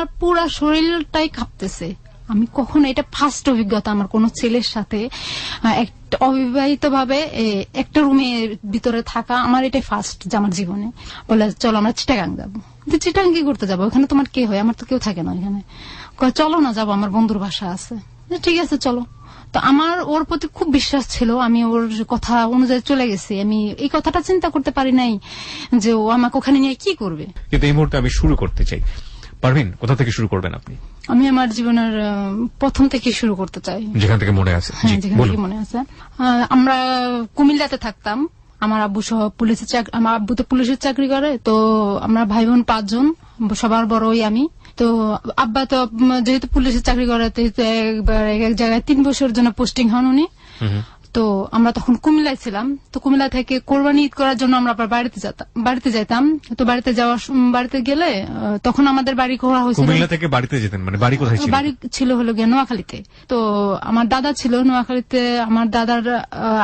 আমার পুরা শরীরটাই কাঁপতেছে। আমি কখনো, এটা ফার্স্ট অভিজ্ঞতা আমার কোন ছেলের সাথে অবিবাহিত ভাবে একটা রুমের ভিতরে থাকা, আমার এটাই ফার্স্ট আমার জীবনে। বলে চলো আমরা চিটাগাং যাবো। চিটাগাং কি করতে যাবো, ওখানে তোমার কে হয়, আমার তো কেউ থাকে না এখানে। চলো না যাবো, আমার বন্ধুর বাসা আছে। ঠিক আছে চলো। তো আমার ওর প্রতি খুব বিশ্বাস ছিল, আমি ওর কথা অনুযায়ী চলে গেছি। আমি এই কথাটা চিন্তা করতে পারি নাই যে ও আমাকে ওখানে নিয়ে কি করবে। কিন্তু এই মুহূর্তে আমি শুরু করতে চাই। পারভিন, কোথা থেকে শুরু করবেন আপনি? আমি আমার জীবনের প্রথম থেকে শুরু করতে চাই, যেখান থেকে মনে আছে। যেখান থেকে মনে আছে। আমরা কুমিল্লাতে থাকতাম, আমার আব্বু সহ পুলিশের চাকরি, আমার আব্বু তো পুলিশের চাকরি করে। তো আমরা ভাই বোন 5 জন, সবার বড়ই আমি। তো আব্বা তো যেহেতু পুলিশের চাকরি করে, একবার এক জায়গায় 3 বছরের জন্য পোস্টিং হন উনি। তো আমরা তখন কুমিল্লায় ছিলাম। তো কুমিল্লা থেকে কোরবানি ঈদ করার জন্য আমরা বাড়িতে যেতাম। তো বাড়িতে গেলে তখন আমাদের বাড়ি করা হয়েছিল। কুমিল্লা থেকে বাড়িতে যেতেন, মানে বাড়ি কোথায় ছিল? বাড়ি ছিল হলো গিয়ে নোয়াখালীতে। তো আমার দাদা ছিল নোয়াখালীতে। আমার দাদার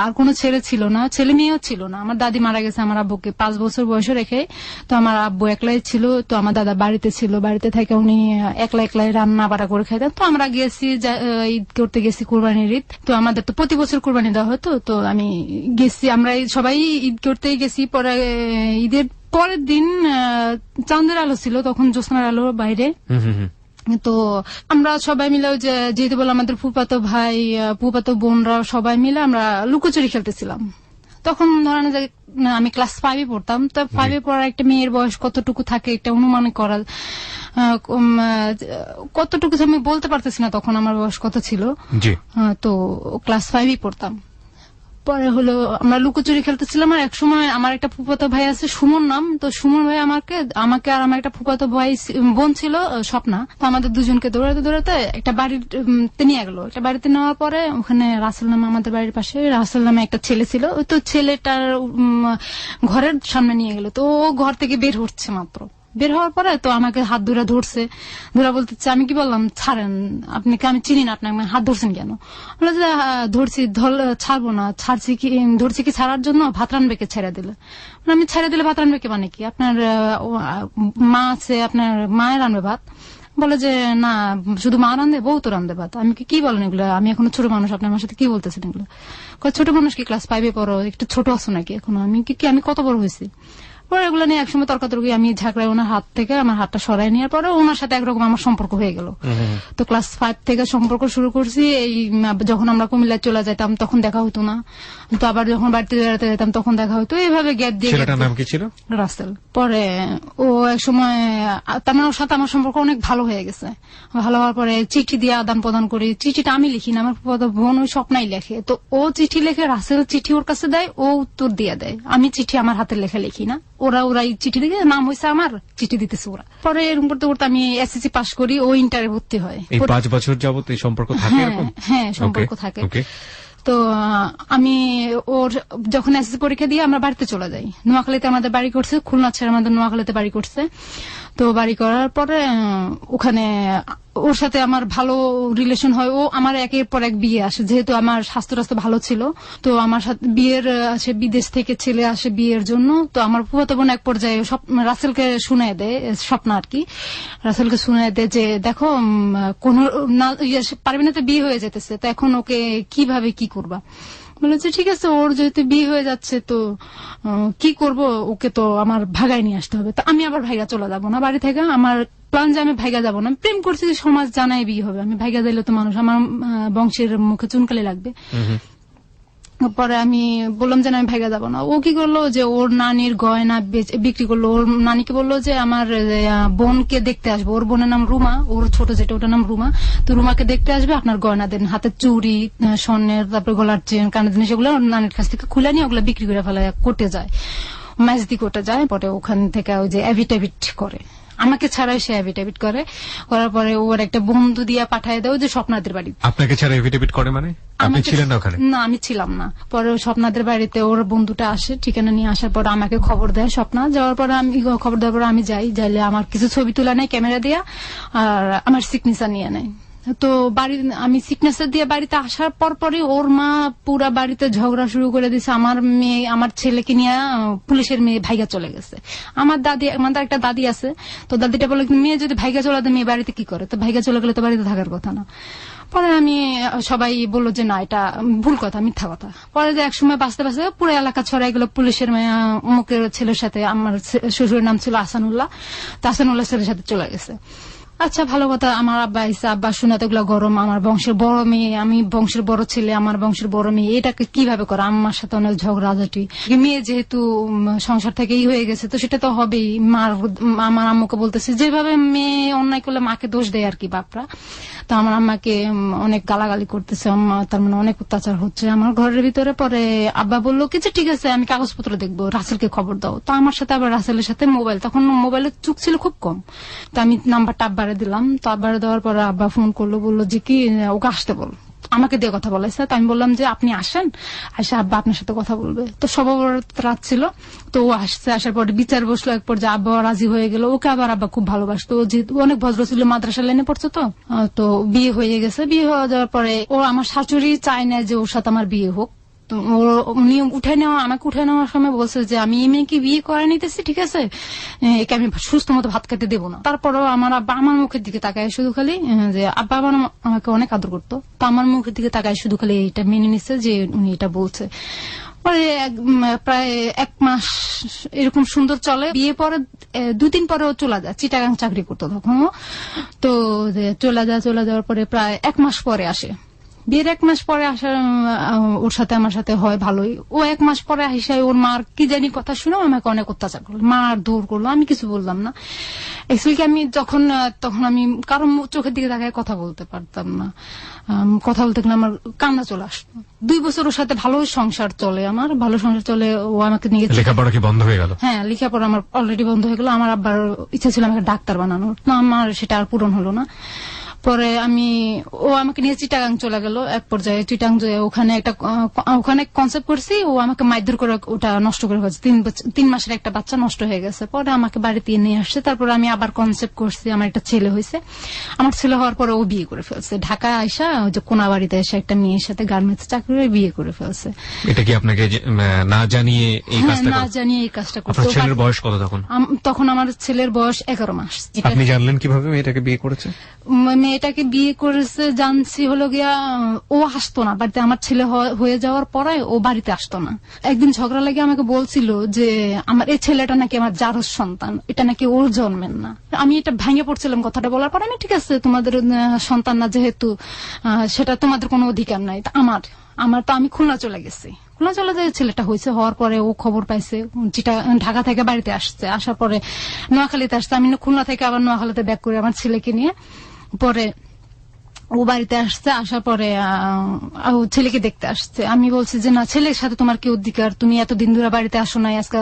আর কোনো ছেলে ছিল না, ছেলে মেয়েও ছিল না। আমার দাদি মারা গেছে আমার আব্বুকে 5 বছর বয়সে রেখে। তো আমার আব্বু একলাই ছিল। তো আমার দাদা বাড়িতে ছিল, বাড়িতে থেকে উনি একলাই রান্না বাড়া করে খাইতেন। তো আমরা গেছি, ঈদ করতে গেছি, কোরবানির ঈদ। তো আমাদের তো প্রতি বছর কোরবানি দেওয়া হতো। তো আমি গেছি, আমরা সবাই ঈদ করতেই গেছি। পরে ঈদের পরের দিন চাঁদের আলো ছিল, তখন জ্যোৎস্নার আলো বাইরে। তো আমরা সবাই মিলে যেহেতু বলে আমাদের ফুফাতো ভাই ফুফাতো বোনরা সবাই মিলে আমরা লুকোচুরি খেলতেছিলাম। তখন ধরেন যে আমি ক্লাস 5-এ পড়তাম। তো 5-এ পড়ার একটা মেয়ের বয়স কতটুকু থাকে একটা অনুমান করা, কতটুকু আমি বলতে পারতেছি না তখন আমার বয়স কত ছিল। তো ক্লাস 5-এ পড়তাম। পরে হলো আমরা লুকোচুরি খেলতেছিলাম। আর একসময় আমার একটা ফুফাতো ভাই আছে, সুমন নাম। তো সুমন ভাই আমাকে আর আমার একটা ফুফাতো ভাই বোন ছিল স্বপ্না। তো আমাদের দুজনকে দৌড়াতে একটা বাড়িতে নিয়ে গেল। একটা বাড়িতে নেওয়ার পরে ওখানে রাসেল নামে, আমাদের বাড়ির পাশে রাসেল নামে একটা ছেলে ছিল। তো ছেলেটার ঘরের সামনে নিয়ে গেল। তো ও ঘর থেকে বের হচ্ছে মাত্র, বের হওয়ার পরে তো আমাকে হাত ধরছে। বলতেছে, আমি কি বললাম ছাড়েন, আপনাকে আমি চিনি না, আপনাকে হাত ধরছেন কেন? বলে যে ধরছি, ছাড়বো না। ধরছি কি ছাড়ার জন্য? ভাত রানবেকে ছেড়ে দিলে। আমি ছেড়ে দিলে ভাত রানবে কে মানে কি? আপনার মা আছে, আপনার মায়ের রানবে ভাত? বলে যে না, শুধু মা রান্ধে, বউ তো রান্ধে ভাত। আমি কি বলেন এগুলো? আমি এখন ছোট মানুষ, আপনি আমার সাথে কি বলতেছেন এগুলো? ছোট মানুষ কি ক্লাস 5-এ পড়ো, একটু ছোট আছো নাকি এখন? আমি কত বড় হয়েছি? পরে এগুলো নিয়ে একসময় তর্কাতর্কি, আমি ঝাঁকড়ায় ওনার হাত থেকে আমার হাতটা সরাই নেওয়ার পরে ওনার সাথে একরকম আমার সম্পর্ক হয়ে গেল। তো ক্লাস 5 থেকে সম্পর্ক শুরু করছি। এই যখন আমরা কুমিল্লায় চলে যেতাম তখন দেখা হতো না। তো আবার যখন বাড়িতে বেড়াতে যেতাম তখন দেখা হতো। এইভাবে গ্যাপ দিয়ে। ছেলেটার নাম কি ছিল? রাসেল। পরে ও এক সময় তার মানে ওর সাথে আমার সম্পর্ক অনেক ভালো হয়ে গেছে। ভালো হওয়ার পরে চিঠি দিয়ে আদান প্রদান করি। চিঠিটা আমি লিখি না, আমার বোন ওই স্বপ্নাই লেখে। তো ও চিঠি লেখে, রাসেল চিঠি ওর কাছে দেয়, ও উত্তর দিয়ে দেয়। আমি চিঠি আমার হাতের লেখা লিখি না, ওরাই চিঠি লিখে, নাম হয়েছে আমার, চিঠি দিতেছে ওরা। পরে এরকম করতে করতে আমি এসএসসি পাস করি, ও ইন্টারে ভর্তি হয়। এই 5 বছর যাবত এই সম্পর্ক থাকে? হ্যাঁ, সম্পর্ক থাকে। তো আমি ওর যখন এসএসসি পরীক্ষা দিয়ে আমরা বাড়িতে চলে যাই। নোয়াখালীতে আমাদের বাড়ি করছে, খুলনা ছেড়ে আমাদের নোয়াখালীতে বাড়ি করছে। তো বাড়ি করার পরে ওখানে ওর সাথে আমার ভালো রিলেশন হয়। ও আমার একের পর এক বিয়ে আসে, যেহেতু আমার স্বাস্থ্য ভালো ছিল। তো আমার সাথে বিয়ের আসে, বিদেশ থেকে ছেলে আসে বিয়ের জন্য। তো আমার ফুফাতো বোন এক পর্যায়ে রাসেলকে শুনে দেয়, স্বপ্ন আর কি, রাসেলকে শুনে দেয় যে দেখো কোন পারবিনাতে বিয়ে হয়ে যেতেছে, তো এখন ওকে কিভাবে কি করবা? বলেছে ঠিক আছে, ওর যেহেতু বিয়ে হয়ে যাচ্ছে তো কি করব, ওকে তো আমার ভাগায় নিয়ে আসতে হবে। তো আমি আবার ভাইগা চলে যাবো না বাড়ি থেকে। আমার প্ল্যান যে আমি ভাইগা যাবো না, প্রেম করছি, সমাজ জানাই বিয়ে হবে, আমি ভাইগা দিলে তো মানুষ আমার বংশের মুখে চুনকালি লাগবে। পরে আমি বললাম যে আমি ভাইগা যাবো না। ও কি করলো যে ওর নানির গয়না বিক্রি করলো। ওর নানিকে বললো যে আমার বোনকে দেখতে আসবো, ওর বোনের নাম রুমা, ওর ছোট যেটা ওটার নাম রুমা। তো রুমাকে দেখতে আসবে, আপনার গয়না দেন, হাতের চুড়ি, স্বর্ণের, তারপরে গলার চেন, কানের জিনিস, এগুলো ওর নানির কাছ থেকে খুলে নিয়ে ওগুলো বিক্রি করে ফেলে, কোর্টে যায়, ম্যাজদি কোর্টে যায়। পরে ওখান থেকে ওই যে অ্যাভিটেভিট করে, আমাকে ছাড়াই সে অ্যাভিটেভিট করার পরে ওর একটা বন্ধু দিয়ে পাঠায় দেয় যে স্বপ্নাদের বাড়ি। আপনাকে ছাড়া অ্যাভিটেভিট করে মানে? আপনি ছিলেন না ওখানে? না, আমি ছিলাম না। পরে স্বপ্নাদের বাড়িতে ওর বন্ধুটা আসে, ঠিকানা নিয়ে আসার পর আমাকে খবর দেয় স্বপ্না। যাওয়ার পরে আমি খবর দেওয়ার পরে আমি যাইলে আমার কিছু ছবি তুলে নেয় ক্যামেরা দিয়া, আর আমার সিগনেচার নিয়ে নেয়। তো আমি সিকনেস দিয়ে বাড়িতে আসার পরই ওর মা পুরা বাড়িতে ঝগড়া শুরু করে দিয়েছে। আমার ছেলেকে নিয়ে পুলিশের মেয়ে ভাইগা চলে গেছে। আমাদের একটা দাদি আছে, তো দাদিটা বলে মেয়ে যদি ভাইগা চলে যায় মেয়ে বাড়িতে কি করে, তো ভাইগা চলে গেলে তো বাড়িতে থাকার কথা না। পরে সবাই বললো যে না এটা ভুল কথা, মিথ্যা কথা। পরে যে একসময় বাঁচতে বাঁচতে পুরো এলাকা ছড়াই গেল পুলিশের অমুকের ছেলের সাথে, আমার শ্বশুরের নাম ছিল আসানুল্লাহ, তো আসানুল্লাহ ছেলের সাথে চলে গেছে। আচ্ছা ভালো কথা, আমার আব্বা আইসা, আব্বা শোনাতে এগুলো গরম, আমার বংশের বড় মেয়ে, আমি বংশের বড় ছেলে, আমার বংশের বড় মেয়ে, এটাকে কিভাবে করে, আমার সাথে অনেক ঝগড়াঝাটি। মেয়ে যেহেতু সংসার থেকেই হয়ে গেছে তো সেটা তো হবেই। আমার আম্মুকে বলতেছে যেভাবে মেয়ে অন্যায় করলে মাকে দোষ দেয় আর কি বাপরা, তো আমার আম্মাকে অনেক গালাগালি করতেছে, তার মানে অনেক অত্যাচার হচ্ছে আমার ঘরের ভিতরে। পরে আব্বা বললো কি যে ঠিক আছে আমি কাগজপত্র দেখবো, রাসেলকে খবর দাও। তো আমার সাথে আবার রাসেলের সাথে মোবাইল, তখন মোবাইলের চুক ছিল খুব কম, তো আমি নাম্বারটা আব্বারে দিলাম। তো আব্বারে দেওয়ার পরে আব্বা ফোন করলো, বললো যে কি ওকে আসতে বল, আমাকে দিয়ে কথা বলাইছে। তো আমি বললাম যে আপনি আসেন, আসে আব্বা আপনার সাথে কথা বলবে। তো সবার রাত ছিল, তো ও আসছে, আসার পরে বিচার বসলো। এক পর্যায়ে আব্বা রাজি হয়ে গেল, ওকে আবার আব্বা খুব ভালোবাসতো, যেহেতু অনেক ভদ্র ছিল, মাদ্রাসা লাইনে পড়ছে, তো বিয়ে হয়ে গেছে। বিয়ে হয়ে যাওয়ার পরে ও আমার শাশুড়ি চায় না যে ওর সাথে আমার বিয়ে হোক। উনি আমাকে উঠে নেওয়ার সময় বলছে যে আমি এই মেয়েকে বিয়ে করে নিতেছি, ঠিক আছে, একে আমি সুস্থ মতো ভাত খেতে দেবো না। তারপরেও আমার আব্বা আমার মুখের দিকে তাকায় শুধু খালি, যে আব্বা আমার আমাকে অনেক আদর করতো, তো আমার মুখের দিকে তাকায় শুধু খালি এটা মেনে নিচ্ছে যে উনি এটা বলছে। পরে প্রায় 1 মাস এরকম সুন্দর চলে। বিয়ে পরে 2 দিন পরে ও চলে যায়, চিটাগাং চাকরি করতো তখন। তো চলে যাওয়ার পরে প্রায় 1 মাস পরে আসে। বিয়ের 1 মাস পরে আসার ওর সাথে আমার সাথে হয় ভালোই। ও 1 মাস পরে আসায় ওর মার কি জানি কথা শুনে আমাকে অনেক অত্যাচার করলো, মার দৌড় করলো, আমি কিছু বললাম না। অ্যাকচুয়ালি আমি তখন আমি কারণ চোখের দিকে তাকায় কথা বলতে পারতাম না, কথা বলতে গেলে আমার কান্না চলে আসতো। 2 বছর ওর সাথে ভালো সংসার চলে, আমার ভালো সংসার চলে। ও আমাকে নিয়ে লেখাপড়া কি বন্ধ হয়ে গেল? হ্যাঁ, লেখাপড়া আমার অলরেডি বন্ধ হয়ে গেল। আমার আব্বার ইচ্ছা ছিল আমাকে ডাক্তার বানানোর, না আমার সেটা আর পূরণ হলো না। পরে ও আমাকে নিয়ে চিটাগাং চলে গেল। এক পর্যায়ে চিটাগাং ওখানে কনসেপ্ট করছি, ও আমাকে মারধর করে ওটা নষ্ট করে ফেলছে। 3 মাসের একটা বাচ্চা নষ্ট হয়ে গেছে। পরে আমাকে বাড়িতে নিয়ে আসছে। তারপরে আমি আবার কনসেপ্ট করছি, আমার একটা ছেলে হয়েছে। আমার ছেলে হওয়ার পরে ও বিয়ে করে ফেলছে, ঢাকায় আইসা ওই যে কোনাবাড়িতে এসে একটা মেয়ের সাথে গার্মেন্টস চাকরি করে বিয়ে করে ফেলছে। এটা কি আপনাকে না জানিয়ে এই কাজটা? না জানিয়ে এই কাজটা করছে। আপনার ছেলের বয়স কত তখন? তখন আমার ছেলের বয়স 11 মাস। আপনি জানলেন কিভাবে মেয়েটাকে বিয়ে করেছে? মেয়েটাকে বিয়ে করেছে জানছি হলো গিয়া, ও আসতো না বাড়িতে। আমার ছেলে হয়ে যাওয়ার পরে ও বাড়িতে আসতো না। একদিন ঝগড়া লাগে আমাকে বলছিল যে আমার এই ছেলেটা নাকি আমার জারজ সন্তান, এটা নাকি ওর জন্মের না। আমি এটা ভেঙে পড়ছিলাম কথাটা বলার পরে। আমি ঠিক আছে তোমাদের সন্তান না যেহেতু, সেটা তোমাদের কোনো অধিকার নাই। আমার তো আমি খুলনা চলে গেছি। খুলনা চলে যায়, ছেলেটা হয়েছে। হওয়ার পরে ও খবর পাইছে, ঢাকা থেকে বাড়িতে আসছে। আসার পরে নোয়াখালীতে আসছে। আমি খুলনা থেকে আবার নোয়াখালীতে ব্যাক করে আমার ছেলেকে নিয়ে পরে ও বাড়িতে আসছে। আসার পরে ছেলেকে দেখতে আসছে। আমি বলছি যে না, ছেলের সাথে তোমার কি অধিকার, তুমি এতদিন ধরে বাড়িতে আসো না, আজকে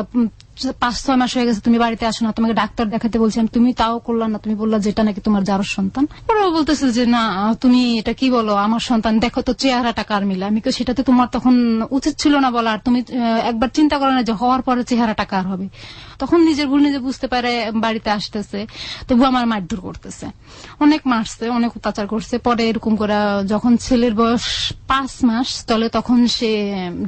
5-6 মাস হয়ে গেছে তুমি বাড়িতে আসো না, তোমাকে ডাক্তার দেখাতে বলছিলাম, তুমি তাও করলা না, তুমি বললা যেটা নাকি তোমার জারজ সন্তান। পরে ও বলতেছে যে না তুমি এটা কি বলো, আমার সন্তান, দেখো তো চেহারাটা কার মিলে। আমি সেটাতে তোমার তখন উচিত ছিল না বলার, তুমি একবার চিন্তা করো না যে হওয়ার পরে চেহারাটা কার হবে। তখন নিজের ভুল নিজে বুঝতে পারে, বাড়িতে আসতেছে, তবু আমার মারধর করতেছে, অনেক মারছে, অনেক অত্যাচার করছে। পরে এরকম করে যখন ছেলের বয়স 5 মাস চলে তখন সে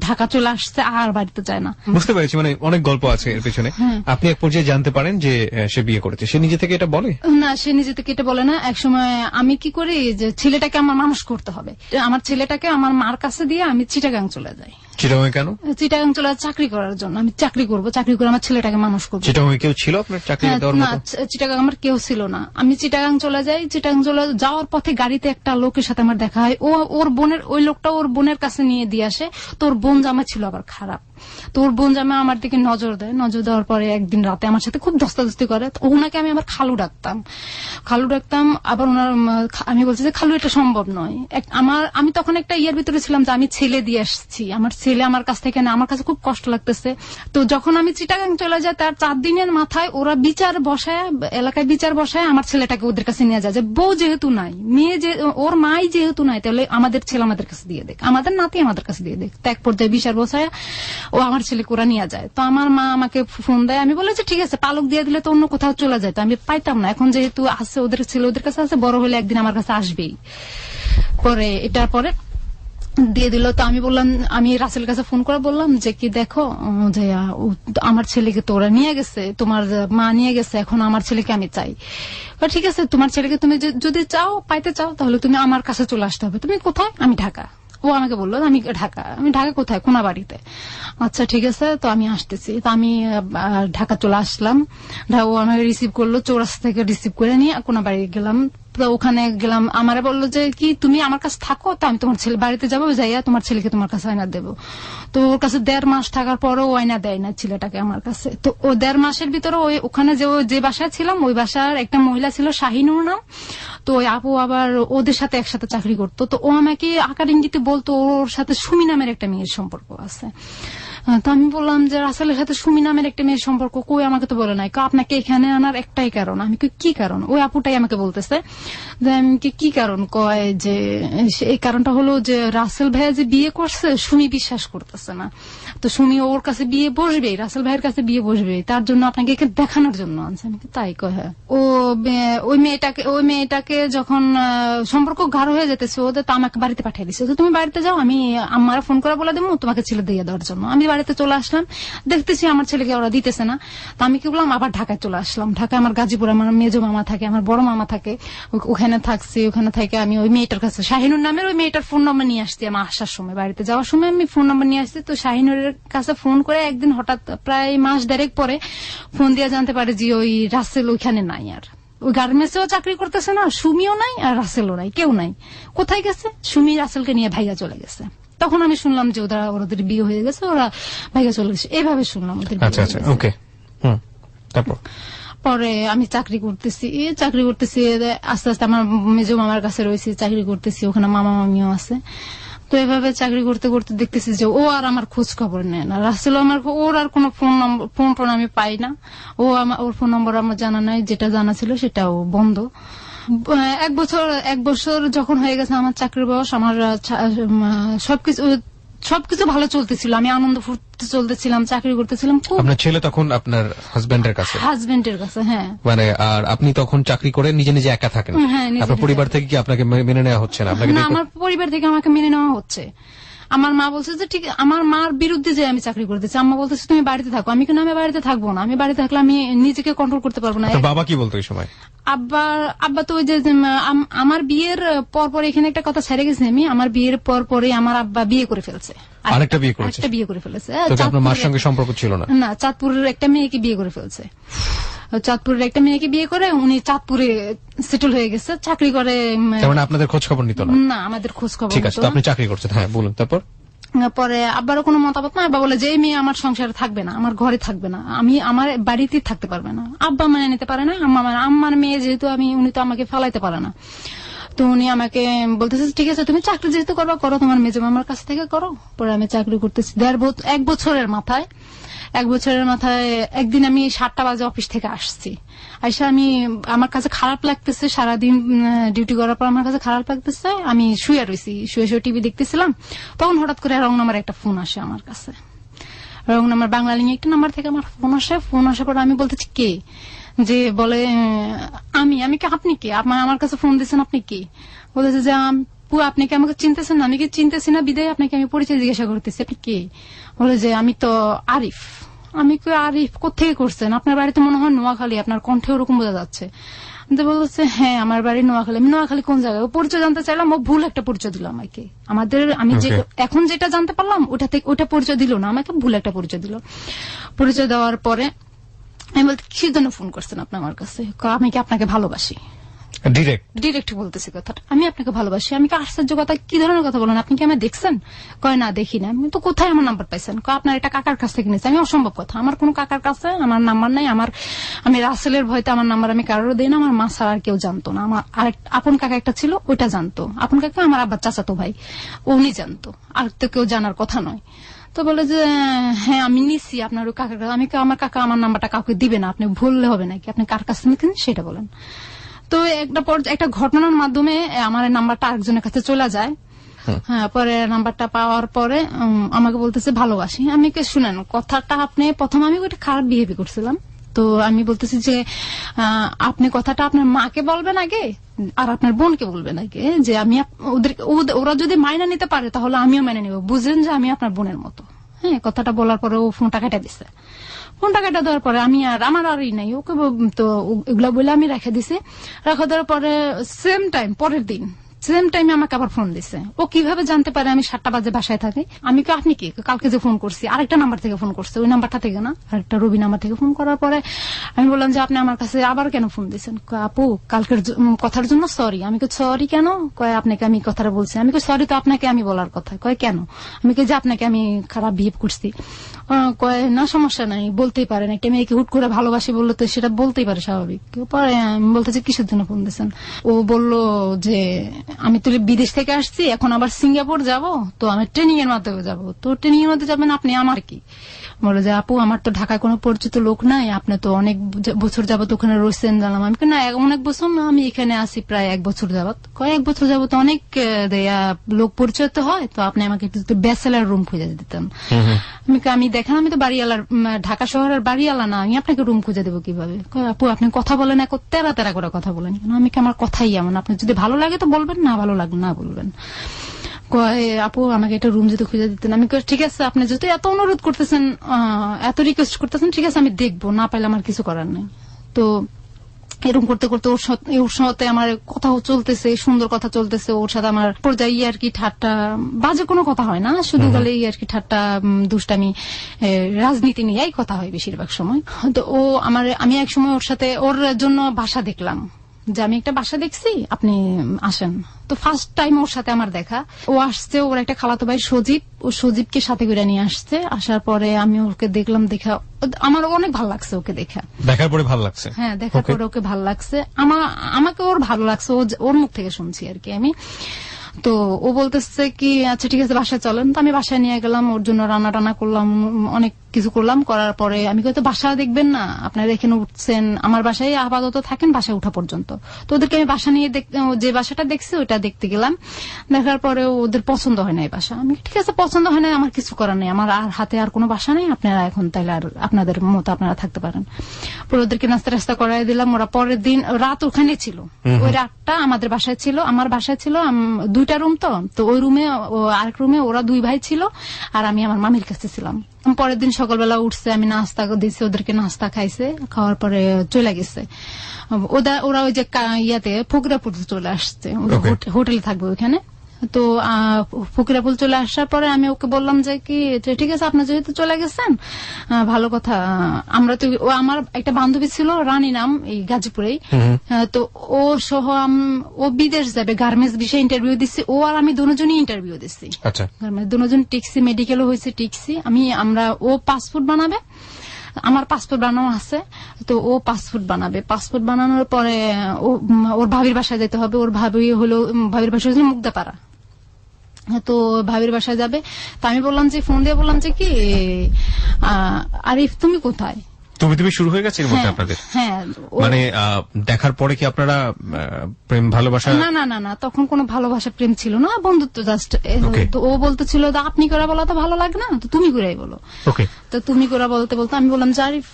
ঢাকা চলে আসছে, আর বাড়িতে যায় না। বুঝতে পেরেছি, মানে অনেক গল্প আছে এর পেছনে। আপনি এক পর্যায়ে জানতে পারেন যে সে বিয়ে করেছে। সে নিজে থেকে এটা বলে না, সে নিজে থেকে এটা বলে না। একসময় আমি কি করি যে ছেলেটাকে আমার মানুষ করতে হবে, আমার ছেলেটাকে আমার মার কাছে দিয়ে আমি চিটাগাং চলে যাই। চিটাগাং কেন? চিটাগাং চলে চাকরি করার জন্য। আমি চাকরি করবো, চাকরি করে আমার ছেলেটাকে মানুষ করবো। চিটাগাং কেউ ছিল আপনার চাকরি দেওয়ার মতো? না, চিটাগাং আমার কেউ ছিল না। আমি চিটাগাং চলে যাই। চিটাগাং চলে যাওয়ার পথে গাড়িতে একটা লোকের সাথে আমার দেখা হয়। ওই লোকটা ওর বোনের কাছে নিয়ে দিয়ে আসে। তোর বোন জামা ছিল আবার খারাপ, তো ওর বোন জামা আমার দিকে নজর দেয়। নজর দেওয়ার পরে একদিন রাতে আমার সাথে খুব ধস্তাধস্তি করে। ওনাকে আমি আমার খালু ডাকতাম। আবার ওনার আমি বলছি যে খালু এটা সম্ভব নয়। আমি তখন একটা ইয়ের ভিতরে ছিলাম যে আমি ছেলে দিয়ে আসছি, আমার ছেলে আমার কাছ থেকে না, আমার কাছে খুব কষ্ট লাগতেছে। তো যখন আমি চিটাগাং চলে যাই তার 4 দিনের মাথায় ওরা এলাকায় বিচার বসায় আমার ছেলেটাকে ওদের কাছে নিয়ে যায় যে বউ যেহেতু নাই, ওর মাই যেহেতু নাই, তাহলে আমাদের ছেলে আমাদের কাছে দিয়ে দেখ, আমাদের নাতি আমাদের কাছে দিয়ে দেখ। তো এক পর্যায়ে বিচার বসায় ও আমার ছেলেকে ওরা নিয়ে যায়। তো আমার মা আমাকে ফোন দেয়। আমি বলে যে ঠিক আছে, পালক দিয়ে দিলে তো অন্য কোথাও চলে যায়, তো আমি পাইতাম না। এখন যেহেতু আছে, ওদের ছেলে ওদের কাছে আছে, বড় হলে একদিন আমার কাছে আসবেই। পরে এটার পরে দিয়ে দিল। তো আমি বললাম, আমি রাসেলের কাছে ফোন করে বললাম যে কি দেখো যে আমার ছেলেকে তো ওরা নিয়ে গেছে, তোমার মা নিয়ে গেছে, এখন আমার ছেলেকে আমি চাই। ঠিক আছে, তোমার ছেলেকে তুমি যদি চাও, পাইতে চাও, তাহলে তুমি আমার কাছে চলে আসতে হবে। তুমি কোথায়? আমি ঢাকা। ও আমাকে বললো আমি ঢাকা। আমি ঢাকা কোথায়? কোনাবাড়িতে। আচ্ছা ঠিক আছে, তো আমি আসতেছি। তো আমি ঢাকা চলে আসলাম। ও আমাকে রিসিভ করলো, চৌরাস্তা থেকে রিসিভ করে নিয়ে কোনাবাড়ি গেলাম। তো ওখানে গেলাম, আমারে বললো যে কি তুমি আমার কাছে থাকো, তো আমি তোমার ছেলে বাড়িতে যাবো, যাইয়া তোমার ছেলেকে তোমার কাছে আয়না দেবো। তো ওর কাছে 1.5 মাস থাকার পরও আয়না দেয় না ছেলেটাকে আমার কাছে। তো ও 1.5 মাসের ভিতরে ওখানে যে বাসায় ছিলাম, ওই বাসার একটা মহিলা ছিল শাহিনুর নাম। তো ওই আপু আবার ওদের সাথে একসাথে চাকরি করতো। তো ও আমাকে আকার ইঙ্গিতে বলতো ওর সাথে সুমি নামের একটা মেয়ের সম্পর্ক আছে। তো আমি বললাম যে রাসেলের সাথে সুমি নামের একটা মেয়ের সম্পর্ক কই, আমাকে তো বলে নাই। আপনাকে এখানে আনার একটাই কারণ। আমি কি কারণ? ওই আপুটাই আমাকে বলতেছে যে আমি কি কারণ, কয় যে এই কারণটা হলো যে রাসেল ভাইয়া যে বিয়ে করছে, সুমি বিশ্বাস করতেছে না। তো সুমি ওর কাছে বিয়ে বসবে, রাসেল ভাইয়ের কাছে বিয়ে বসবে, তার জন্য আপনাকে এখানে দেখানোর জন্য আনছে। আমি তাই কয় হ্যাঁ। ওই মেয়েটাকে যখন সম্পর্ক গাঢ় হয়ে যেতেছে ওদের, তো আমাকে বাড়িতে পাঠিয়ে দিচ্ছে। তো তুমি বাড়িতে যাও, আমি আমার ফোন করে বলে দেবো তোমাকে ছেলে দিয়ে দেওয়ার জন্য। আমি বাড়িতে চলে আসলাম, দেখতেছি আমার ছেলেকে ওরা দিতেছে না। তো আমি কি বললাম, আবার ঢাকায় চলে আসলাম। ঢাকায় আমার গাজীপুরে আমার মেজো মামা থাকে, আমার বড় মামা থাকে, ওখানে থাকছি। ওখানে থেকে আমি ওই মেয়েটার কাছে, শাহিনুর নামের ওই মেয়েটার ফোন নম্বর নিয়ে আসছি। আমার আসার সময়, বাড়িতে যাওয়ার সময় আমি ফোন নম্বর নিয়ে আসছি। তো শাহিনুরের কাছে ফোন করে একদিন হঠাৎ প্রায় মাস 1.5 পরে ফোন দিয়ে জানতে পারে যে ওই রাসেল ওইখানে নাই। আর ওই গার্মেন্টসেও চাকরি করতেছে না, সুমিও নাই আর রাসেলও নাই, কেউ নাই। কোথায় গেছে? সুমি রাসেলকে নিয়ে ভাইয়া চলে গেছে। তখন আমি শুনলাম যে ওদের বিয়ে হয়ে গেছে, ওরা ভাইয়া চলে গেছে। এইভাবে শুনলাম ওদের বিয়ে হয়ে গেছে। ওকে। তারপর পরে আমি চাকরি করতেছি আস্তে আস্তে আমার মেজো মামার কাছে রয়েছি, চাকরি করতেছি। ওখানে মামা মামিও আছে। তো এভাবে চাকরি করতে করতে দেখতেছি যে ও আর আমার খোঁজ খবর নেয় না। রাসেল আমার, ওর আর কোনো ফোন আমি পাই না। ওর ফোন নম্বর আমার জানা নাই, যেটা জানা ছিল সেটাও বন্ধ। 1 বছর যখন হয়ে গেছে আমার চাকরির বয়স, আমার সবকিছু ভালো চলতেছিল, আমি আনন্দ ফুর্তি চলতেছিলাম, চাকরি করতেছিলাম। আপনার ছেলে তখন আপনার হাজবেন্ডের কাছে? হ্যাঁ। মানে আর আপনি তখন চাকরি করে নিজে নিজে একা থাকেন? হ্যাঁ। আপনার পরিবার থেকে কি আপনাকে মেনে নেওয়া হচ্ছে না? না, আমার পরিবার থেকে আমাকে মেনে নেওয়া হচ্ছে। আমার মা বলছে যে ঠিক, আমার মার বিরুদ্ধে যে আমি চাকরি করতেছি। আম্মা বলতেছে তুমি বাড়িতে থাকো। আমি কেন, আমি বাড়িতে থাকবো না, আমি বাড়িতে থাকলে আমি নিজেকে কন্ট্রোল করতে পারবো না। বাবা কি বলতো এই সময়? আব্বা তো ওই যে আমার বিয়ের পর এখানে একটা কথা ছেড়ে গেছে, আমি আমার বিয়ের পরে আমার আব্বা বিয়ে করে ফেলছে, আরেকটা বিয়ে করে ফেলেছে। আপনার মার সঙ্গে সম্পর্ক ছিল না? না, চাঁদপুরের একটা মেয়েকে বিয়ে করে ফেলছে। চাঁদপুরের একটা মেয়েকে বিয়ে করে উনি চাঁদপুরে সেটেল হয়ে গেছে, চাকরি করে। মানে আপনাদের খোঁজ খবর নিত না? না, আমাদের খোঁজ খবর। ঠিক আছে, আপনি চাকরি করছেন। হ্যাঁ, বলুন। তারপর পরে আব্বারও কোনো মতামত না। আব্বা বলে যে এই মেয়ে আমার সংসারে থাকবে না, আমার ঘরে থাকবে না, আমি আমার বাড়িতেই থাকতে পারবে না। আব্বা মানে নিতে পারে না। আম্মার মেয়ে যেহেতু উনি তো আমাকে ফেলাইতে পারে না। তো উনি আমাকে বলতেছে ঠিক আছে তুমি চাকরি যেহেতু করবা করো, তোমার মেজো মামার কাছ থেকে করো। পরে আমি চাকরি করতেছি 1 বছরের মাথায়। 1 বছরের মাথায় একদিন আমি 7টা বাজে অফিস থেকে আসছি। আইসা আমার কাছে খারাপ লাগতেছে, সারাদিন ডিউটি করার পর আমার কাছে খারাপ লাগতেছে। আমি শুয়ে রয়েছি, শুয়ে টিভি দেখতেছিলাম। তখন হঠাৎ করে রং নাম্বার একটা ফোন আসে আমার কাছে। রং নাম্বার, বাংলালিং একটা নাম্বার থেকে আমার ফোন আসে। ফোন আসার পর আমি বলতেছি কে, যে বলে আমি কি, আপনি কে, আমার কাছে ফোন দিয়েছেন, আপনি কি? বলেছে যে আপনি কি আমাকে চিনতেছেন না? আমি কি চিনতেছি না, বিদায় আপনাকে আমি পরিচয় জিজ্ঞাসা করতেছি, আপনি কে? বলে যে আমি তো আরিফ। আমি কি, আরিফ কোথেকে করছেন? আপনার বাড়িতে মনে হয় নোয়াখালী, আপনার কণ্ঠে ওরকম বোঝা যাচ্ছে। বলছে হ্যাঁ আমার বাড়ি নোয়াখালী। আমি নোয়াখালী কোন জায়গায়? ও পরিচয় জানতে চাইলাম, ও ভুল একটা পরিচয় দিল আমাকে। আমি এখন যেটা জানতে পারলাম ওটা পরিচয় দিল না আমাকে, ভুল একটা পরিচয় দিল। পরিচয় দেওয়ার পরে আমি বলতে কিসের জন্য ফোন করছেন আপনি আমার কাছে? আমি কি আপনাকে ভালোবাসি? ডিরেক্ট বলতেছি কথাটা, আমি আপনাকে ভালোবাসি। আমি কি আশ্চর্য কথা, কি ধরনের কথা বলেন? আপনি কি আমায় দেখছেন? কয় না দেখি না। আমি তো কোথায় আমার নাম্বার পাইছেন? আপনার এটা কাকার কাছ থেকে নিয়েছে। আমি অসম্ভব কথা, আমার কোন কাকার কাছে আমার নাম্বার নাই। আমি রাসেলের ভয়তে আমার নাম্বার আমি কারোর দিই না। আমার মা ছাড়া আর কেউ জানতো না। আমার আপন কাকা একটা ছিল, ওইটা জানতো। আপন কাকা আমার আব্বার চাচাতো ভাই, উনি জানতো, আর তো কেউ জানার কথা নয়। তো বলে যে হ্যাঁ আমি নিছি আপনার কাকার কাছে। আমার কাকা আমার নাম্বারটা কাউকে দিবে না, আপনি ভুললে হবে নাকি, আপনি কার কাছে নিতেন সেটা বলেন। তো একটা ঘটনার মাধ্যমে আমার নাম্বারটা আরেকজনের কাছে চলে যায়। হ্যাঁ, পরে নাম্বারটা পাওয়ার পরে আমাকে বলতেছে ভালোবাসি। আমি কে শুনেন কথাটা, আপনি প্রথম আমি ওইটা খারাপ বিহেভ করছিলাম, তো আমি বলতেছি যে আপনি কথাটা আপনার মাকে বলবেন আগে আর আপনার বোনকে বলবেন আগে, যে আমি ওরা যদি মাইনা নিতে পারে তাহলে আমিও মেনে নেব, বুঝলেন যে আমি আপনার বোনের মতো। হ্যাঁ, কথাটা বলার পরে ও ফোনটা কেটে দিছে। ফোনটা কেটে দেওয়ার পরে আমি আর আমার আরই নাই, ওকে তো এগুলা বলে আমি রেখে দিছি। রেখে দেওয়ার পরে সেম টাইম পরের দিন সেম টাইমে আমাকে আবার ফোন দিছে। ও কিভাবে জানতে পারে আমি 7টা বাজে বাসায় থাকি? আমি কি আপনি কি কালকে যে ফোন করছি আরেকটা নাম্বার থেকে ফোন করছে, ওই নাম্বারটা থেকে না, আরেকটা রবি নাম্বার থেকে ফোন করার পরে আমি বললাম যে আপনি আমার কাছে আবার কেন ফোন দিয়েছেন? আপু কালকের কথার জন্য সরি। আমি কি সরি কেন? কয় আপনাকে আমি কথাটা বলছি। আমি কি সরি তো আপনাকে আমি বলার কথা। কয় কেন? আমি কি যে আপনাকে আমি খারাপ বিহেভ করছি? কয় না সমস্যা নাই, বলতেই পারেন, একটা মেয়েকে হুট করে ভালোবাসি বললো তো সেটা বলতেই পারে, স্বাভাবিক। পরে আমি বলতেছি কিসের জন্য ফোন দিয়েছেন? ও বললো যে আমি তো বিদেশ থেকে আসছি, এখন আবার সিঙ্গাপুর যাব, তো আমি ট্রেনিং এর মাধ্যমে যাব। তো ট্রেনিং এর মধ্যে যাবেন আপনি, আমার কি? বলে যে আপু আমার তো ঢাকায় কোনো পরিচিত লোক নাই, আপনি তো অনেক বছর যাবত ওখানে রয়েছেন জানলাম। আমি না অনেক বছর না, আমি এখানে আসি প্রায় 1 বছর যাবত। কয়েক বছর যাবত অনেক লোক পরিচয় তো হয়, তো আপনি আমাকে একটু ব্যাচেলার রুম খুঁজে দিতেন। আমি দেখেন আমি তো বাড়িওয়ালার, ঢাকা শহরের বাড়িওয়ালা না, আমি আপনাকে রুম খুঁজে দেবো কিভাবে? আপু আপনি কথা বলেন, এক তেরা তেরা করে কথা বলেন কেন? আমি কি আমার কথাই এমন, আপনি যদি ভালো লাগে তো বলবেন, না ভালো লাগে না বলবেন। আপু আমাকে একটা রুম যদি খুঁজে দিতেন। আমি ঠিক আছে, আপনি যদি এত অনুরোধ করতেছেন, এত রিকোয়েস্ট করতেছেন, ঠিক আছে আমি দেখবো, না পাইলে আমার কিছু করার নেই। তো এরকম করতে করতে ওর সাথে আমার কথা চলতেছে, সুন্দর কথা চলতেছে ওর সাথে আমার পর্যায়ে আর কি ঠাট্টা, বাজে কোনো কথা হয় না, শুধু গেলে আর কি ঠাট্টা দুষ্টামি রাজনীতি নিয়েই কথা হয় বেশিরভাগ সময়। তো আমি এক সময় ওর সাথে ওর জন্য বাসা দেখলাম, যে আমি একটা বাসা দেখছি আপনি আসেন। তো ফার্স্ট টাইম ওর সাথে আমার দেখা, ও আসছে, ওর একটা খালাতো ভাই সজীব, ও সজীবকে সাথে করে নিয়ে আসছে। আসার পরে আমি ওকে দেখলাম, দেখা আমার অনেক ভালো লাগছে, ওকে দেখার পরে ভালো লাগছে। হ্যাঁ, দেখার পরে ওকে ভালো লাগছে, আমাকে ওর ভালো লাগছে, ওর মুখ থেকে শুনছি আর কি আমি। তো ও বলতেছে কি আচ্ছা ঠিক আছে বাসায় চলেন। তো আমি বাসায় নিয়ে গেলাম, ওর জন্য রান্না টান্না করলাম, অনেক কিছু করলাম। করার পরে আমি হয়তো বাসা দেখবেন না, আপনারা এখানে উঠছেন, আমার বাসায় আপাতত থাকেন বাসায় উঠা পর্যন্ত। তো ওদেরকে আমি বাসা নিয়ে যে বাসাটা দেখছি ওইটা দেখতে গেলাম। দেখার পরে ওদের পছন্দ হয় না এই বাসা। আমি ঠিক আছে পছন্দ হয় না, আমার কিছু করার নেই, আমার আর হাতে আর কোনো বাসা নেই, আপনারা এখন তাইলে আর আপনাদের মতো আপনারা থাকতে পারেন। পরে ওদেরকে নাস্তা টাস্তা করাই দিলাম। ওরা পরের দিন রাত ওখানে ছিল, ওই রাতটা আমাদের বাসায় ছিল, আমার বাসায় ছিল 2টা রুম। তো ওই রুমে আরেক রুমে ওরা 2 ভাই ছিল, আর আমি আমার মামির কাছে ছিলাম। পরের দিন সকালবেলা উঠছে, আমি নাস্তা দিয়েছি, ওদেরকে নাস্তা খাইছে, খাওয়ার পরে চলে গেছে। ওরা ওই যে ইয়াতে ফকিরাপুর চলে আসছে, হোটেলে থাকবে ওইখানে। তো ফকিরাপুর চলে আসার পরে আমি ওকে বললাম যে কি ঠিক আছে আপনার যেহেতু চলে গেছেন ভালো কথা, আমরা তো আমার একটা বান্ধবী ছিল রানী নাম, এই গাজীপুরেই, তো ও সহ ও বিদেশ যাবে, গার্মেন্টস বিষয়ে ইন্টারভিউ দিচ্ছি, ও আর আমি দুজনই ইন্টারভিউ দিচ্ছি। আচ্ছা, দুজন টিকছি, মেডিকেলও হয়েছে টিকছি। ও পাসপোর্ট বানাবে, আমার পাসপোর্ট বানানো আছে, তো ও পাসপোর্ট বানাবে। পাসপোর্ট বানানোর পরে ওর ভাবির বাসায় যেতে হবে। ওর ভাবির বাসা হলো মুগদাপাড়া। তো ভাবির বাসায় যাবে। তো আমি বললাম যে ফোন দিয়ে বললাম যে কি আরিফ তুমি কোথায়? তুমি শুরু হয়ে গেছে এর মধ্যে আপনাদের? হ্যাঁ, মানে দেখার পরে কি আপনারা প্রেম ভালোবাসা? না না না না, তখন কোনো ভালোবাসা প্রেম ছিল না, বন্ধুত্ব জাস্ট। তো ও বলতেছিল আপনি করে বলা তো ভালো লাগে না, তো তুমি করেই বলো। তো তুমি করে বলতে বলতে আমি বললাম যে আরিফ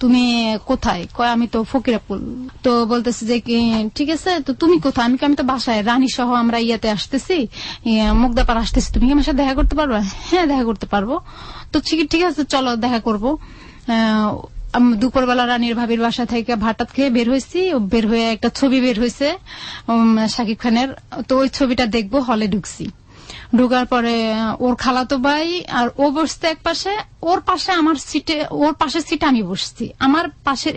তুমি কোথায়? কয় আমি তো ফকিরাপুর। তো বলতেছে যে কি ঠিক আছে তো তুমি কোথায়? আমি তো বাসায়, রানী সহ আমরা ইয়াতে আসতেছি, মুগদাপাড়া আসতেছি, তুমি কি আমার সাথে দেখা করতে পারবে? হ্যাঁ দেখা করতে পারবো। তো ঠিক আছে চলো দেখা করবো। দুপুরবেলা রানীর ভাবির বাসা থেকে ভাত খেয়ে বের হয়েছি, বের হয়ে একটা ছবি বের হয়েছে শাকিব খানের, তো ওই ছবিটা দেখবো হলে ঢুকছি। ঢোকার পরে ওর খালাতো ভাই আর ও বসছে এক পাশে, ওর পাশে আমার সিটে, ওর পাশের সিটে আমি বসছি, আমার পাশের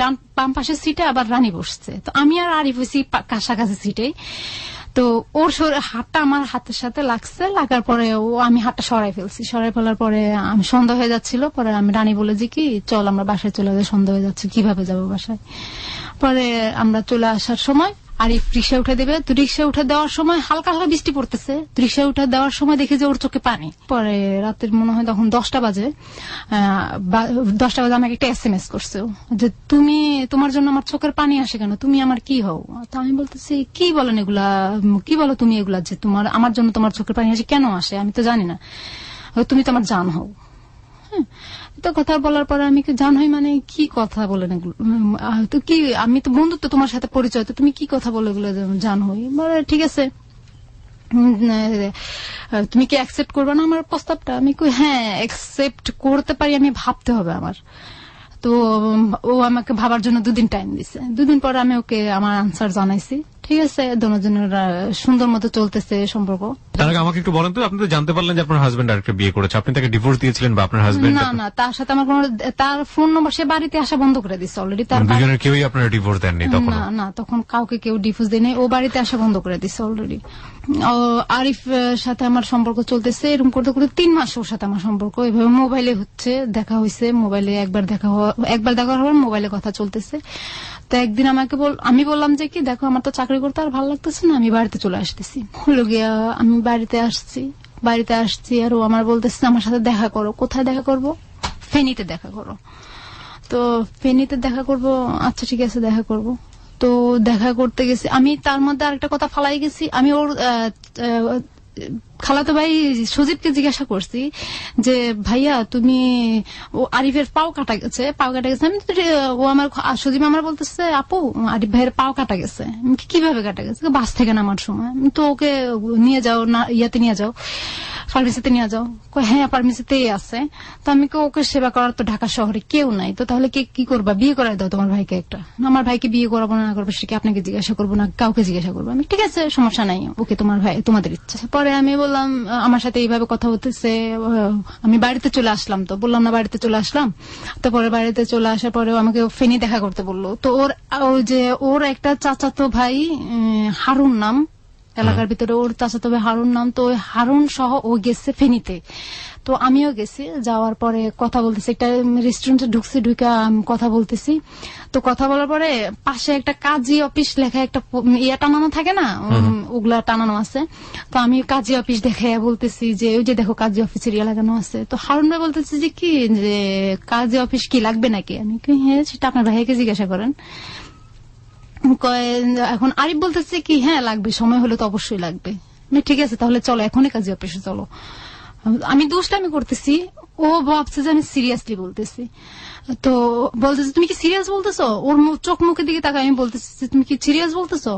ডান বাম পাশের সিটে আবার রানী বসছে। তো আমি আর আরিফ হয়েছি কাছাকাছি সিটে। তো ওর হাতটা আমার হাতের সাথে লাগছে, লাগার পরে আমি হাতটা সরাই ফেলছি। সরাই ফেলার পরে আমি সন্দেহ হয়ে যাচ্ছিল, পরে আমি রানী বলে যে কি চল আমরা বাসায় চলে যাই, সন্দেহ হয়ে যাচ্ছে কিভাবে যাবো বাসায়। পরে আমরা চলে আসার সময় আরিফ রিক্সা উঠে দেবে, তো রিক্সা উঠে দেওয়ার সময় হালকা হালকা বৃষ্টি পড়তেছে, তো রিক্সা উঠে দেওয়ার সময় দেখি যে ওর চোখে পানি। পরে রাতের মনে হয় তখন 10টা বাজে, 10টা বাজে আমাকে একটা SMS করছে যে তোমার জন্য আমার চোখের পানি আসে কেন, তুমি আমার কি হও? তো আমি বলতেছি কি বলেন এগুলা, কি বলো তুমি এগুলা, যে আমার জন্য তোমার চোখের পানি আসে কেন আসে, আমি তো জানি না, তুমি তো আমার জান হও। হ্যাঁ, তো কথা বলার পরে আমি কি জানোই মানে কি কথা বলেন এগুলো, তো কি আমি তো বন্ধুত্ব তোমার সাথে পরিচয়, তো তুমি কি কথা বলে এগুলো জানোই, বলে ঠিক আছে তুমি কি অ্যাকসেপ্ট করবে না আমার প্রস্তাবটা? আমি কই হ্যাঁ অ্যাকসেপ্ট করতে পারি, আমি ভাবতে হবে আমার। তো ও আমাকে ভাবার জন্য 2 দিন টাইম দিছে। 2 দিন পরে আমি ওকে আমার আনসার জানাইছি। ঠিক আছে, দুজনের সুন্দর মতো চলতেছে সম্পর্ক। তার আগে আমাকে একটু বলেন তো, আপনি তো জানতে পারলেন যে আপনার হাজবেন্ড আরেকটা বিয়ে করেছে, আপনি তাকে ডিভোর্স দিয়েছিলেন বা আপনার হাজবেন্ড? না না, তার সাথে আমার কোনো, তার ফোন নম্বর, সে বাড়িতে আসা বন্ধ করে দিচ্ছে অলরেডি। তার দুজনের কেউই আপনারা ডিভোর্স দেননি তখন? না না, তখন কাউকে কেউ ডিভোর্স দেয়নি, ও বাড়িতে আসা বন্ধ করে দিচ্ছে অলরেডি। আরিফ সাথে আমার সম্পর্ক চলতেছে, এরকম করতে করতে 3 মাস ওর সাথে আমার সম্পর্ক এভাবে মোবাইলে হচ্ছে, দেখা হয়েছে মোবাইলে, একবার দেখা হওয়ার মোবাইলে কথা চলতেছে। তো একদিন আমি বললাম যে কি দেখো আমার তো চাকরি করতে আর ভালো লাগতেছে না, আমি বাড়িতে চলে আসতেছি। হলো গিয়া আমি বাড়িতে আসছি আর ও আমার বলতেছে আমার সাথে দেখা করো। কোথায় দেখা করব? ফেনীতে দেখা করো। তো ফেনীতে দেখা করব, আচ্ছা ঠিক আছে দেখা করব। তো দেখা করতে গেছি আমি, তার মধ্যে আরেকটা কথা ফালাই গেছি, আমি ওর খালাতো ভাই সজীবকে জিজ্ঞাসা করছি যে ভাইয়া তুমি, ও আরিফের পাও কাটা গেছে। আমি ও আমার সজীব আমার বলতেছে আপু আরিফ ভাইয়ের পাও কাটা গেছে। কিভাবে কাটা গেছে? বাস থেকে নামার সময়। তো ওকে নিয়ে যাও না, ইয়াতে নিয়ে যাও, ফার্মেসিতে নিয়ে যাও। হ্যাঁ ফার্মেসিতেই আছে। তো আমি ওকে সেবা করার তো ঢাকা শহরে কেউ নাই, তো তাহলে কি করবা? বিয়ে করাই দাও তোমার ভাইকে একটা। আমার ভাইকে বিয়ে করাবো না করবো সেটা আপনাকে জিজ্ঞাসা করবো না, কাউকে জিজ্ঞাসা করবো। আমি ঠিক আছে সমস্যা নাই, ওকে তোমার ভাই তোমাদের ইচ্ছা। পরে আমি বললাম আমার সাথে এইভাবে কথা হতেছে, আমি বাড়িতে চলে আসলাম। তো বললাম না বাড়িতে চলে আসলাম। তো পরে বাড়িতে চলে আসার পরে আমাকে ফেনী দেখা করতে বললো। তো ওর একটা চাচাতো ভাই হারুন নাম, এলাকার ভিতরে ওর চাচাতো ভাই হারুন নাম। তো হারুন সহ ও গেছে ফেনীতে। তো আমিও গেছি, যাওয়ার পরে কথা বলতেছি, একটা রেস্টুরেন্টে ঢুকছি, ঢুকা কথা বলতেছি। তো কথা বলার পরে পাশে একটা কাজী অফিস লেখা একটা ইয়া টানানো থাকে না, ওগুলা টানানো আছে। তো আমি কাজী অফিস দেখে বলতেছি যে ওই যে দেখো কাজী অফিসের ইয়া লাগানো আছে। তো হারুন ভাই বলতেছে যে কি যে কাজী অফিস কি লাগবে নাকি? আমি হ্যাঁ সেটা আপনার ভাইকে জিজ্ঞাসা করেন। এখন আরিফ বলতেছে কি হ্যাঁ লাগবে, সময় হলে তো অবশ্যই লাগবে। ঠিক আছে তাহলে চলো এখনই কাজী অফিসে চলো। আমি দুষ্টামি করতেছি, ও ভাবছে যে আমি সিরিয়াসলি বলতেছি। তো বলতেছে তুমি কি সিরিয়াস বলতেছো? ওর চোখ মুখের দিকে তাকায় আমি বলতেছি তুমি কি সিরিয়াস বলতেছো?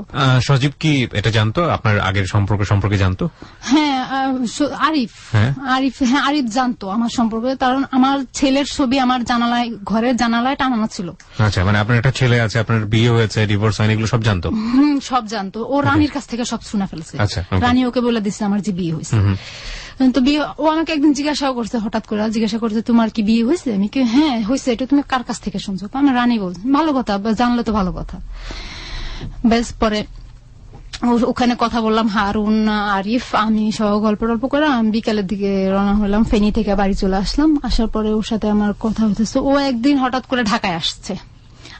সজীব কি এটা জানতো, আপনার আগের সম্পর্কে জানতো? হ্যাঁ আরিফ জানতো আমার সম্পর্কে, কারণ আমার ছেলের ছবি আমার ঘরের জানালায় টানানো ছিল। আচ্ছা, মানে আপনার একটা ছেলে আছে, আপনার বিয়ে হয়েছে, ডিভোর্স হয়নি, এগুলো সব জানতো? সব জানতো। ও রানীর কাছ থেকে সব শুনে ফেলছে। রানী ওকে বলে দিচ্ছে আমার যে বিয়ে হয়েছে। তো বিয়ে, ও আমাকে একদিন জিজ্ঞাসাও করছে, হঠাৎ করে জিজ্ঞাসা করছে তোমার কি বিয়ে হয়েছে? আমি কি হ্যাঁ হয়েছে। এটা তুমি কার কাছ থেকে শুনছো? আমার রানী বলছে। ভালো কথা, জানলে তো ভালো কথা। বেশ পরে ওখানে কথা বললাম, হারুন আরিফ আমি সহ গল্প করে বিকালের দিকে রওনা হলাম। ফেনী থেকে বাড়ি চলে আসলাম। আসার পরে ওর সাথে আমার কথা হতেছে। ও একদিন হঠাৎ করে ঢাকায় আসছে,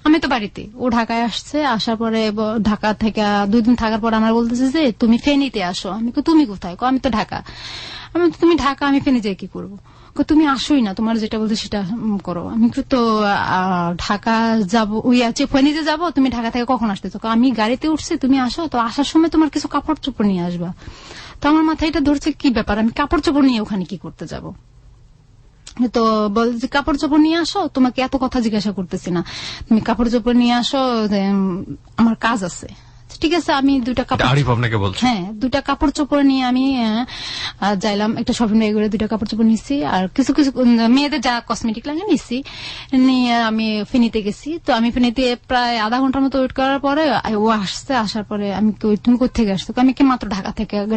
আমি তো বাড়িতে, ও ঢাকায় আসছে। আসার পরে ঢাকা থেকে 2 দিন থাকার পর আমার বলতেছে যে তুমি ফেনীতে আসো। আমি তুমি কোথায়? আমি তো ঢাকা। তুমি ঢাকা, আমি ফেনী যাই কি করবো? তুমি আসোই না, তোমার যেটা বলছো সেটা করো। আমি তো ঢাকা যাবো, ফেনীতে যাবো, তুমি ঢাকা থেকে কখন আসতেছো? আমি গাড়িতে উঠছি, তুমি আসো। তো আসার সময় তোমার কিছু কাপড় চোপড় নিয়ে আসবা। তো আমার মাথায় এটা ধরছে কি ব্যাপার, আমি কাপড় চোপড় নিয়ে ওখানে কি করতে যাব? তো বলছে কাপড় চোপড় নিয়ে আসো, তোমাকে এত কথা জিজ্ঞাসা করতেছি না, তুমি কাপড় চোপড় নিয়ে আসো, আমার কাজ আছে। ঠিক আছে, আমি 2টা কাপড়, আরিফ আপনাকে বলছে? হ্যাঁ 2টা কাপড় চোপড় নিয়ে আমি যাইলাম, একটা শপিং ব্যাগ করে 2টা কাপড় চোপড় নিচ্ছি, আর কিছু মেয়েদের যা কসমেটিক লাগে নিচ্ছি, নিয়ে আমি ফেনীতে গেছি। তো আমি ফেনীতে প্রায় আধা ঘন্টার মতো ওয়েট করার পরে ও আসছে। আসার পরে আমি তুমি কোথেকে আসছো? আমি কি মাত্র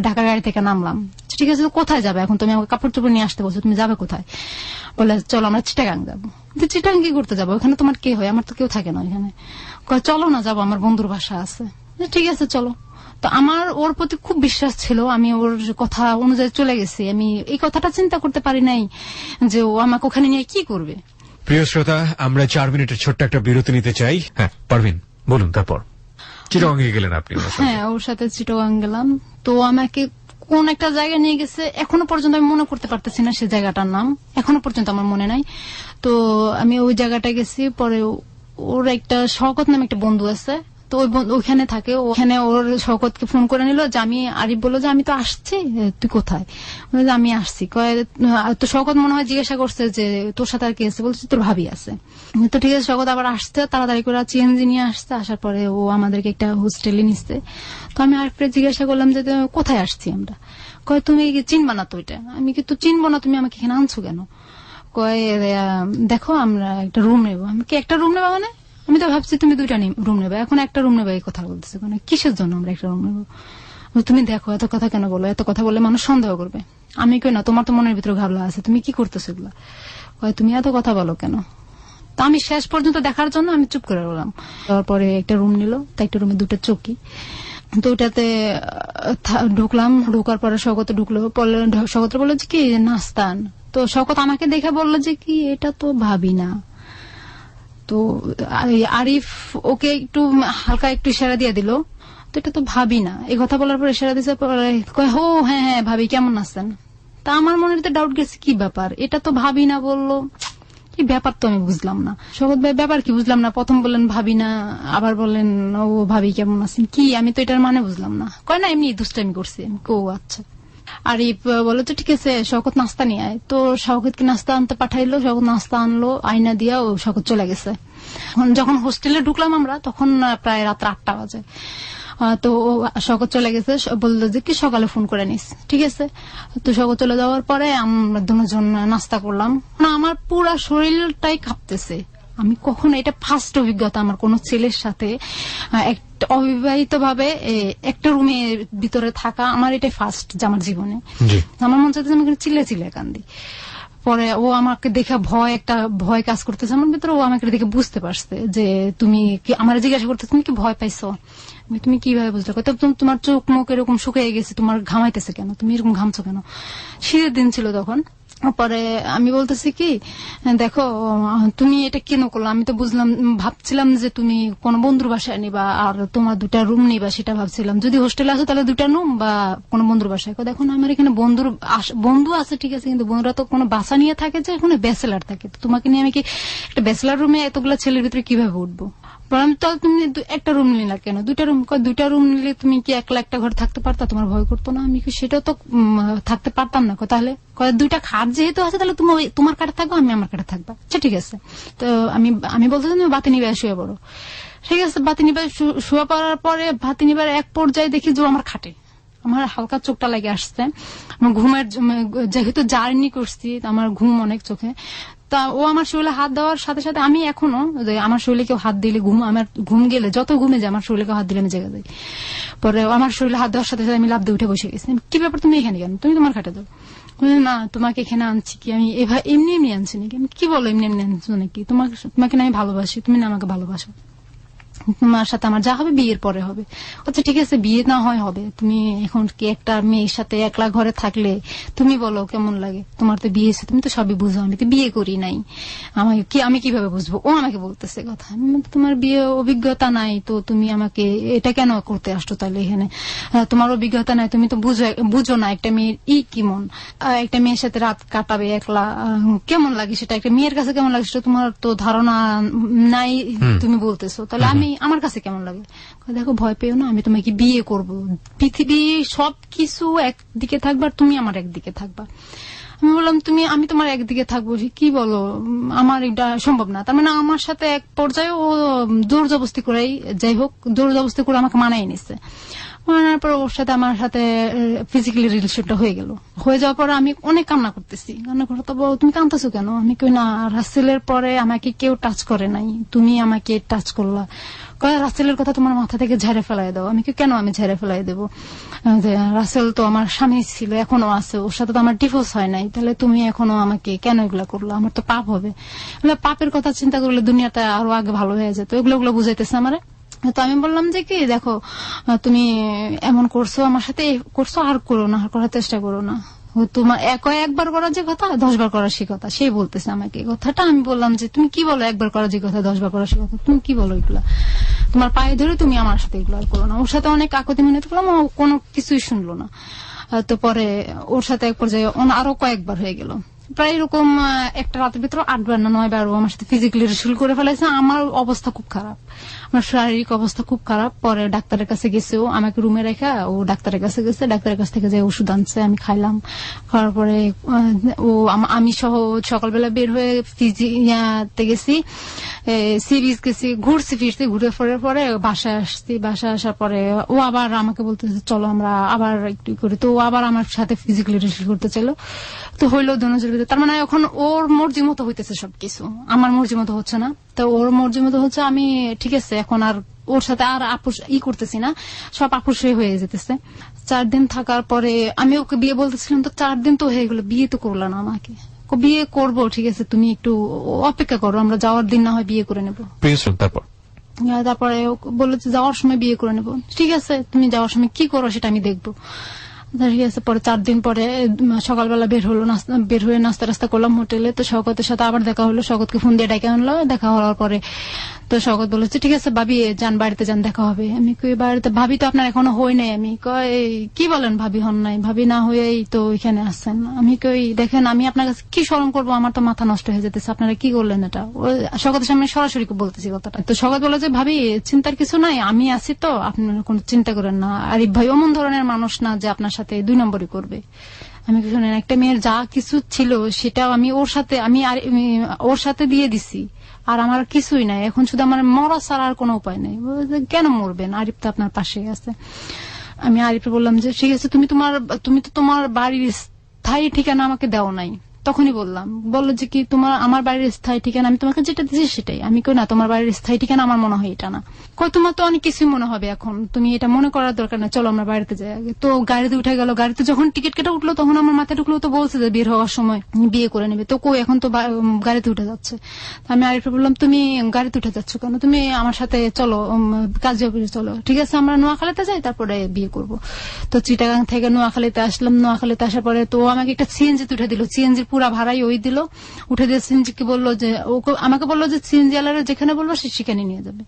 ঢাকা গাড়ি থেকে নামলাম। ঠিক আছে, কোথায় যাবে এখন? তুমি আমাকে কাপড় চোপড় নিয়ে আসতে বলছো, তুমি যাবে কোথায়? বলে চলো আমরা চিটাগাং যাবো। চিটাগাং কি করতে যাবো? ওখানে তোমার কে হয়? আমার তো কেউ থাকে না এখানে। চলো না যাবো, আমার বন্ধুর বাসা আছে। ঠিক আছে চলো। তো আমার ওর প্রতি খুব বিশ্বাস ছিল, আমি ওর কথা অনুযায়ী চলে গেছি। আমি এই কথাটা চিন্তা করতে পারি নাই যে ও আমাকে ওখানে নিয়ে কি করবে। প্রিয় শ্রোতা, আমরা 4 মিনিটের ছোট্ট একটা বিরতি নিতে চাই। হ্যাঁ পারভিন বলুন, তারপর চিটাগাং গেলেন আপনি? হ্যাঁ ওর সাথে চিটাগাং গেলাম। তো আমাকে কোন একটা জায়গায় নিয়ে গেছে, এখনো পর্যন্ত আমি মনে করতে পারতেছি না সে জায়গাটার নাম, এখনো পর্যন্ত আমার মনে নাই। তো আমি ওই জায়গাটা গেছি। পরে ওর একটা শওকত নামে একটা বন্ধু আছে, তো তো ওইখানে থাকে, ওখানে ওর শওকতকে ফোন করে নিল যে আমি, আরিফ বললো যে আমি তো আসছি, তুই কোথায়? আমি আসছি। তো শওকত মনে হয় জিজ্ঞাসা করছে যে তোর সাথে আর কে আছে? বলছে তোর ভাবি আছে। তো ঠিক আছে, শওকত আবার আসছে, তাড়াতাড়ি করে সিএনজি নিয়ে আসছে। আসার পরে ও আমাদেরকে একটা হোস্টেলে নিচ্ছে। তো আমি আরিফকে জিজ্ঞাসা করলাম যে কোথায় আসছি আমরা? কয় তুমি চিনবা না তো এটা। আমি কিন্তু চিনবো না, তুমি আমাকে এখানে আনছো কেন? কয় দেখো আমরা একটা রুম নেবো। আমি কি একটা রুম নেবা মানে? আমি তো ভাবছি তুমি 2টা রুম নেবে, এখন একটা রুম নেবে এই কথা বলতেছে। মানে কিসের জন্য আমরা একটা রুম নেবো? তুমি দেখো এত কথা কেন বলো? এত কথা বললে মানুষ সন্দেহ করবে। আমি কই না, তোমার তো মনের ভিতরে ঘাবলা আছে, তুমি কি করতেছো এগুলা? কয় তুমি এত কথা বলো কেন? তো আমি শেষ পর্যন্ত দেখার জন্য আমি চুপ করে রইলাম। তারপরে একটা রুম নিল, তাই একটা রুমে 2টা চৌকি। তো ওটাতে ঢুকলাম। ঢোকার পরে শওকত ঢুকলো। শওকত বললো যে কি নাস্তান। তো শওকত আমাকে দেখে বললো যে কি এটা তো ভাবি না। তো আরিফ ওকে একটু হালকা একটু ইশারা দিয়ে দিল, তো এটা তো ভাবি না। এই কথা বলার পর ইশারা দিয়েছে, কয় হো হ্যাঁ হ্যাঁ ভাবি কেমন আছেন? তা আমার মনে হতে ডাউট গেছে, কি ব্যাপার, এটা তো ভাবি না বললো, কি ব্যাপার তো আমি বুঝলাম না। শওকত ভাই ব্যাপার কি বুঝলাম না, প্রথম বললেন ভাবি না, আবার বললেন ও ভাবি কেমন আছেন, কি আমি তো এটার মানে বুঝলাম না। কয় না এমনি দুষ্টামি করছি। ও আচ্ছা। আরিফ বললো তো ঠিক আছে শওকত নাস্তা নিয়ে আয়। তো শওকতকে নাস্তা আনতে পাঠাইলো, শওকত নাস্তা আনলো, আয়না দিয়া ও শওকত চলে গেছে। যখন হোস্টেলে ঢুকলাম আমরা তখন প্রায় রাত 8টা বাজে। তো শওকত চলে গেছে, বললো যে কি সকালে ফোন করে নিস। ঠিক আছে। তো শওকত চলে যাওয়ার পরে আমরা দুজন নাস্তা করলাম। আমার পুরা শরীরটাই কাঁপতেছে। আমি কখনো, এটা ফার্স্ট অভিজ্ঞতা আমার কোন ছেলের সাথে অবিবাহিত ভাবে একটা রুমের ভিতরে থাকা, আমার এটাই ফার্স্ট আমার জীবনে। আমার মন চাইতেছে আমি চিল্লে চিল্লে কান্দি। পরে ও আমাকে দেখে ভয় কাজ করতেছে আমার ভিতরে। ও আমাকে দেখে বুঝতে পারছে যে তুমি কি, আমার জিজ্ঞাসা করতে তুমি কি ভয় পাইছো? তুমি কিভাবে বুঝলে? তোমার চোখ মুখ এরকম শুকিয়ে গেছে, তোমার ঘামাইতেছে কেন, তুমি এরকম ঘামছো কেন? শীতের দিন ছিল তখন। পরে আমি বলতেছি কি দেখো তুমি এটা কেন করলো? আমি তো বুঝলাম, ভাবছিলাম যে তুমি কোন বন্ধুর বাসায় নিবা আর তোমার 2টা রুম নিবা, সেটা ভাবছিলাম। যদি হোস্টেলে আসো তাহলে 2টা রুম বা কোন বন্ধুর বাসায়। দেখো না আমার এখানে বন্ধু আছে ঠিক আছে, কিন্তু বন্ধুরা তো কোনো বাসা নিয়ে থাকে, যে এখানে ব্যাচেলার থাকে। তোমাকে নিয়ে আমি কি একটা ব্যাচেলার রুমে এতগুলা ছেলের ভিতরে কিভাবে উঠবো? তাহলে তুমি একটা রুম নিলা কেন? 2টা রুম। 2টা রুম নিলে তুমি কি একলা একটা ঘর থাকতে পারতা? তোমার ভয় করতো না? আমি কি সেটাও তো থাকতে পারতাম না। তাহলে 2টা খাট যেহেতু আছে তাহলে তুমি তোমার কাটে থাকবো, আমি আমার কাটে থাকবা। আচ্ছা ঠিক আছে। তো আমি বলতেছি তুমি বাতি নিবে শুয়ে পড়ো। ঠিক আছে, বাতি নিবে শুয়ে পড়ার পরে বাতি নিবার এক পর্যায়ে দেখি যে আমার খাটে আমার হালকা চোখটা লেগে আসছে। আমার ঘুমের, যেহেতু জার্নি করছি আমার ঘুম অনেক চোখে। তা ও আমার শরীরে হাত দেওয়ার সাথে সাথে আমি এখনো আমার শরীরে কেউ হাত দিলে আমার ঘুম গেলে যত ঘুমে যায় আমার শরীরে কেউ হাত দিলে আমি জেগে যাই। পরে আমার শরীরে হাত দেওয়ার সাথে সাথে আমি লাফ দিয়ে উঠে বসে গেছি। কি ব্যাপার তুমি এখানে কেন? তুমি তোমার খাটে দাও। না তোমাকে এখানে আনছি কি আমি এমনি এমনি আনছি নাকি? কি বলো এমনি এমনি আনছো নাকি? তোমাকে না আমি ভালোবাসি, তুমি না আমাকে ভালোবাসো। তোমার সাথে আমার যা হবে বিয়ের পরে হবে। আচ্ছা ঠিক আছে, বিয়ে না হয় হবে। তুমি এখন কি একটা মেয়ের সাথে একলা ঘরে থাকলে তুমি বলো কেমন লাগে? তোমার তো বিয়ে, তুমি তো সবই বুঝো, আমি তো বিয়ে করি নাই, আমি কিভাবে বুঝবো? ও আমাকে বলতেছে কথা, তোমার বিয়ে অভিজ্ঞতা নাই তো তুমি আমাকে এটা কেন করতে আসছো? তাহলে এখানে তোমার অভিজ্ঞতা নাই, তুমি তো বুঝো না একটা মেয়ের কেমন, একটা মেয়ের সাথে রাত কাটাবে একলা কেমন লাগে, সেটা একটা মেয়ের কাছে কেমন লাগে সেটা তোমার তো ধারণা নাই, তুমি বলতেছো। তাহলে আমার কাছে কেমন লাগে? দেখো ভয় পেও না, আমি তোমাকে বিয়ে করব, পৃথিবী সবকিছু একদিকে থাকবা আর তুমি আমার একদিকে থাকবা। আমি বললাম আমি তোমার একদিকে থাকবো, কি বলো, আমার এটা সম্ভব না। তার মানে আমার সাথে এক পর্যায়ে ও জোর জবরদস্তি করেই, যাই হোক জোর জবরদস্তি করে আমাকে মানাই নিচ্ছে। মানার পর ওর সাথে আমার সাথে ফিজিক্যালি রিলেশনটা হয়ে গেল। হয়ে যাওয়ার পর আমি অনেক কান্না করতেছি। কান্না করতে তুমি কাঁদতেছো কেন? আমি কই না, রাসেলের পরে আমাকে কেউ টাচ করে নাই, তুমি আমাকে টাচ করলা। রাসেলের কথা তোমার মাথা থেকে ঝেড়ে ফেলাই দাও। আমি কেন আমি ঝেড়ে ফেলাই দেবো? রাসেল তো আমার স্বামী ছিল, এখনো আছে, ওর সাথে তো আমার ডিভোর্স হয় নাই, তাহলে তুমি এখনো আমাকে কেন এগুলা করলো? আমার তো পাপ হবে। পাপের কথা চিন্তা করলে দুনিয়াটা আরো আগে ভালো হয়ে যেত। এগুলো বুঝাইতেছে আমারে। তো আমি বললাম যে কি দেখো তুমি এমন করছো আমার সাথে, করছো আর করো না, আর করার চেষ্টা করো না। তোমার একবার করার যে কথা 10 বার করার সে কথা, সে বলতেছে আমাকে কথাটা। আমি বললাম যে তুমি কি বলো, একবার করার যে কথা 10 বার করার সে কথা, তুমি কি বলো এগুলা? তোমার পায়ে ধরে তুমি আমার সাথে এগুলো আর করো না। ওর সাথে অনেক কাকতি মিনতি করলাম, কোনো কিছুই শুনলো না। তো পরে ওর সাথে এক পর্যায়ে আরো কয়েকবার হয়ে গেল। প্রায় এরকম একটা রাতের ভিতরে 8 বার না 9 বার আমার সাথে ফিজিক্যালি রিলেশন করে ফেলেছে। আমার অবস্থা খুব খারাপ, আমার শারীরিক অবস্থা খুব খারাপ। পরে ডাক্তারের কাছে গেছে, ও আমাকে রুমে রেখা ও ডাক্তারের কাছে গেছে, ডাক্তারের কাছ থেকে যে ওষুধ আনছে আমি খাইলাম। খাওয়ার পরে ও আমি সহ সকালবেলা বের হয়ে ফিজিতে গেছি, সি বিচ গেছি, ঘুরছি ফিরছি, ঘুরে ফেরার পরে বাসায় আসছি। বাসায় আসার পরে ও আবার আমাকে বলতেছে চলো আমরা আবার একটু করি। তো ও আবার আমার সাথে ফিজিক্যালি রিলেশন করতে চাইল। তো হইলো দুজনের ভিতরে, তার মানে এখন ওর মর্জি মতো হইতেছে সবকিছু, আমার মর্জি মতো হচ্ছে না। তো ওর মর্জি মতো হচ্ছে, আমি ঠিক আছে এখন আর ওর সাথে আর আপোষ করতেছি না, সব আপোষে হয়ে যেতেছে। 4 দিন থাকার পরে আমি ওকে বিয়ে বলতেছিলাম, তো 4 দিন তো হয়ে গেল, বিয়ে তো করলো না আমাকে। বিয়ে করবো ঠিক আছে, তুমি একটু অপেক্ষা করো, আমরা যাওয়ার দিন না হয় বিয়ে করে নেবো। তারপরে বললো যে যাওয়ার সময় বিয়ে করে নেবো। ঠিক আছে, তুমি যাওয়ার সময় কি করো সেটা আমি দেখবো। ঠিক আছে। পরে 4 দিন পরে সকালবেলা বের হয়ে নাস্তা টাস্তা করলাম হোটেলে। তো শওকতের সাথে আবার দেখা হলো, শওকতকে ফোন দিয়ে ডেকে আনলো। দেখা হওয়ার পরে তো শওকত বলেছে ঠিক আছে ভাবি যান, বাড়িতে যান, দেখা হবে। আমি কই বাড়িতে ভাবি তো আপনার এখনো হয় নাই। আমি কই কি বলেন ভাবি হন নাই? ভাবি না হয়েই তো এখানে আসছেন। আমি কই দেখেন আমি আপনার কাছে কি শরম করবো, আমার তো মাথা নষ্ট হয়ে যেতেছে, আপনারা কি করলেন এটা। শওকতের সামনে সরাসরি বলতেছি কথাটা। তো শওকত বলে যে ভাবি চিন্তার কিছু নাই, আমি আছি তো, আপনারা কোনো চিন্তা করেন না। আরিফ ভাই অমন ধরনের মানুষ না যে আপনার সাথে 2 নম্বরই করবে। আমি শুনেন, একটা মেয়ের যা কিছু ছিল সেটাও আমি ওর সাথে দিয়ে দিছি, আর আমার কিছুই নাই। এখন শুধু আমার মরা ছাড়া আর কোনো উপায় নেই। কেন মরবেন, আরিফ তো আপনার পাশে আছে। আমি আরিফে বললাম যে ঠিক আছে, তুমি তো তোমার বাড়ির স্থায়ী ঠিকানা আমাকে দাও নাই। তখনই বললো যে কি আমার বাড়ির স্থায়ী ঠিকানা আমি তোমাকে যেটা দিচ্ছি সেটাই। আমি কই না, তোমার বাড়ির স্থায়ী ঠিকানা আমার মনে হয় এটা না। কই তোমার তো অনেক কিছুই মনে হবে, এখন তুমি এটা মনে করার দরকার না, চলো আমরা বাড়িতে যাই আগে। তো গাড়িতে উঠে গেল। গাড়িতে যখন টিকিট কেটে উঠলো তখন আমার মাথায় ঢুকলো, তো বলছে যে বের হওয়ার সময় বিয়ে করে নেবে। তো কই এখন তো গাড়িতে উঠে যাচ্ছে। আমি আরিফে বললাম তুমি গাড়িতে উঠে যাচ্ছ কেন, তুমি আমার সাথে চলো, কাজী অফিসে চলো। ঠিক আছে আমরা নোয়াখালীতে যাই, তারপরে বিয়ে করবো। তো চিটাগাং থেকে নোয়াখালীতে আসলাম। নোয়াখালীতে আসার পরে তো আমাকে একটা সিএনজি উঠে দিল, সিএনজির পুরা ভাড়াই ওই দিল। উঠে দিয়ে সিএনজিকে বললো যে আমাকে বললো যে সিএনজি আলারে যেখানে বলবো সে সেখানে নিয়ে যাবে।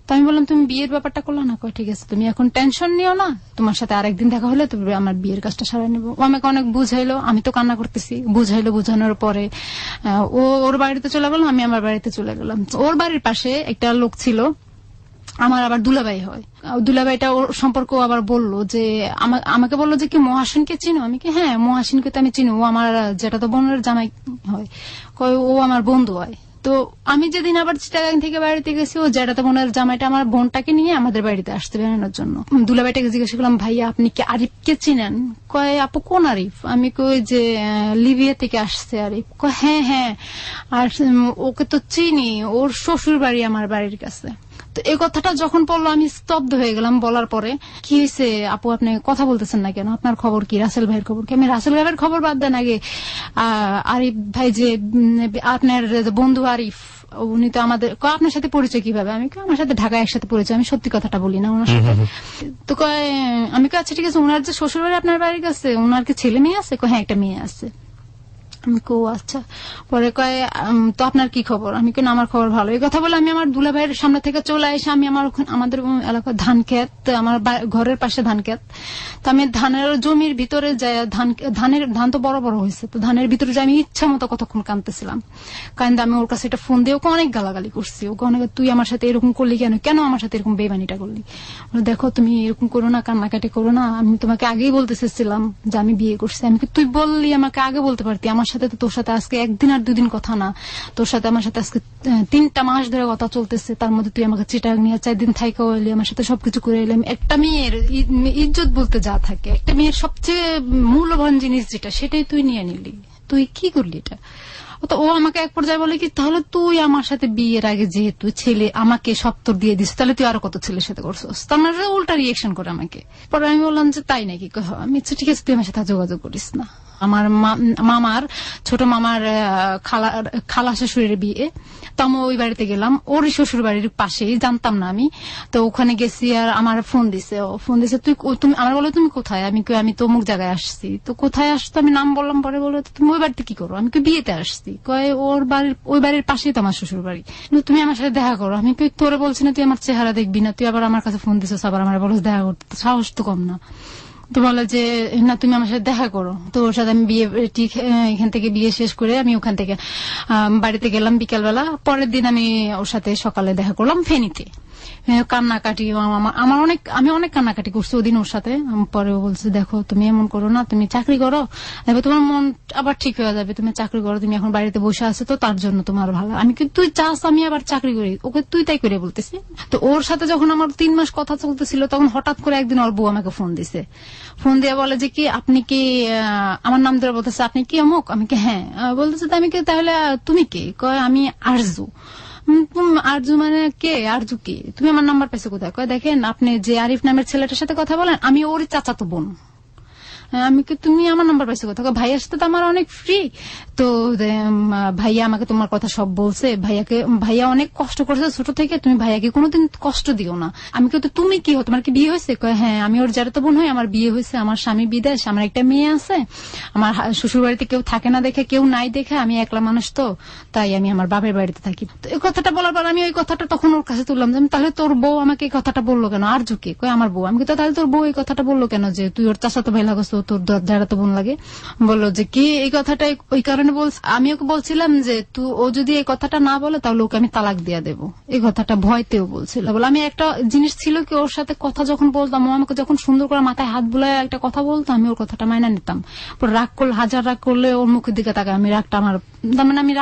তো আমি বললাম তুমি বিয়ের ব্যাপারটা করলো না? কয় ঠিক আছে তুমি এখন টেনশন নিও না, তোমার সাথে আরেকদিন দেখা হলে তুমি আমার বিয়ের কাজটা সারাই নেবো। ও আমাকে অনেক বুঝাইলো, আমি তো কান্না করতেছি। বুঝানোর পরে ও ওর বাড়িতে চলে গেল, আমি আমার বাড়িতে চলে গেলাম। ওর বাড়ির পাশে একটা লোক ছিল, আমার আবার দুলাভাই হয়। দুলাভাইটা ওর সম্পর্ক আবার বললো যে আমাকে বললো যে কি মহাসিনকে চিনো? আমি কি হ্যাঁ মহাসিনকে তো আমি চিনি, ও আমার যেটা তো বোনের জামাই হয়। ও আমার বন্ধু হয়। তো আমি যেদিন আবার চিটাগাং থেকে বাড়িতে গেছি, ও যেটা তো বোনের জামাইটা আমার বোনটাকে নিয়ে আমাদের বাড়িতে আসতে বেরোনোর জন্য। দুলাভাইটাকে জিজ্ঞেস করলাম ভাইয়া আপনি কি আরিফকে চিনেন? কয় আপু কোন আরিফ? আমি কই যে লিবিয়া থেকে আসছে আরিফ। কয় হ্যাঁ আর ওকে তো চিনি, ওর শ্বশুর বাড়ি আমার বাড়ির কাছে। তো এই কথাটা যখন বললো আমি স্তব্ধ হয়ে গেলাম। বলার পরে কি হয়েছে আপু আপনি কথা বলতেছেন না কেন, আপনার খবর কি, রাসেল ভাইয়ের খবর কি? আমি রাসেল ভাইয়ের খবর বাদ দেন, আগে আরিফ ভাই যে আপনার বন্ধু আরিফ উনি তো আমাদের, আপনার সাথে পরিচয় কিভাবে? আমি আমার সাথে ঢাকায় একসাথে পরিচয়, আমি সত্যি কথাটা বলি না ওনার সাথে। তো কয় আমি আচ্ছা ঠিক আছে, ওনার যে শ্বশুর বাড়ি আপনার বাড়ির কাছে, ওনার কি ছেলে মেয়ে আছে? হ্যাঁ একটা মেয়ে আছে। আমি কো আচ্ছা। পরে কয় তো আপনার কি খবর? আমি কেন আমার খবর ভালো। এই কথা বলে আমি আমার দুলাভাইয়ের সামনে থেকে চলে এসে আমি আমাদের এলাকার ধান ক্ষেত, আমার ঘরের পাশে ধান ক্ষেত, তো আমি ধানের জমির ভিতরে যাই, ধান তো বড় বড় হয়েছে, তো ধানের ভিতরে যাই আমি ইচ্ছা মতো কতক্ষণ কাঁদতেছিলাম। কারণ আমি ওর কাছে একটা ফোন দিয়ে ওকে অনেক গালাগালি করছি। ওকে অনেক তুই আমার সাথে এরকম করলি কেন আমার সাথে এরকম বেমানিটা করলি? দেখো তুমি এরকম করো না, কান্নাকাটি করো না, আমি তোমাকে আগেই বলতে চেয়েছিলাম যে আমি বিয়ে করছি। আমি তুই বললি আমাকে আগে বলতে পারতি, আমার সাথে তো তোর সাথে আজকে 1 দিন আর 2 দিন কথা না, তোর সাথে আমার সাথে আজকে 3টা মাস ধরে কথা চলতেছে। তার মধ্যে তুই আমাকে চিটাগাং নিয়ে 4 দিন থাইকা এলি, আমার সাথে সবকিছু করে এলাম। একটা মেয়ের ইজ্জত বলতে যা থাকে, একটা মেয়ের সবচেয়ে মূল্যবান জিনিস যেটা, সেটাই তুই নিয়ে নিলি, তুই কি করলি এটা? তো ও আমাকে এক পর্যায়ে বলে কি তাহলে তুই আমার সাথে বিয়ের আগে যেহেতু ছেলে আমাকে সত্তর দিয়ে দিস, তাহলে তুই আরো কত ছেলের সাথে করছিস? তার মানে উল্টা রিয়েকশন করে আমাকে। পরে আমি বললাম যে তাই নাকি? আমি ঠিক আছে তুই আমার সাথে যোগাযোগ করিস না। আমার মামার ছোট মামার খালা শ্বশুরের বিয়ে, তো আমি ওই বাড়িতে গেলাম, ওর শ্বশুর বাড়ির পাশেই, জানতাম না আমি। তো ওখানে গেছি আর আমার ফোন দিছে তুমি আমার বলো তুমি কোথায়? আমি তো অমুক জায়গায় আসছি। তো কোথায় আসতো আমি নাম বললাম। পরে বলো তুমি ওই বাড়িতে কি করো? আমি বিয়েতে আসছি। কয় ওই বাড়ির পাশেই তো আমার শ্বশুর বাড়ি, তুমি আমার সাথে দেখা করো। আমি তোরে বলছি না তুই আমার চেহারা দেখবি না, তুই আবার আমার কাছে ফোন দিছিস, আবার আমার বলো দেখা করতে, সাহস তো কম না। তো বলে যে না তুমি আমার সাথে দেখা করো। তো ওর সাথে আমি বিয়ে ঠিক এখান থেকে বিয়ে শেষ করে আমি ওখান থেকে বাড়িতে গেলাম বিকালবেলা। পরের দিন আমি ওর সাথে সকালে দেখা করলাম ফেনীতে। কান্নাকাটি আমি অনেক কান্নাকাটি করছি ওদিন ওর সাথে। পরে ও বলছে দেখো তুমি এমন করো না, তুমি চাকরি করো, দেখো তোমার মন আবার ঠিক হয়ে যাবে, তুমি চাকরি করো, তুমি এখন বাড়িতে বসে আছো তো তার জন্য তোমার ভালো। আমি কিন্তু তুই চাস আমি আবার চাকরি করি, ওকে তুই তাই করে বলতেছি। তো ওর সাথে যখন আমার 3 মাস কথা চলতেছিল তখন হঠাৎ করে একদিন ওর বউ আমাকে ফোন দিছে। ফোন দিয়ে বলে যে কি আপনি কি আমার নাম ধরে বলতেছে আপনি কি অমুক? আমি কি হ্যাঁ। বলতেছে আমি কি তাহলে তুমি কে? কয় আমি আরজু। আরজু মানে কে? আরজু কি? তুমি আমার নাম্বার পেয়েছো কোথায়? কয় দেখেন আপনি যে আরিফ নামের ছেলেটার সাথে কথা বলেন আমি ওরই চাচাতো বোন। আমি কি তুমি আমার নাম্বার পাইছো কোথাও? ভাইয়ার সাথে তো আমার অনেক ফ্রি। তো ভাইয়া আমাকে তোমার কথা সব বলছে, ভাইয়া অনেক কষ্ট করেছে ছোট থেকে, তুমি ভাইয়াকে কোনোদিন কষ্ট দিও না। আমি কিন্তু তুমি কি হো, তোমার কি বিয়ে হয়েছে? কয় হ্যাঁ আমি ওর যারা তো বোন হয়, আমার বিয়ে হয়েছে, আমার স্বামী বিদেশ, আমার একটা মেয়ে আছে, আমার শ্বশুর বাড়িতে কেউ থাকে না দেখে, কেউ নাই দেখে আমি একলা মানুষ, তো তাই আমি আমার বাপের বাড়িতে থাকি। তো এই কথাটা বলার পর আমি ওই কথাটা তখন ওর কাছে তুললাম যে তাহলে তোর বউ আমাকে এই কথাটা বললো কেন? আর ঝুঁকে কয় আমার বউ। আমি তাহলে তোর বউ এই কথাটা বললো কেন যে তুই ওর চাচাতো ভাই লাগছ, তোর যারা তো বোন লাগে? বললো যে কি এই কথাটা ওই কারণে বলছে। আমি ওকে বলছিলাম যে ও যদি এই কথাটা না বলে তাহলে ওকে আমি তালাক দিয়ে দেবো, এই কথাটা ভয়তেও বলছিল। বলে আমি একটা জিনিস ছিল কি ওর সাথে কথা যখন বলতাম, ও আমাকে যখন সুন্দর করে মাথায় হাত বুলায় একটা কথা বলতো আমি ওর কথাটা মাইনা নিতাম। রাগ করলে হাজার রাগ করলে ওর মুখের দিকে তাকায় আমি রাগটা আমার মানে আমি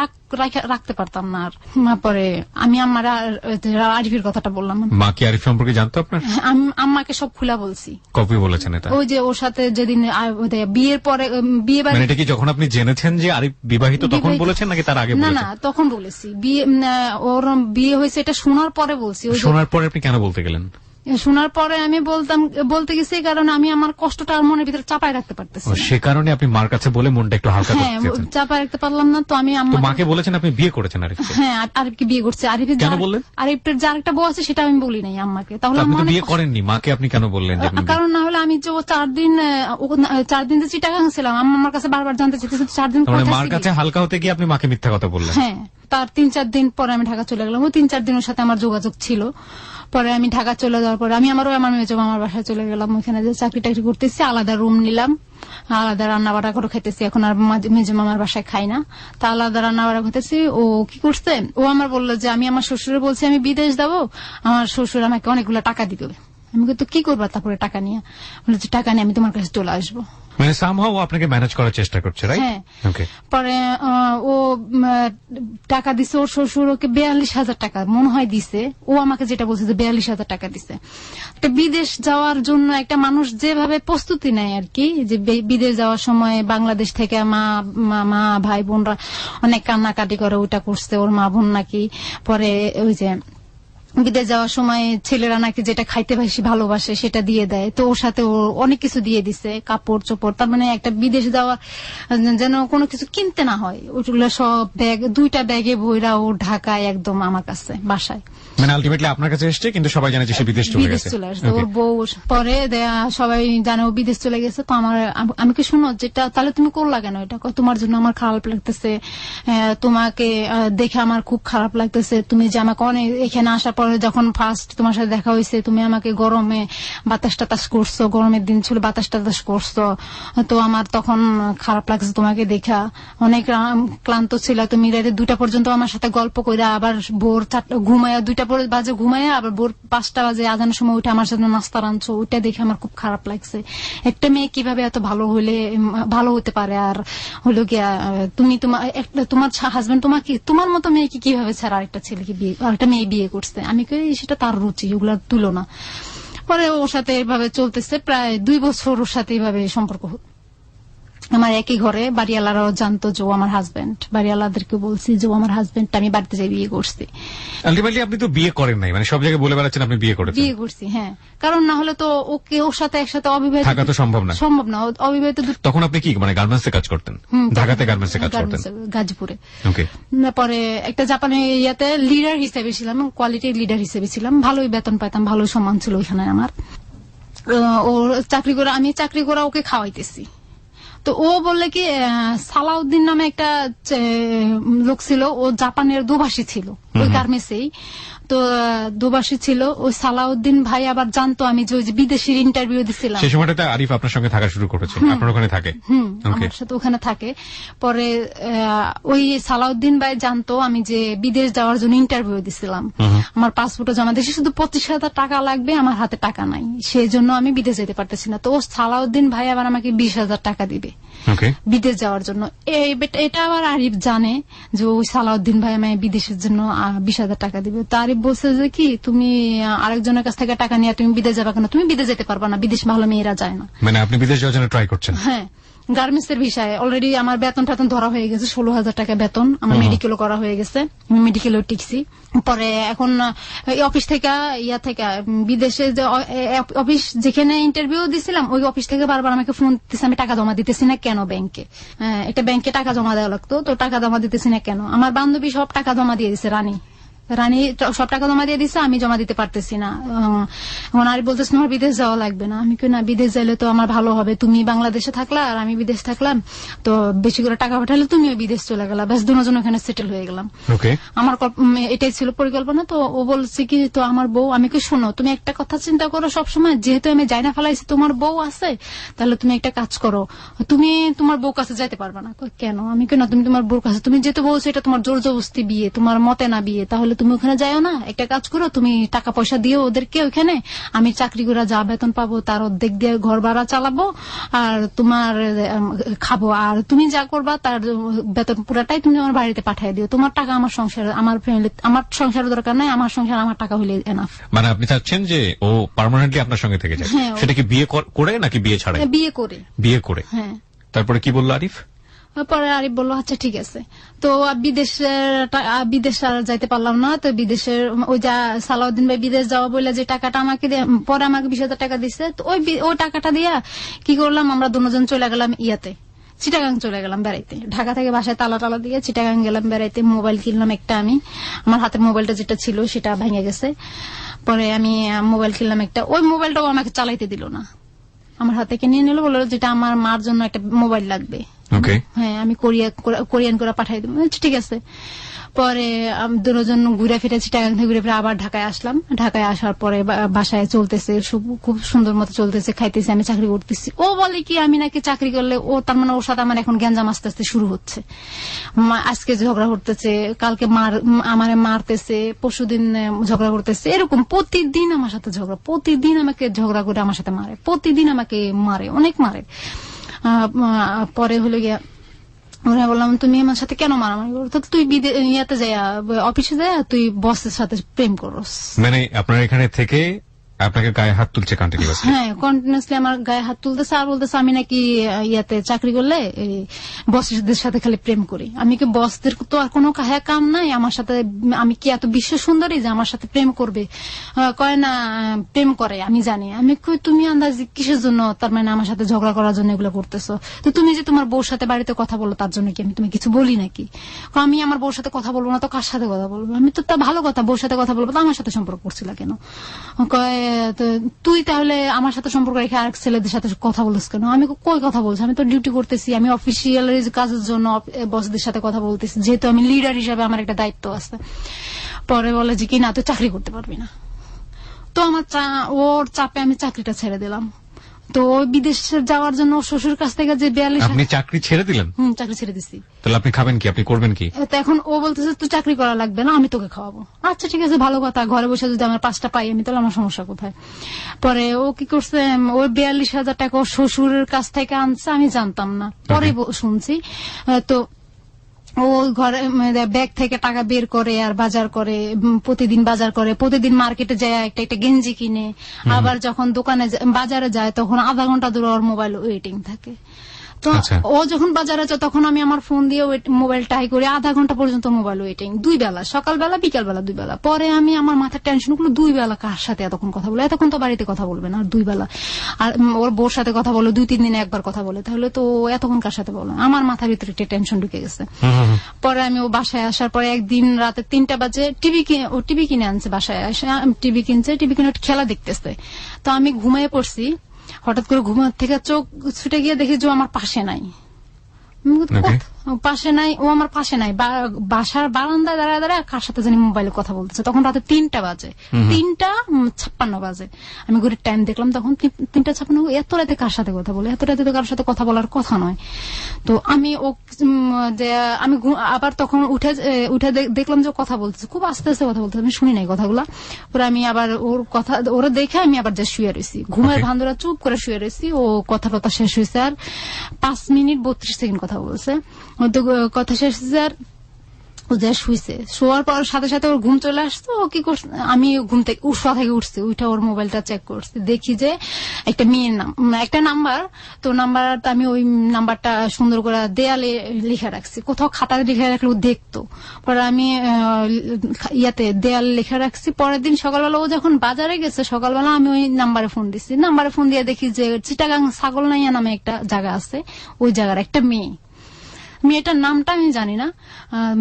রাখতে পারতাম না। আর পরে আমি আমার আরিফের কথাটা বললাম। মা কি আরিফ সম্পর্কে জানতো আপনার? আম্মাকে সব খুলা বলছি। কবে বলেছেন এটা? ওই যে ওর সাথে যেদিন বিয়ের পরে বিয়ে বাড়ি, মানে এটা কি যখন আপনি জেনেছেন যে আরিফ বিবাহিত তখন বলেছেন নাকি তার আগে বলেছেন? না তখন বলেছি। ওর বিয়ে হয়েছে এটা শোনার পরে বলছি। শোনার পরে আপনি কেন বলতে গেলেন? শোনার পরে আমি বলতে গেছি কারণ আমি আমার কষ্টটা আর মনের ভিতরে চাপায় রাখতে পারতেছি। সে কারণে আপনি মার কাছে বলে মনটা একটু হালকা করতে চেয়েছেন? চাপায় রাখতে পারলাম না। তো আমি মাকে বলেছেন আপনি বিয়ে করেছেন আরিফকে? হ্যাঁ আরিফকে বিয়ে করছে। কেন বললেন? আরিফের যে আরেকটা বউ আছে সেটা আমি বলি নাই আম্মাকে। তাহলে আপনি তো বিয়ে করেননি, মাকে আপনি কেন বললেন? কারণ না হলে আমি যে 4 দিন যে চিটাগাং ছিলাম, আম্মা আমার কাছে বারবার জানতে চেয়েছে 4 দিন মার কাছে হালকা হতে গিয়ে আপনি মাকে মিথ্যা কথা বললেন? হ্যাঁ। তার 3-4 দিন পরে আমি ঢাকা চলে গেলাম। ওই 3-4 দিন ওর সাথে আমার যোগাযোগ ছিল। পরে আমি ঢাকা চলে যাওয়ার পরে আমি আমার মেজো মামার বাসায় চলে গেলাম। ওখানে যে চাকরি টাকরি করতেছি, আলাদা রুম নিলাম, আলাদা রান্না বাড়া করে খেতেছি। এখন আর মেজো মামার বাসায় খাই না, তা আলাদা রান্না বাড়া খেতেছি। ও কি করছে, ও আমার বললো যে আমি আমার শ্বশুরে বলছি আমি বিদেশ যাবো, আমার শ্বশুর আমাকে অনেকগুলো টাকা দিবে। আমি কিন্তু কি করবো তারপরে টাকা নিয়ে? বলেছি টাকা নিয়ে আমি তোমার কাছে চলে আসবো। মানে সামহাও আপনাকে ম্যানেজ করার চেষ্টা করছে, রাইট? হ্যাঁ। পরে ও টাকা দিছে, ওর শ্বশুর ওকে 42,000 টাকা মনে হয় দিছে। ও আমাকে যেটা বলছে যে 42,000 টাকা দিছে। একটা বিদেশ যাওয়ার জন্য একটা মানুষ যেভাবে প্রস্তুতি নেয় আর কি, যে বিদেশ যাওয়ার সময় বাংলাদেশ থেকে মা ভাই বোনরা অনেক কান্নাকাটি করে, ওটা করছে ওর মা বোন নাকি। পরে ওই যে বিদেশ যাওয়ার সময় ছেলেরা নাকি যেটা খাইতে বেশি ভালোবাসে সেটা দিয়ে দেয়। তো ওর সাথে ও অনেক কিছু দিয়ে দিছে, কাপড় চোপড়। তার মানে একটা বিদেশ যাওয়া যেন কোনো কিছু কিনতে না হয়, ওইগুলো সব ব্যাগ 2টা ব্যাগে বইরা ও ঢাকায় একদম আমার কাছে বাসায়। মানে আলটিমেটলি আপনার কাছে এসেছে, কিন্তু সবাই জানে যে সে বিদেশ চলে গেছে। ওর বউ পরে সবাই জানে ও বিদেশ চলে গেছে। তো আমি কি শুনো যেটা তাহলে তুমি করলা কেন এটা? তোমার জন্য আমার খারাপ লাগতেছে, তোমাকে দেখে আমার খুব খারাপ লাগতেছে। তুমি যে আমাকে অনেক এখানে আসার পরে যখন ফার্স্ট তোমার সাথে দেখা হয়েছে তুমি আমাকে গরমে বাতাস টাতাস করছো, গরমের দিন ছিল বাতাস টাতাস করছো, তো আমার তখন খারাপ লাগছে তোমাকে দেখা। অনেক ক্লান্ত ছিল, তুমি রাতে 2টা পর্যন্ত আমার সাথে গল্প করে, আবার ভোর 4টা ঘুমায়া 2টা বাজে ঘুমায়া আবার ভোর 5টা বাজে আজানের সময় উঠে আমার সাথে নাস্তা রাঁধছো। ওইটা দেখে আমার খুব খারাপ লাগছে। একটা মেয়ে কিভাবে এত ভালো হতে পারে? আর হলো গিয়া তুমি তোমার হাজবেন্ড তোমাকে তোমার মতো মেয়েকে কিভাবে ছাড়া আরেকটা ছেলেকে আরেকটা মেয়ে বিয়ে করছে? আমি সেটা তার রুচি, ওগুলার তুলনা। পরে ওর সাথে এভাবে চলতেছে প্রায় 2 বছর। ওর সাথে এভাবে সম্পর্ক। আমার একই ঘরে বাড়িওয়ালারাও জানতো যে ও আমার হাজবেন্ড। বাড়িওয়ালাদেরকে বলছি যে ও আমার হাজবেন্ড, আমি বাড়িতে যাই বিয়ে করছি। আলটিমেটলি আপনি তো বিয়ে করেন নাই, মানে সব জায়গায় বলে বেড়াচ্ছেন আপনি বিয়ে করেছেন। বিয়ে করছি, হ্যাঁ। কারণ না হলে তো ওর সাথে একসাথে অবিবাহিত থাকা তো সম্ভব না। অবিবাহিত। তখন আপনি কি মানে গার্মেন্টসে কাজ করতেন? ঢাকাতে গার্মেন্টসে কাজ করতেন? গাজীপুরে। ওকে। পরে একটা জাপানি ইয়াতে লিডার হিসেবে ছিলাম, কোয়ালিটি লিডার হিসেবে ছিলাম। ভালোই বেতন পাইতাম, ভালোই সম্মান ছিল ওইখানে আমার। ওর আমি চাকরি করে ওকে খাওয়াইতেছি। তো ও বললে কি সালাউদ্দিন নামে একটা লোক ছিল, ও জাপানের দুভাষী ছিল ওই গার্মেন্টসেই। তো দুবাসী ছিল। ওই সালাউদ্দিন ভাই আবার জানতো আমি যে ওই যে বিদেশির ইন্টারভিউ দিছিলাম, সেই সময়টাতে আরিফ আপনার সঙ্গে থাকা শুরু করেছে, আপনার ওখানে থাকে? আমার সাথে ওখানে থাকে। পরে ওই সালাউদ্দিন ভাই জানতো আমি যে বিদেশ যাওয়ার জন্য ইন্টারভিউ দিছিলাম, আমার পাসপোর্টও জমা দিয়েছি, শুধু 25,000 টাকা লাগবে, আমার হাতে টাকা নাই, সেই জন্য আমি বিদেশ যেতে পারতেছি না। তো ও সালাউদ্দিন ভাই আবার আমাকে 20,000 টাকা দিবে বিদেশ যাওয়ার জন্য। এটা আবার আরিফ জানে যে ওই সালাউদ্দিন ভাই আমায় বিদেশের জন্য 20,000 টাকা দিবে। তো আরিফ বলছে যে কি তুমি আরেকজনের কাছ থেকে টাকা নিয়ে তুমি বিদেশ যাবে কেন, তুমি বিদেশ যেতে পারবা না, বিদেশ ভালো মেয়েরা যায় না। মানে আপনি বিদেশ যাওয়ার জন্য ট্রাই করছেন? হ্যাঁ, গার্মেন্টস এর বিষয়ে অলরেডি আমার বেতন টেতন ধরা হয়ে গেছে, 16,000 টাকা বেতন, আমার মেডিকেলও করা হয়ে গেছে, মেডিকেলও টিকছি। পরে এখন অফিস থেকে বিদেশে যে অফিস যেখানে ইন্টারভিউ দিছিলাম ওই অফিস থেকে বারবার আমাকে ফোন দিতেছে আমি টাকা জমা দিতেছি না কেন ব্যাংকে। এটা ব্যাংকে টাকা জমা দেওয়া লাগতো, তো টাকা জমা দিতেছি না কেন। আমার বান্ধবী সব টাকা জমা দিয়ে দিছে, রানী সব টাকা জমা দিয়ে দিচ্ছে, আমি জমা দিতে পারতেছি না। এখন আর বলতেছে তোমার বিদেশ যাওয়া লাগবে না। আমি না, বিদেশ যাইলে তো আমার ভালো হবে, তুমি বাংলাদেশে থাকলা আর আমি বিদেশ থাকলাম, তো বেশি করে টাকা পাঠালে তুমিও বিদেশ চলে গেলা, ব্যাস দুজন ওখানে সেটেল হয়ে গেলাম। আমার এটাই ছিল পরিকল্পনা। তো ও বলছে কি, তো আমার বউ, আমি কি শোনো তুমি একটা কথা চিন্তা করো সবসময়, যেহেতু আমি যাই না ফেলাইছি, তোমার বউ আছে, তাহলে তুমি একটা কাজ করো, তুমি তোমার বউ কাছে যাইতে পারবে না। কেন? আমি কেন, তুমি তোমার বউর কাছে, তুমি যেহেতু বলছো এটা তোমার জোর জবরদস্তি বিয়ে, তোমার মতে না বিয়ে, তাহলে তুমি ওখানে যাও না, একটা কাজ করো, তুমি টাকা পয়সা দিও ওদেরকে ওখানে, আমি চাকরি করে যা বেতন পাবো তার অর্ধেক দিয়ে ঘর ভাড়া চালাবো আর তোমার খাবো, আর তুমি যা করবা তার বেতন পুরাটাই তুমি আমার বাড়িতে পাঠিয়ে দিও, তোমার টাকা আমার সংসার, আমার ফ্যামিলি, আমার সংসারের দরকার নাই, আমার সংসার আমার টাকা হলে এনাফ। মানে আপনি চাচ্ছেন যে ও পার্মানেন্টলি আপনার সঙ্গে থেকে যায়? সেটা কি বিয়ে করে নাকি বিয়ে ছাড়াই? বিয়ে করে। বিয়ে করে? হ্যাঁ। তারপরে কি বললো আরিফ? পরে আরিফ বললো আচ্ছা ঠিক আছে। তো বিদেশ আর যাইতে পারলাম না। তো বিদেশের ওই যা সালাউদ্দিন ভাই বিদেশ যাওয়া বলে যে টাকাটা আমাকে পরে আমাকে 20,000 টাকা দিচ্ছে, তো ওই টাকাটা দিয়া কি করলাম, আমরা দুজন চলে গেলাম চিটাগাং চলে গেলাম বেড়াইতে। ঢাকা থেকে বাসায় তালা দিয়ে চিটাগাং গেলাম বেড়াইতে। মোবাইল কিনলাম একটা, আমি আমার হাতের মোবাইলটা যেটা ছিল সেটা ভেঙে গেছে। পরে আমি মোবাইল কিনলাম একটা, ওই মোবাইলটাও আমাকে চালাইতে দিল না, আমার হাতে নিয়ে নিল, বললো যেটা আমার মার জন্য একটা মোবাইল লাগবে। হ্যাঁ, আমি কোরিয়ান করে পাঠাই দেবো। ঠিক আছে। পরে দুজন ঘুরে ফিরে চিটাগাং থেকে ঘুরে ফিরে আবার ঢাকায় আসলাম। ঢাকায় আসার পরে বাসায় চলতেছে, খুব সুন্দর মতো চলতেছে, খাইতেছি, আমি চাকরি করতেছি। ও বলে কি আমি নাকি চাকরি করলে ও তার মানে ওর সাথে আমার এখন গ্যাঞ্জাম আস্তে আস্তে শুরু হচ্ছে। আজকে ঝগড়া করতেছে, কালকে আমারে মারতেছে, পরশুদিন ঝগড়া করতেছে, এরকম প্রতিদিন আমার সাথে ঝগড়া, প্রতিদিন আমাকে ঝগড়া করে আমার সাথে মারে, প্রতিদিন আমাকে মারে, অনেক মারে। পরে হলো গিয়া ওরা বললাম তুমি আমার সাথে কেন মারামারি করো, তুই ইয়াতে যায় অফিসে যায় তুই বসের সাথে প্রেম করস। মানে আপনার এখানে থেকে আপনাকে গায়ে হাত তুলছে কন্টিনিউয়াসলি? হ্যাঁ, কন্টিনিউয়াসলি আমার গায়ে হাত তুলতেছে আর বলতেছে আমি নাকি ইয়াতে চাকরি করলে বসদের সাথে খালি প্রেম করি। আমি কি বসদের তো আর কোনো কাম নাই আমার সাথে, আমি কি এত বিশ্ব সুন্দরী যে আমার সাথে প্রেম করবে? কয় না প্রেম করে, আমি জানি। আমি কই তুমি আন্দাজি কিসের জন্য তার মানে আমার সাথে ঝগড়া করার জন্য এগুলো করতেছো? তো তুমি যে তোমার বউর সাথে বাড়িতে কথা বলো তার জন্য কি আমি তুমি কিছু বলি নাকি? আমি আমার বউর সাথে কথা বলবো না তো কার সাথে কথা বলবো? আমি তো তা ভালো কথা, বউর সাথে কথা বলবো, তো আমার সাথে সম্পর্ক করছিল কেন? কয় তুই তাহলে আমার সাথে সম্পর্ক রেখে আরেক ছেলেদের সাথে কথা বলিস কেন? আমি কই কথা বলছি, আমি তো ডিউটি করতেছি, আমি অফিসিয়াল কাজের জন্য বসদের সাথে কথা বলতেছি, যেহেতু আমি লিডার হিসাবে আমার একটা দায়িত্ব আছে। পরে বলে যে কি না তুই চাকরি করতে পারবি না। তো আমার ওর চাপে আমি চাকরিটা ছেড়ে দিলাম। তো ওই বিদেশে যাওয়ার জন্য শ্বশুর কাছ থেকে যে 42। আপনি চাকরি ছেড়ে দিলেন? চাকরি ছেড়ে দিছি। তাহলে আপনি খাবেন কি, আপনি করবেন কি? তো এখন ও বলতেছে তুই চাকরি করা লাগবে না, আমি তোকে খাওয়াবো। আচ্ছা ঠিক আছে, ভালো কথা, ঘরে বসে যদি আমার 5টা পাই আমি, তাহলে আমার সমস্যা কোথায়? পরে ও কি করছে, ওই 42,000 টাকা ওর শ্বশুরের কাছ থেকে আনছে, আমি জানতাম না, পরে শুনছি। তো ও ঘরে ব্যাগ থেকে টাকা বের করে আর বাজার করে, প্রতিদিন বাজার করে, প্রতিদিন মার্কেটে যায় একটা গেঞ্জি কিনে, আবার যখন দোকানে বাজারে যায় তখন আধা ঘন্টা ধরে ওর মোবাইল ওয়েটিং থাকে। তো ও যখন বাজারে যায় তখন আমি আমার ফোন দিয়ে মোবাইল ট্রাই করি, আধা ঘন্টা পর্যন্ত মোবাইল ওয়েটিং, 2 বেলা, সকালবেলা বিকালবেলা 2 বেলা। পরে আমি আমার মাথার টেনশন গুলো 2 বেলা কার সাথে এতক্ষণ কথা বলে, এতক্ষণ তো বাড়িতে কথা বলবে না, 2 বেলা আর ওর বউর সাথে কথা বলে 2-3 দিনে একবার কথা বলে, তাহলে তো এতক্ষণ কার সাথে বলে? আমার মাথার ভিতরে একটা টেনশন ঢুকে গেছে। পরে আমি ও বাসায় আসার পরে একদিন রাতে 3টা বাজে টিভি কিনে আনছে, বাসায় আসে টিভি কিনে খেলা দেখতেছে। তো আমি ঘুমিয়ে পড়ছি, হঠাৎ করে ঘুমার থেকে চোখ ছুটে গিয়ে দেখি যে আমার পাশে নাই। পাশে নাই, ও আমার পাশে নাই, বাসার বারান্দায় দাঁড়ায় দাঁড়ায় কার সাথে জানি মোবাইলে কথা বলতেছে। তখন রাতে 3টা বাজে, 3:56 বাজে। আমি ঘড়ির টাইম দেখলাম, তখন 3:56। এত রাতে কার সাথে কথা বলে? এত রাতে তো কার সাথে কথা বলার কথা নয়। তো আমি আবার তখন উঠে দেখলাম যে কথা বলতেছে, খুব আস্তে আস্তে কথা বলতেছে, আমি শুনি নাই কথাগুলা। পরে আমি আবার ওরা দেখে আমি আবার যে শুয়ে রয়েছি, ঘুমের ভান্দরা চুপ করে শুয়ে রয়েছি। ও কথা শেষ হয়েছে আর 5 মিনিট 32 সেকেন্ড কথা বলছে। কথা শেষ হয়েছে আর ও যা শুইছে, শোয়ার পর সাথে সাথে ওর ঘুম চলে আসতো। ও কি করছে, আমি ঘুম থেকে শোয়া থেকে উঠছি, উঠে ওর মোবাইলটা চেক করছি, দেখি যে একটা মেয়ের একটা নাম্বার। তো নাম্বারটা আমি ওই নাম্বারটা সুন্দর করে দেয়ালে লিখে রাখছি, কোথাও খাতায় লিখে রাখলে ও দেখতো। পরে আমি দেয়ালে লিখে রাখছি। পরের দিন সকালবেলা ও যখন বাজারে গেছে, সকালবেলা আমি ওই নাম্বারে ফোন দিচ্ছি। নাম্বারে ফোন দিয়ে দেখি যে চিটাগাং ছাগলনাইয়া নামে একটা জায়গা আছে, ওই জায়গার একটা মেয়েটার নামটা আমি জানি না,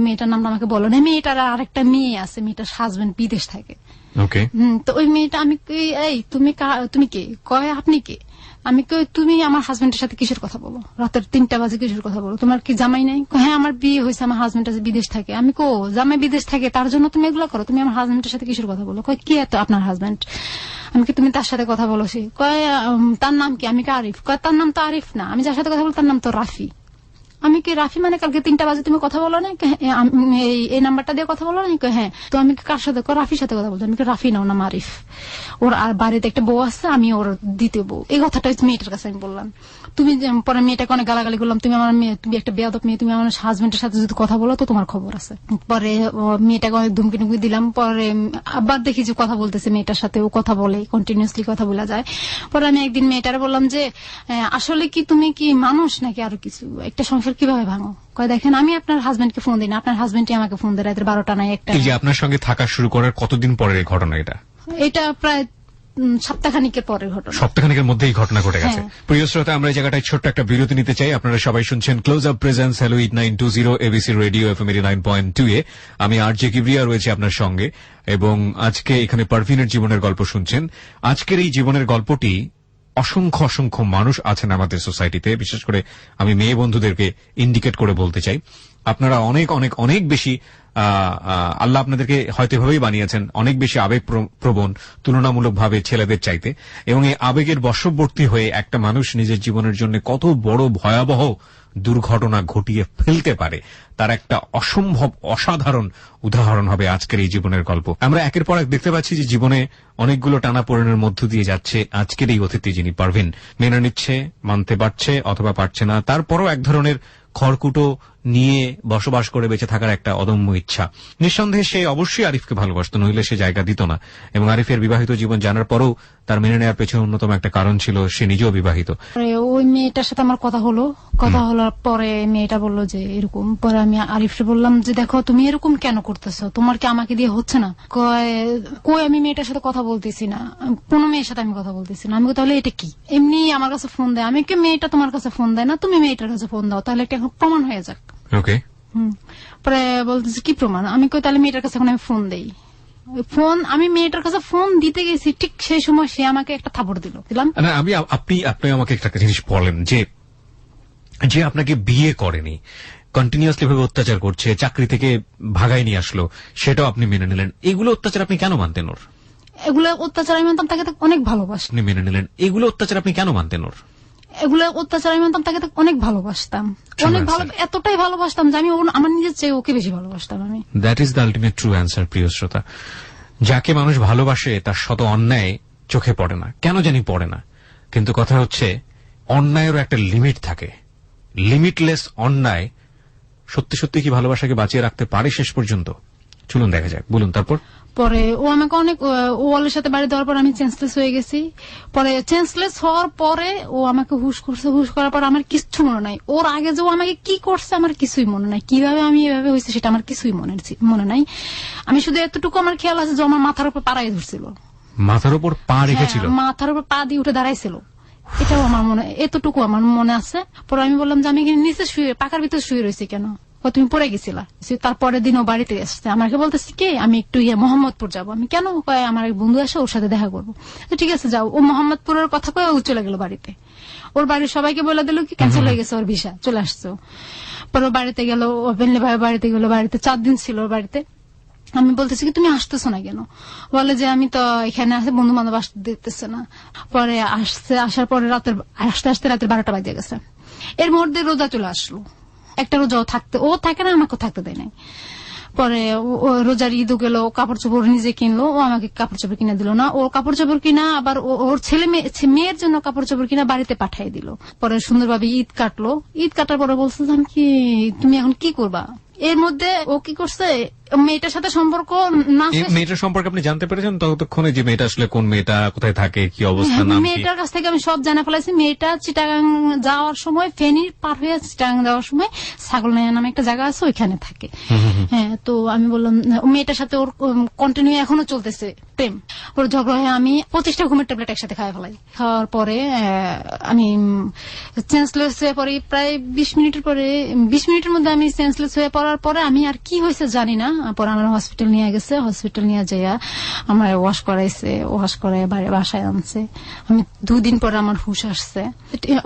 মেয়েটার নামটা আমাকে বলো না। মেয়েটার আরেকটা মেয়ে আছে, মেয়েটার হাজবেন্ড বিদেশ থাকে। তো ওই মেয়েটা, আমি এই তুমি কে? কয় আপনি কে? আমি কই তুমি আমার হাজবেন্ডের সাথে কিসের কথা বলো? রাতের 3টা বাজে কিসের কথা বলো? তোমার কি জামাই নাই? হ্যাঁ আমার বিয়ে হয়েছে, আমার হাজবেন্ড আছে বিদেশ থাকে। আমি কো জামাই বিদেশ থাকে, তার জন্য তুমি এগুলো করো? তুমি আমার হাজবেন্ডের সাথে কিসের কথা বলো? কয় কি এত আপনার হাজবেন্ড? আমি কি তুমি তার সাথে কথা বলো? সে কয় তার নাম কি? আমি কি আরিফ? কয় তার নাম তো আরিফ না, আমি যার সাথে কথা বলো তার নাম তো রাফি। আমি কি রাফি মানে কালকে 3টা বাজে তুমি কথা বলো না? এই নাম্বারটা দিয়ে কথা বলো না? হ্যাঁ। তো আমি কার সাথে? রাফির সাথে কথা বলছি। আমি কি রাফি নাও না আরিফ? ওর আর বাড়িতে একটা বউ আছে, আমি ওর দ্বিতীয় বউ। এই কথাটা মেয়েটার কাছে আমি বললাম। তুমি পরে মেয়েটাকে অনেক গালাগালি করলাম, তুমি আমার মেয়ে, তুমি একটা বেয়াদব মেয়ে, তুমি আমার হাজবেন্ডের সাথে যদি কথা বলো তো তোমার খবর আছে। পরে মেয়েটাকে অনেক ধুমকি টুমকি দিলাম। পরে আবার দেখি যে কথা বলতেছে মেয়েটার সাথে, ও কথা বলে, কন্টিনিউসলি কথা বলা যায়। পরে আমি একদিন মেয়েটারে বললাম যে আসলে কি তুমি কি মানুষ নাকি আরো কিছু? একটা সংসার কিভাবে ভাঙো? কয় দেখেন আমি আপনার হাজবেন্ডকে ফোন দিই না, আপনার হাজবেন্ডই আমাকে ফোন দেয় রাতের 12টা নাই 1টা। এই যে আপনার সঙ্গে থাকা শুরু করার কতদিন পরের এই ঘটনা? এটা প্রায় সপ্তাহখানিকের পরের ঘটনা। সপ্তাহখানিকের মধ্যে এই ঘটনা ঘটে গেছে। প্রিয় শ্রোতা, আমরা এই জায়গাটায় ছোট্ট একটা বিরতি নিতে চাই। আপনারা সবাই শুনছেন close up presence hello 8920 ABC radio FM 89.2 এ। আমি আরজে কিবরিয়া রয়েছে আপনার সঙ্গে, এবং আজকে এখানে পারভিনের জীবনের গল্প শুনছেন। আজকের এই জীবনের গল্পটি অসংখ্য অসংখ্য মানুষ আছেন আমাদের সোসাইটিতে, বিশেষ করে আমি মেয়ে বন্ধুদেরকে ইন্ডিকেট করে বলতে চাই, আপনারা অনেক অনেক অনেক বেশি আল্লাহ আপনাদেরকে হয়তো এভাবেই বানিয়েছেন, অনেক বেশি আবেগ প্রবণ তুলনামূলকভাবে ছেলেদের চাইতে। এবং এই আবেগের বশবর্তী হয়ে একটা মানুষ নিজের জীবনের জন্য কত বড় ভয়াবহ দুর্ঘটনা ঘটিয়ে ফেলতে পারে, তার একটা অসম্ভব অসাধারণ উদাহরণ হবে আজকের এই জীবনের গল্প। আমরা একের পর এক দেখতে পাচ্ছি যে জীবনে অনেকগুলো টানাপোড়েনের মধ্য দিয়ে যাচ্ছে আজকের এই অতিথি, যিনি পারভিন। মেনে নিচ্ছে, মানতে পারছে অথবা পারছে না, তারপরও এক ধরনের খড়কুটো নিয়ে বসবাস করে বেঁচে থাকার একটা অদম্য ইচ্ছা। নিঃসন্দেহে সে অবশ্যই আরিফকে ভালোবাসত, নইলে সে জায়গা দিত না। এবং আরিফের বিবাহিত জীবন জানার পরেও তার মেনে নেওয়ার পেছনে অন্যতম একটা কারণ ছিল সে নিজেও বিবাহিত। ওই মেয়েটার সাথে আমার কথা হলোর পরে মেয়েটা বললো যে এরকম। পরে আমি আরিফকে বললাম যে দেখো তুমি এরকম কেন করতেছো, তোমার কি আমাকে দিয়ে হচ্ছে না? কই আমি মেয়েটার সাথে কথা বলতেছি না, কোনো মেয়ের সাথে আমি কথা বলতেছি না। আমি তাহলে এটা কি? এমনি আমার কাছে ফোন দেয়। আমি কি মেয়েটা তোমার কাছে ফোন দেয় না, তুমি মেয়েটার কাছে ফোন দাও, তাহলে একটা প্রমাণ হয়ে যাক। ওকে। পরে বলতেছে কি প্রমাণ? আমি কই তাহলে মেয়েটার কাছে এখন আমি ফোন দেই। আমি মেয়েটার কাছে ফোন দিতে গেছি, ঠিক সেই সময় সে আমাকে একটা থাপড় দিলাম। আপনি আমাকে একটা জিনিস বলেন, যে আপনাকে বিয়ে করেনি, কন্টিনিউয়াসলি ভাবে অত্যাচার করছে, চাকরি থেকে ভাগাই নিয়ে আসলো, সেটাও আপনি মেনে নিলেন। এগুলো অত্যাচার আপনি কেন মানতেন ওর? এগুলো অত্যাচার আমি মানতাম, তাকে অনেক ভালোবাসতাম। আপনি মেনে নিলেন। এগুলো অত্যাচার আপনি কেন মানতেন ওর? এগুলো অত্যাচার আমি মানতাম, তাকে অনেক ভালোবাসতাম, অনেক এতটাই ভালোবাসতাম যে আমি আমার নিজের চেয়ে ওকে বেশি ভালোবাসতাম। আমি that is the ultimate true answer. প্রিয় শ্রোতা, যাকে মানুষ ভালোবাসে তার শত অন্যায় চোখে পড়ে না, কেন জানি পড়ে না। কিন্তু কথা হচ্ছে অন্যায়েরও একটা লিমিট থাকে। লিমিটলেস অন্যায় সত্যি সত্যি কি ভালোবাসাকে বাঁচিয়ে রাখতে পারে শেষ পর্যন্ত? চলুন দেখা যাক। বলুন তারপর। পরে ও আমাকে অনেক ওয়ালের সাথে বাড়ি দেওয়ার পর আমি চেঞ্জলেস হয়ে গেছি। পরে চেঞ্জলেস হওয়ার পরে ও আমাকে হুশ করছে, হুশ করার পর আমার কিচ্ছু মনে নাই। ওর আগে যে ও আমাকে কি করছে আমার কিছুই মনে নাই, কিভাবে আমি এভাবে হয়েছে সেটা আমার কিছুই মনে নাই। আমি শুধু এতটুকু আমার খেয়াল আছে যে আমার মাথার উপর পাড়াই ধরছিল। মাথার উপর পা রেখেছিল? মাথার উপর পা দিয়ে উঠে দাঁড়াইছিল, এটাও আমার মনে, এতটুকু আমার মনে আছে। পরে আমি বললাম যে আমি নিচে শুয়ে, পাকার ভিতরে শুয়ে রয়েছি কেন? তুমি পড়ে গেছিলা। তারপরের দিন ও বাড়িতে এসছে, আমাকে বলতেছে কি আমি একটু মোহাম্মদপুর যাবো। আমি কেন? কয় আমার এক বন্ধু আসে, ওর সাথে দেখা করবো। ঠিক আছে যাও। ও মোহাম্মদপুরের কথা কয়ে ও চলে গেল বাড়িতে। ওর বাড়ির সবাইকে বলে দিল কি ক্যান্সেল হয়ে গেছে, ওর ভিসা চলে আসছে। পরে বাড়িতে গেল, ওপেনলি ভাবে বাড়িতে গেল। বাড়িতে 4 দিন ছিল ওর বাড়িতে। আমি বলতেছি কি তুমি আসতেছো না কেন? বলে যে আমি তো এখানে আসে বন্ধু বান্ধব আসতে দিতেছে না। পরে আসার পরে আসতে আসতে রাতের 12টা বাজে গেছে। এর মধ্যে রোজা চলে আসলো। একটা রোজাও ও থাকে না, আমাকে থাকতে দেয় নাই। পরে রোজার ঈদ গেল, কাপড় চোপড় নিজে কিনলো, ও আমাকে কাপড় চোপড় কিনে দিল না। ওর কাপড় চোপড় কিনা আবার ওর মেয়ের জন্য কাপড় চোপড় কিনা বাড়িতে পাঠিয়ে দিল। পরে সুন্দরভাবে ঈদ কাটলো। ঈদ কাটার পরে বলছে কি তুমি এখন কি করবা? এর মধ্যে ও কি করছে, মেয়েটার সাথে সম্পর্ক না, মেয়েটার সম্পর্কে আপনি জানতে পেরেছেন ততক্ষণে যে মেয়েটা আসলে কোন মেয়েটা, কোথায় থাকে, কি অবস্থা, নাম কি? মেয়েটার কাছ থেকে আমি সব জানা ফেলাইছি। মেয়েটা চিটাগাং যাওয়ার সময়, ফেনী পার হয়ে চিটাগাং যাওয়ার সময় ছাগলনাইয়া নামে একটা জায়গা আছে, ওইখানে থাকে। হ্যাঁ, তো আমি বললাম মেয়েটার সাথে ওর কন্টিনিউ এখনো চলতেছে প্রেম। ওর ঝগড়া হয়ে আমি 25টা ঘুমের ট্যাবলেট একসাথে খাওয়া ফেলাই। খাওয়ার পরে আমি সেন্সলেস হয়ে পড়ি। প্রায় 20 মিনিটের মধ্যে আমি সেন্সলেস হয়ে পড়ার পরে আমি আর কি হয়েছে জানি না। পরে আমার হসপিটাল নিয়ে গেছে। হসপিটাল নিয়ে যাইয়া আমার ওয়াশ করাইছে। ওয়াশ করাই বাসায় আনছে। আমি 2 দিন পরে আমার হুশ আসছে।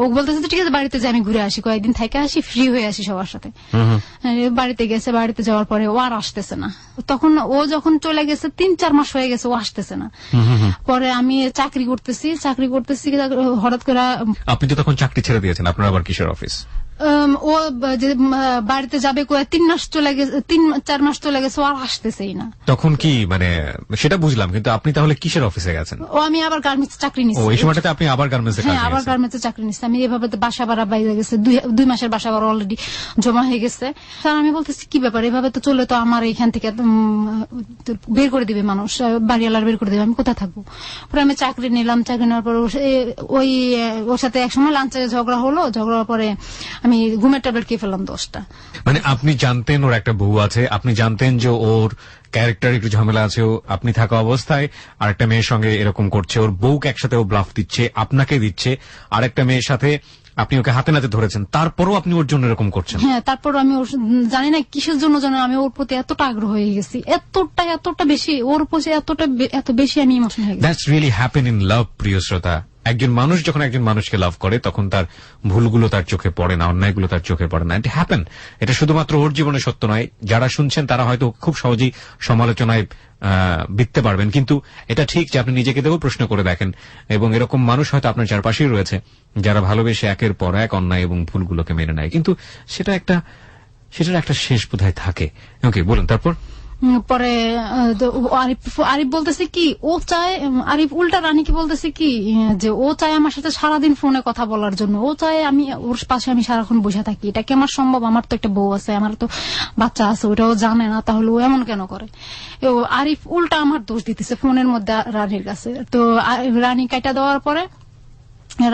ও বলতেছে ঠিক আছে বাড়িতে যাই, আমি ঘুরে আসি, কয়েকদিন থেকে আসি, ফ্রি হয়ে আসি সবার সাথে। বাড়িতে গেছে। বাড়িতে যাওয়ার পরে ও আর আসতেছে না। তখন ও যখন চলে গেছে 3-4 মাস হয়ে গেছে, ও আসতেছে না। পরে আমি চাকরি করতেছি হঠাৎ করে। আপনি তো তখন চাকরি ছেড়ে দিয়েছেন, আপনার আবার কিসের অফিস? ও যে বাড়িতে যাবে 3-4 মাস চলে গেছে, ও আর আসতেছেই না। তখন কি মানে সেটা বুঝলাম, কিন্তু আপনি তাহলে কিসের অফিসে গেছেন? ও আমি আবার গার্মেন্টস চাকরি নিচ্ছি। ওই সময়টাতে আপনি আবার গার্মেন্টসে কাজ আবার গার্মেন্টসে চাকরি নিচ্ছি। আমি এভাবে বাসা ভাড়া বাইরে গেছে, 2 মাসের বাসা ভাড়া অলরেডি জমা হয়ে গেছে। কারণ আমি বলতেছি কি ব্যাপার, এভাবে তো চলে তো আমার এখান থেকে বের করে দিবে মানুষ, বাড়িওয়ালার বের করে দিবে, আমি কোথায় থাকবো? পরে আমি চাকরি নিলাম। চাকরি নেওয়ার পর ওর সাথে একসময় লাঞ্চে ঝগড়া হলো। ঝগড়ার পরে আমি ঘুমের ট্যাবলেট খেয়ে ফেললাম 10টা। মানে আপনি জানতেন ওর একটা বউ আছে, আপনি জানতেন যে ওর ক্যারেক্টার একটু ঝামেলা আছে, আপনি থাকা অবস্থায় আর একটা মেয়ের সঙ্গে এরকম করছে, ওর বউকে একসাথে ও ব্লাফ দিচ্ছে, আপনাকে দিচ্ছে, আর একটা মেয়ের সাথে আপনি ওকে হাতে নাতে ধরেছেন, তারপরও আপনি ওর জন্য এরকম করছেন? হ্যাঁ, তারপর আমি জানি না কিসের জন্য আমি ওর প্রতি এতটা আগ্রহ হয়ে গেছি, এতটা বেশি ওর প্রতি এত বেশি আমি ইমোশনাল হয়ে গেছি। That's really happen in love, প্রিয় শ্রোতা। একজন মানুষ যখন একজন মানুষকে লাভ করে তখন তার ভুলগুলো তার চোখে পড়ে না, অন্যায়গুলো তার চোখে পড়ে না। এটা হ্যাপেন। এটা শুধুমাত্র ওর জীবনে সত্য নয়, যারা শুনছেন তারা হয়তো খুব সহজেই সমালোচনায় বিততে পারবেন, কিন্তু এটা ঠিক যে আপনি নিজেকে দেখেও প্রশ্ন করে দেখেন, এবং এরকম মানুষ হয়তো আপনার চারপাশেই রয়েছে যারা ভালোবেসে একের পর এক অন্যায় এবং ভুলগুলোকে মেনে নেয়, কিন্তু সেটার একটা শেষ বোধহয় থাকে। ওকে, বলুন তারপর। পরে আরিফ বলতেছে কি ও চায়, আরিফ উল্টা রানীকে বলতেছে কি যে ও চায় আমার সাথে সারাদিন ফোনে কথা বলার জন্য, ও চায় আমি ওর পাশে আমি সারাক্ষণ বসে থাকি। এটা কি আমার সম্ভব? আমার তো একটা বউ আছে, আমার তো বাচ্চা আছে, ওটাও জানে না, তাহলে ও এমন কেন করে? আরিফ উল্টা আমার দোষ দিতেছে ফোনের মধ্যে রানীর কাছে। তো রানী কাটা দেওয়ার পরে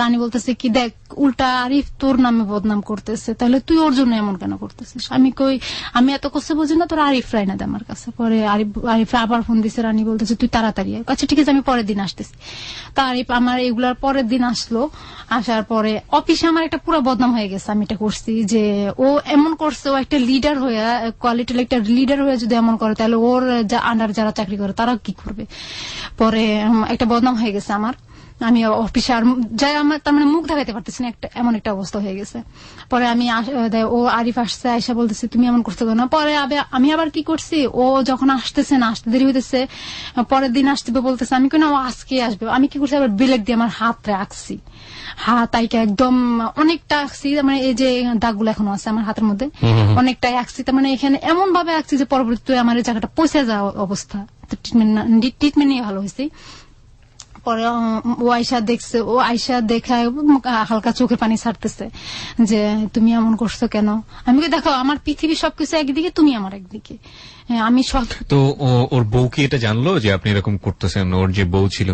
রানী বলতেছে কি দেখ উল্টা আরিফ তোর নামে বদনাম করতেছে, তাহলে তুই ওর জন্য এমন কেন করতেছিস? আমি এত কষ্ট বুঝি না, তোর আরিফ রায় না দে আমার কাছে। পরে আরিফ আবার ফোন দিছে, রানী বলতেছে তুই তাড়াতাড়ি আচ্ছা ঠিক আছে আমি পরের দিন আসতেছি। তা আরিফ আমার এগুলার পরের দিন আসলো। আসার পরে অফিসে আমার একটা পুরো বদনাম হয়ে গেছে, আমি এটা করছি যে ও এমন করছে, ও একটা লিডার হয়ে কোয়ালিটির একটা লিডার হয়ে যদি এমন করে তাহলে ওর আন্ডার যারা চাকরি করে তারাও কি করবে? পরে একটা বদনাম হয়ে গেছে আমার। আমি অফিসে আর যাই আমার তার মানে মুখ দেখাতে পারতেছি না, এমন একটা অবস্থা হয়ে গেছে। পরে আমি ও আরিফ আসছে, আয়সা বলতেছে তুমি এমন করতে পারো না। পরে আমি আবার কি করছি, ও যখন আসতেছে না, আসতে দেরি হইতেছে, পরের দিন আসতে বলতেছে, আমি কেন আজকে আসবে, আমি কি করছি আবার ব্লেড দিয়ে আমার হাত রাখছি, হাত আইকে একদম অনেকটা আঁকছি, মানে এই যে দাগগুলো এখনো আছে আমার হাতের মধ্যে অনেকটাই আঁকছি, তার মানে এখানে এমন ভাবে আঁকছি যে পরবর্তীতে আমার এই জায়গাটা পৌঁছে যাওয়া অবস্থা। ট্রিটমেন্ট নিয়ে ভালো হয়েছে। পরে ও আয়সা দেখছে, ও আয়সা দেখায় হালকা চোখের পানি ছাড়তেছে যে তুমি এমন করছো কেন? আমি দেখো আমার পৃথিবী সবকিছু একদিকে, তুমি আমার একদিকে। আমি সব তো ওর বউ কি এটা জানলো যে আপনি এরকম করতেছেন? ওর যে বউ ছিল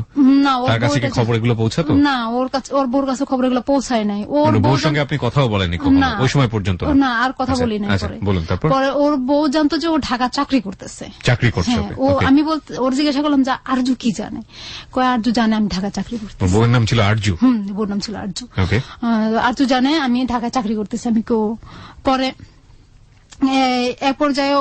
না, তার কাছে কি খবর এগুলো পৌঁছাতো? না, ওর বউর কাছে খবর এগুলো পৌঁছায় নাই। ওর বউর সঙ্গে আপনি কথাও বলেননি কখনো ওই সময় পর্যন্ত? না, আর কথা বলি নাই। বলুন তারপর। পরে ওর বউ জানতো যে ও ঢাকা চাকরি করতেছে। চাকরি করছে? আমি ওর জিজ্ঞাসা করলাম যে আরজু কি জানে? কয় আরজু জানে আমি ঢাকা চাকরি করতেছি। বউর নাম ছিল আরজু? বউর নাম ছিল আরজু। আরজু জানে আমি ঢাকা চাকরি করতেছি। আমি পরে এক পর্যায়ে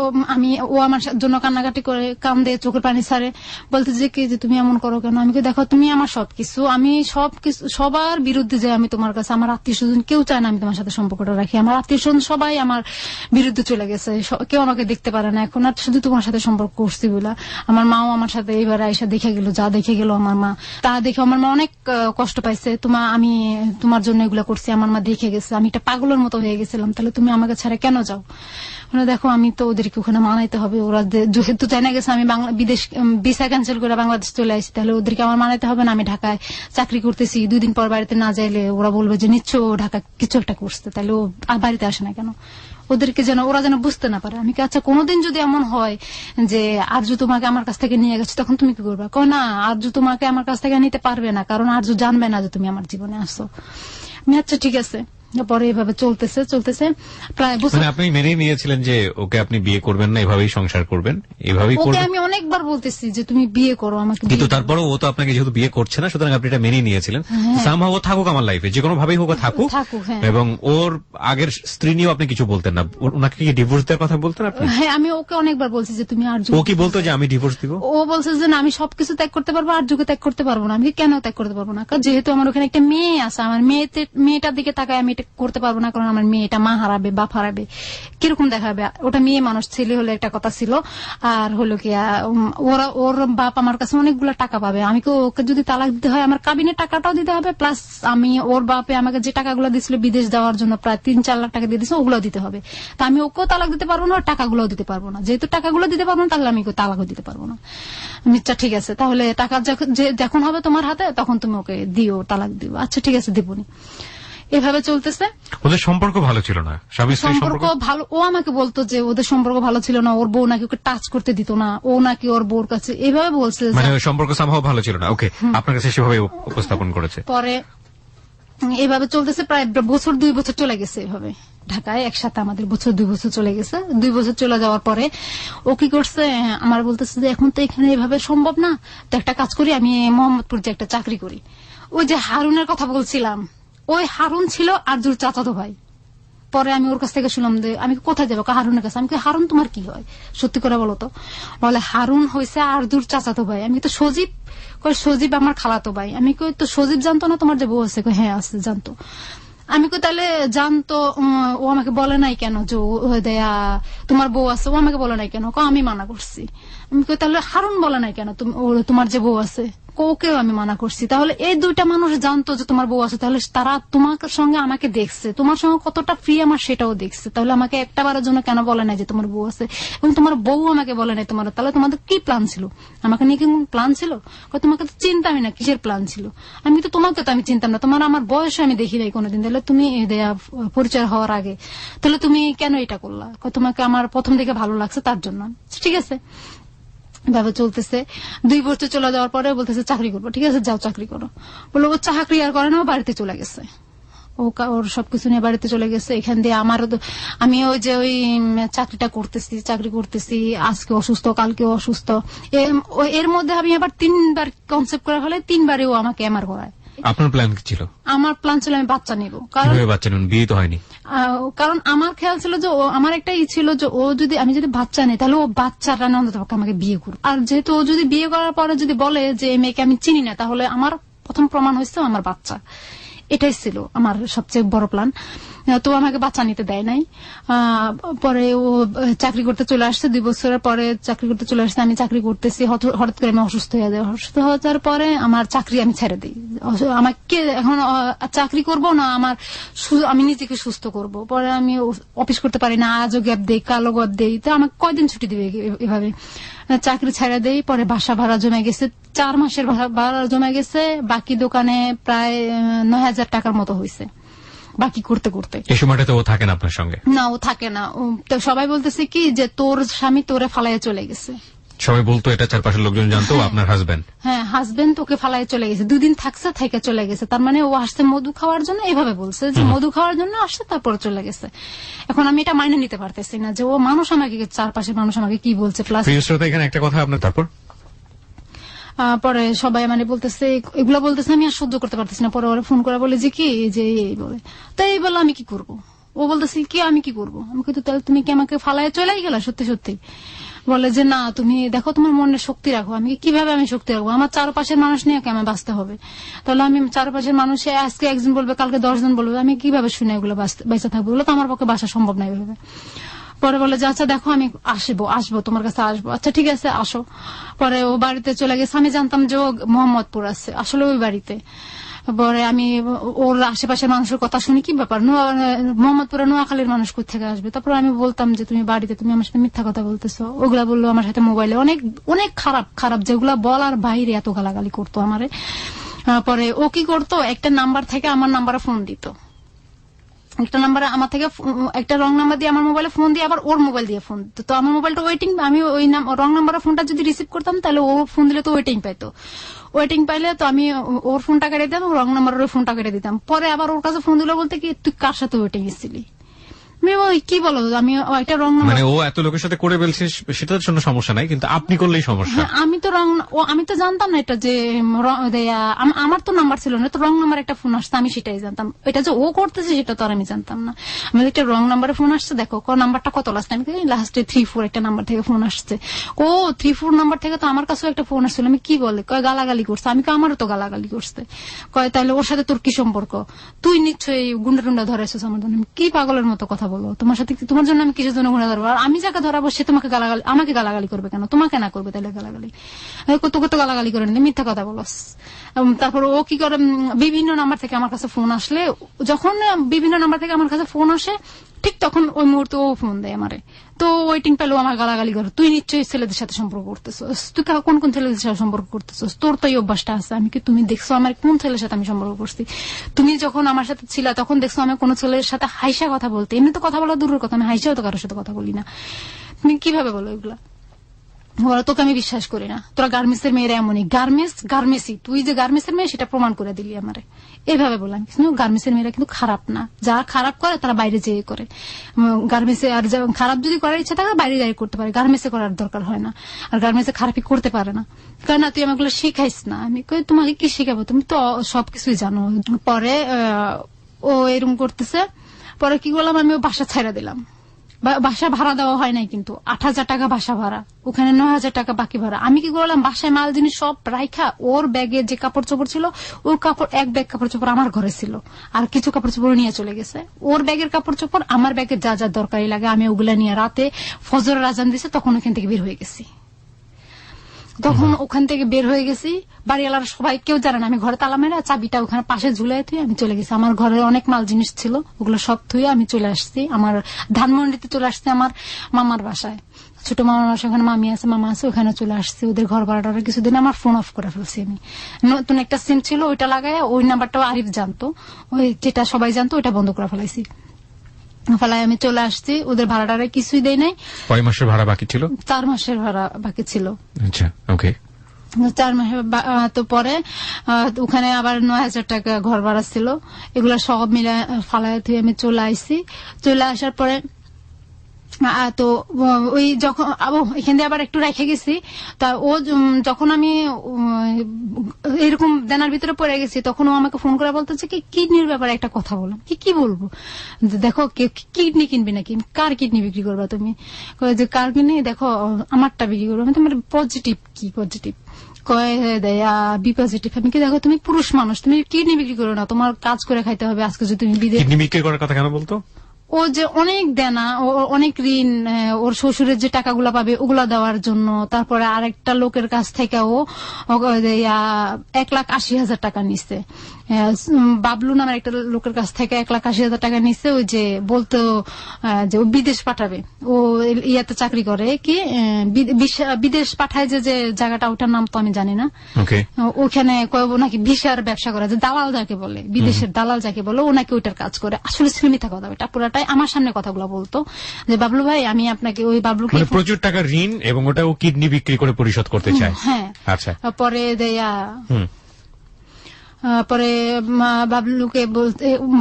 ও আমার জন্য কান্নাকাটি করে, কান্দে, চোখের পানি ছাড়ে, বলতে যে কি যে তুমি এমন করো কেন। আমি দেখো তুমি আমার সবকিছু, আমি সবকিছু সবার বিরুদ্ধে যে আমি তোমার কাছে, আমার আত্মীয় স্বজন কেউ চায় না আমি তোমার সাথে সম্পর্কটা রাখি, আমার আত্মীয় স্বজন সবাই আমার বিরুদ্ধে চলে গেছে, কেউ আমাকে দেখতে পারে না এখন, আর শুধু তোমার সাথে সম্পর্ক করছি বলে। আমার মাও আমার সাথে এইবার আইসা দেখে গেল, যা দেখে গেল আমার মা, তা দেখে আমার মা অনেক কষ্ট পাইছে। আমি তোমার জন্য এগুলা করছি, আমার মা দেখে গেছে আমি একটা পাগলের মতো হয়ে গেছিলাম, তাহলে তুমি আমাকে ছাড়া কেন যাও। মানে দেখো আমি তো ওদেরকে ওখানে মানাইতে হবে, ওরা যেহেতু জানা গেছে আমি বিদেশ ভিসা ক্যান্সেল করে বাংলাদেশ চলে আসছি, তাহলে ওদেরকে আমার মানাইতে হবে না আমি ঢাকায় চাকরি করতেছি, 2 দিন পর বাড়িতে না যাইলে ওরা বলবে যে নিশ্চয় ও ঢাকা কিছু একটা করছে, তাহলে ও বাড়িতে আসে না কেন। ওদেরকে যেন ওরা যেন বুঝতে না পারে। আমি আচ্ছা কোনোদিন যদি এমন হয় যে আরজু তোমাকে আমার কাছ থেকে নিয়ে গেছে তখন তুমি কি করবে। কয় না, আরজু তোমাকে আমার কাছ থেকে নিতে পারবে না, কারণ আরজু জানবে না যে তুমি আমার জীবনে আসছো। আমি আচ্ছা ঠিক আছে। পরে এভাবে চলতেছে প্রায় বছর। আপনি মেনে নিয়েছিলেন যে ওকে আপনি বিয়ে করবেন না, এভাবেই সংসার করবেন, এভাবেই করবেন। আমি অনেকবার বলতেছি যে তুমি বিয়ে করো আমাকে, কিন্তু তারপরেও ও তো আপনাকে যেহেতু বিয়ে করছে না, সুতরাং আপনি এটা মেনে নিয়েছিলেন। সামহাও ও থাকুক আমার লাইফে, যে কোনো ভাবেই হোক থাকুক। এবং ওর আগের স্ত্রী নিয়েও আপনি কিছু বলতেন না, ওনাকে কি ডিভোর্স দেওয়ার কথা বলতেন আপনি? হ্যাঁ, আমি ওকে অনেকবার বলছি যে তুমি আরজু। ও কি বলতো যে আমি ডিভোর্স দিব? ও বলছে যে না আমি সবকিছু ত্যাগ করতে পারবো, আরজুকে ত্যাগ করতে পারবো না। আমি কেন ত্যাগ করতে পারবো না, কারণ যেহেতু আমার ওখানে একটা মেয়ে আছে, আমার মেয়েটার দিকে তাকায় আমি এটা করতে পারবো না, কারণ আমার মেয়েটা মা হারাবে, বাপ হারাবে, কিরকম দেখাবে। ওটা মেয়ে মানুষ, ছেলে হলে একটা কথা ছিল। আর হলো কি ওর বাপ আমার কাছে অনেকগুলো টাকা পাবে, আমি ওকে যদি তালাক দিতে হয় আমার কাবিনের টাকাটাও দিতে হবে, প্লাস আমি ওর বাপে আমাকে যে টাকাগুলো দিছিল বিদেশ যাওয়ার জন্য প্রায় 3-4 লাখ টাকা দিয়ে দিচ্ছে, ওগুলো দিতে হবে। তা আমি ওকেও তালাক দিতে পারবো না, টাকাগুলোও দিতে পারবো না। যেহেতু টাকাগুলো দিতে পারবো না, তাহলে আমি তালাকও দিতে পারবো না। আচ্ছা ঠিক আছে, তাহলে টাকা যখন হবে তোমার হাতে তখন তুমি ওকে দিও, তালাক দিও। আচ্ছা ঠিক আছে, দিবনি। এভাবে চলতেছে। ওদের সম্পর্ক ভালো ছিল না, স্বামী স্ত্রীর সম্পর্ক ভালো। ও আমাকে বলতো যে ওদের সম্পর্ক ভালো ছিল না, ওর বউ নাকি ওকে টাচ করতে দিত না, ও নাকি ওর বউর কাছে এভাবে বলছে, মানে সম্পর্ক সামহাও ভালো ছিল না। ওকে, আপনার কাছে সেভাবে উপস্থাপন করেছে। পরে এভাবে চলতেছে প্রায় 2 বছর চলে গেছে এভাবে ঢাকায় একসাথে, আমাদের 2 বছর চলে গেছে। 2 বছর চলে যাওয়ার পরে ও কি করছে, আমার বলতেছে যে এখন তো এখানে এভাবে সম্ভব না, তো একটা কাজ করি, আমি মোহাম্মদপুর যে একটা চাকরি করি। ওই যে হারুনের কথা বলছিলাম, ওই হারুন ছিল আরজুর চাচাতো ভাই। পরে আমি ওর কাছ থেকে শুনলাম যে আমি কোথায় যাবো, হারুনের কাছে। আমি হারুন তোমার কি হয়, সত্যি করে বলো তো। বলে হারুন হয়েছে আরজুর চাচাতো ভাই। আমি তো সজীব, সজীব আমার খালাতো ভাই। আমি কই তো সজীব জানতো না তোমার যে বউ আছে? হ্যাঁ আছে, জানতো। আমি কই তাহলে জানতো, ও আমাকে বলে নাই কেন যে দেয়া তোমার বউ আছে? ও আমাকে বলে নাই কেন? আমি মানা করছি। আমি কই তাহলে হারুন বলে নাই কেন তোমার যে বউ আছে? ওকেও আমি মানা করছি। তাহলে এই 2টা মানুষ জানতো যে তোমার বউ আছে, তাহলে তারা তোমার সঙ্গে আমাকে দেখছে, তোমার সঙ্গে কতটা ফ্রি আমার সেটাও দেখছে, তাহলে আমাকে একটা বারের জন্য কেন বলে নাই যে তোমার বউ আছে? এবং তোমার বউ আমাকে বলে নাই তোমার, তাহলে তোমাদের কি প্ল্যান ছিল? আমাকে নিয়ে কি প্ল্যান ছিল? তোমাকে তো চিন্তামই না, কিসের প্ল্যান ছিল? আমি তো তোমাকে তো আমি চিনতাম না, তোমার আমার বয়সে আমি দেখি নাই কোনোদিন, তাহলে তুমি পরিচয় হওয়ার আগে তাহলে তুমি কেন এটা করলা? তোমাকে আমার প্রথম থেকে ভালো লাগছে তার জন্য। ঠিক আছে, ভাবে চলতেছে। 2 বছর চলে যাওয়ার পরে বলতেছে চাকরি করবো। ঠিক আছে, যাও চাকরি করো। বললো ও চাকরি আর করে না, ও বাড়িতে চলে গেছে, ওর সবকিছু নিয়ে বাড়িতে চলে গেছে। এখান দিয়ে আমি ওই যে ওই চাকরি করতেছি, আজকে অসুস্থ, কালকে অসুস্থ। এর মধ্যে আমি আবার 3বার কনসেপ্ট করে ফেলে, 3বারই ও আমাকে এমআর করায়। আপনার প্ল্যান কি ছিল? আমার প্ল্যান ছিল আমি বাচ্চা নিব। বাচ্চা নেন, বিয়ে তো হয়নি। কারণ আমার খেয়াল ছিল যে আমার একটা ছিল যে আমি যদি বাচ্চা নেই তাহলে ও বাচ্চাটা না অন্তত আমাকে বিয়ে করবে। আর যেহেতু ও যদি বিয়ে করার পরে যদি বলে যে এই মেয়েকে আমি চিনি না, তাহলে আমার প্রথম প্রমাণ হয়েছে আমার বাচ্চা। এটাই ছিল আমার সবচেয়ে বড় প্ল্যান। তো আমাকে বাচ্চা নিতে দেয় নাই। পরে ও চাকরি করতে চলে আসছে, 2 বছরের পরে চাকরি করতে চলে আসছে। আমি চাকরি করতেছি, হঠাৎ করে আমি অসুস্থ হয়ে যাই। অসুস্থ হয়ে যাওয়ার পরে আমার চাকরি আমি ছেড়ে দিই। আমাকে এখন চাকরি করব না, আমি নিজেকে সুস্থ করব। পরে আমি অফিস করতে পারি না, আজও গ্যাপ দেই, কালো গ্যাপ দেই, তো আমাকে কয়দিন ছুটি দিবে এভাবে? চাকরি ছেড়ে দেই। পরে বাসা ভাড়া জমে গেছে, 4 মাসের ভাড়া জমে গেছে। বাকি দোকানে প্রায় 9,000 টাকার মতো হয়েছে বাকি করতে করতে। এই সময়টাতে ও থাকে না আপনার সঙ্গে? না, ও থাকে না। তো সবাই বলতেছে কি যে তোর স্বামী তোরে ফালাইয়া চলে গেছে। সবাই বলতো, এটা চারপাশের লোকজন জানতো আপনার হাজবেন্ড? হ্যাঁ, হাজবেন্ড তোকে ফালাইয়া চলে গেছে, 2 দিন থাকছে, থেকে চলে গেছে। তার মানে ও আসছে মধু খাওয়ার জন্য, এইভাবে বলছে যে মধু খাওয়ার জন্য আসছে, তারপরে চলে গেছে। এখন আমি এটা মাইনে নিতে পারতেছি না যে ও মানুষ আমাকে, চারপাশের মানুষ আমাকে কি বলছে। প্লাস এখানে একটা কথা আপনার, তারপর পরে সবাই মানে বলতেছে, এগুলা বলতেছে, আমি আর সহ্য করতে পারতেছি না। পরে ওরা ফোন করে বলে যে কি যে এই বলে, তো এই বলে আমি কি করবো? ও ও বলতেছে কি আমি কি করবো? আমি কিন্তু তাহলে তুমি কি আমাকে ফালায় চলেই গেলা সত্যি সত্যি? বলে যে না তুমি দেখো তোমার মনে শক্তি রাখো। আমি কিভাবে আমি শক্তি রাখবো? আমার চারপাশের মানুষ নিয়ে আমার বাঁচতে হবে। তাহলে আমি চারপাশের মানুষে আজকে একজন বলবে কালকে 10 জন বলবে, আমি কিভাবে শুনে এগুলো বেঁচে থাকবো? এগুলো তো আমার পক্ষে বাসা সম্ভব না এভাবে। পরে বলে যে আচ্ছা দেখো আমি আসবো তোমার কাছে আসবো। আচ্ছা ঠিক আছে আসো। পরে ও বাড়িতে চলে গেছে। আমি জানতাম যে ও মোহাম্মদপুর আছে আসলে ওই বাড়িতে। পরে আমি ওর আশেপাশের মানুষের কথা শুনি কি ব্যাপার মোহাম্মদপুরে নোয়াখালীর মানুষ কোথেকে আসবে। তারপর আমি বলতাম যে তুমি বাড়িতে তুমি আমার সাথে মিথ্যা কথা বলতেছো। ওগুলা বললো আমার সাথে মোবাইলে অনেক অনেক খারাপ খারাপ যেগুলা বলার বাইরে এত গালাগালি করতো আমারে। পরে ও কি করতো একটা নাম্বার থেকে আমার নাম্বারে ফোন দিত। একটা নাম্বারে আমার থেকে একটা রং নাম্বার দিয়ে আমার মোবাইলে ফোন দিয়ে আবার ওর মোবাইল দিয়ে ফোন দিত। তো আমার মোবাইলটা ওয়েটিং, আমি ওই রং নাম্বারের ফোনটা যদি রিসিভ করতাম তাহলে ও ফোন দিলে তো ওয়েটিং পাইতো। ওয়েটিং পাইলে তো আমি ওর ফোনটা কেটে দিতাম, রং নাম্বারের ফোনটা কেটে দিতাম। পরে আবার ওর কাছে ফোন দিল বলতে কি তুই কার সাথে ওয়েটিং এসেছিলি? কি বলো আমি একটা রং নাম্বার, মানে ও এত লোকের সাথে করে ফেলছে সেটার জন্য সমস্যা নাই, কিন্তু আপনি করলেই সমস্যা। আমি তো জানতাম না এটা যে আমার তো নাম্বার ছিল না, তো রং নাম্বার একটা ফোন আসছে আমি সেটাই জানতাম। এটা যে ও করতেছে সেটা তো আর আমি জানতাম না। আমি একটা রং নাম্বারে ফোন আসছে, দেখো নাম্বারটা কত লাস্ট, আমি লাস্টে 3-4 একটা নাম্বার থেকে ফোন আসছে। ও 3-4 নাম্বার থেকে তো আমার কাছেও একটা ফোন আসছিল। আমি কি বলে কয় গালাগালি করছে। আমি আমারও তো গালাগালি করছে। কয় তাহলে ওর সাথে তোর কি সম্পর্ক? তুই নিশ্চয়ই গুন্ডা টুন্ডা ধরেছিস আমার জন্য। কি পাগলের মতো কথা বলো? তোমার সাথে তোমার জন্য আমি কিসের জন্য গুণা ধরবো? আর আমি যাকে ধরাবো সে তোমাকে আমাকে গালাগালি করবে কেন? তোমাকে না করবে তাহলে গালাগালি? তোকে তো গালাগালি করে নিলে মিথ্যা কথা বলস। তারপর ও কি করে বিভিন্ন নাম্বার থেকে আমার কাছে ফোন আসলে, যখন বিভিন্ন নাম্বার থেকে আমার কাছে ফোন আসে ঠিক তখন ওই মুহূর্তে ও ফোন দেয় আমারে। তো ওয়েটিং পেলেও আমার গালাগালি করে, তুই নিশ্চয়ই ছেলেদের সাথে সম্পর্ক করতেছস, তুই কোন কোন ছেলেদের সাথে সম্পর্ক করতেছস, তোর তো এই অভ্যাসটা আছে। আমি কি তুমি দেখছো আমার কোন ছেলের সাথে আমি সম্পর্ক করছি? তুমি যখন আমার সাথে ছিলা তখন দেখছো আমি কোন ছেলের সাথে হাইসা কথা বলতে? এমনি তো কথা বলা দূরের কথা, আমি হাইসাও তো কারোর সাথে কথা বলি না। তুমি কিভাবে বলো এগুলা? তোকে আমি বিশ্বাস করি না, তোরা গার্মেন্টসের মেয়েরা এমনই। গার্মেন্টসই, তুই যে গার্মেন্টসের মেয়ে সেটা প্রমাণ করে দিলি আমারে। এভাবে বললাম কিন্তু গার্মেন্টসের মেয়েরা কিন্তু খারাপ না, যারা খারাপ করে তারা বাইরে যেয়ে করে। গার্মেন্টসে আর খারাপ যদি করার ইচ্ছা থাকে বাইরে যাই করতে পারে, গার্মেন্টসে করার দরকার হয় না। আর গার্মেন্টসে খারাপই করতে পারে না, কারণ তুই আমাগুলো শিখাইস না। আমি কই তোমাকে কি শিখাবো, তুমি তো সবকিছুই জানো। পরে ও এরকম করতেছে। পরে কি করলাম, আমি বাসা ছাইড়া দিলাম। বাসা ভাড়া দেওয়া হয় নাই, কিন্তু 8,000 টাকা বাসা ভাড়া, ওখানে 9,000 টাকা বাকি ভাড়া। আমি কি করলাম, বাসায় মাল জিনিস সব রাইখা ওর ব্যাগে যে কাপড় চোপড় ছিল, ওর কাপড় এক ব্যাগ কাপড় চোপড় আমার ঘরে ছিল, আর কিছু কাপড় চোপড় নিয়ে চলে গেছে। ওর ব্যাগের কাপড় চোপড় আমার ব্যাগে যা যা দরকারি লাগে আমি ওগুলা নিয়ে রাতে ফজরের আজান দিছে তখন ওখান থেকে বের হয়ে গেছি। তখন ওখান থেকে বের হয়ে গেছি, বাড়িওয়ালারা সবাই কেউ জানে না। আমি ঘরে তালা মেরে চাবিটা ওখানে পাশে ঝুলাই থুয়ে আমি চলে গেছি। আমার ঘরে অনেক মাল জিনিস ছিল, ওগুলো সব থুয়ে আমি চলে আসছি আমার ধানমন্ডিতে চলে আসছি আমার মামার বাসায়। ছোট মামার বাসায়, ওখানে মামি আছে মামা আছে, ওখানে চলে আসছি। ওদের ঘর ভাড়াটা কিছুদিন আমার ফোন অফ করে ফেলছি। আমি নতুন একটা সিম ছিল ওইটা লাগাই, ওই নাম্বারটাও আরিফ জানতো, ওই যেটা সবাই জানতো ওইটা বন্ধ করে ফেলাইছি। ফেলায় আমি চলে আসছি, ওদের ভাড়াটা কিছুই দেয় নাই। কয় মাসের ভাড়া বাকি ছিল? 4 মাসের ভাড়া বাকি ছিল। আচ্ছা, ওকে। 4 মাসে তো পরে ওখানে আবার 9,000 টাকা ঘর ভাড়া ছিল। এগুলো সব মিলে ফালায় তুই আমি চলে আইসি। চলে আসার পরে তো ওই যখন এখান দিয়ে আবার একটু রেখে গেছি, তা ও যখন আমি এরকম দেনার ভিতরে পড়ে গেছি তখন ও আমাকে ফোন করে বলতেছে কি কিডনির ব্যাপারে একটা কথা বললাম। কি বলবো, দেখো কিডনি কিনবি নাকি? কার কিডনি বিক্রি করবা তুমি? যে কার কিডনি, দেখো আমারটা বিক্রি করবো। আমি তোমার পজিটিভ কি পজিটিভ বি পজিটিভ। আমি কি, দেখো তুমি পুরুষ মানুষ, তুমি কিডনি বিক্রি করো না, তোমার কাজ করে খাইতে হবে। আজকে যদি তুমি কিডনি বিক্রি করার কথা কেন বলতো? ও যে অনেক দেনা, অনেক ঋণ, ওর শ্বশুরের যে টাকাগুলা পাবে ওগুলা দেওয়ার জন্য। তারপরে আরেকটা লোকের কাছ থেকে ও 1,80,000 টাকা নিচ্ছে। বাবলু নামের একটা লোকের কাছ থেকে 1,80,000 টাকা নিচ্ছে, ওই যে বলতো যে ও বিদেশ পাঠাবে। ও ইয়াতে চাকরি করে, কি বিদেশ পাঠায় যে জায়গাটা, ওটার নাম তো আমি জানি না। ওখানে নাকি ভিসার ব্যবসা করে, যে দালাল যাকে বলে, বিদেশের দালাল যাকে বলে, ও নাকি ওইটার কাজ করে। আসলে মিথ্যা কথা, ওটা পুরাটাই আমার সামনে কথাগুলো বলতো যে বাবলু ভাই আমি আপনাকে ওই বাবলুকে প্রচুর টাকা ঋণ এবং ওটা ও কিডনি বিক্রি করে পরিশোধ করতে চায়। হ্যাঁ, আচ্ছা। পরে দেয়া পরে বাবলুকে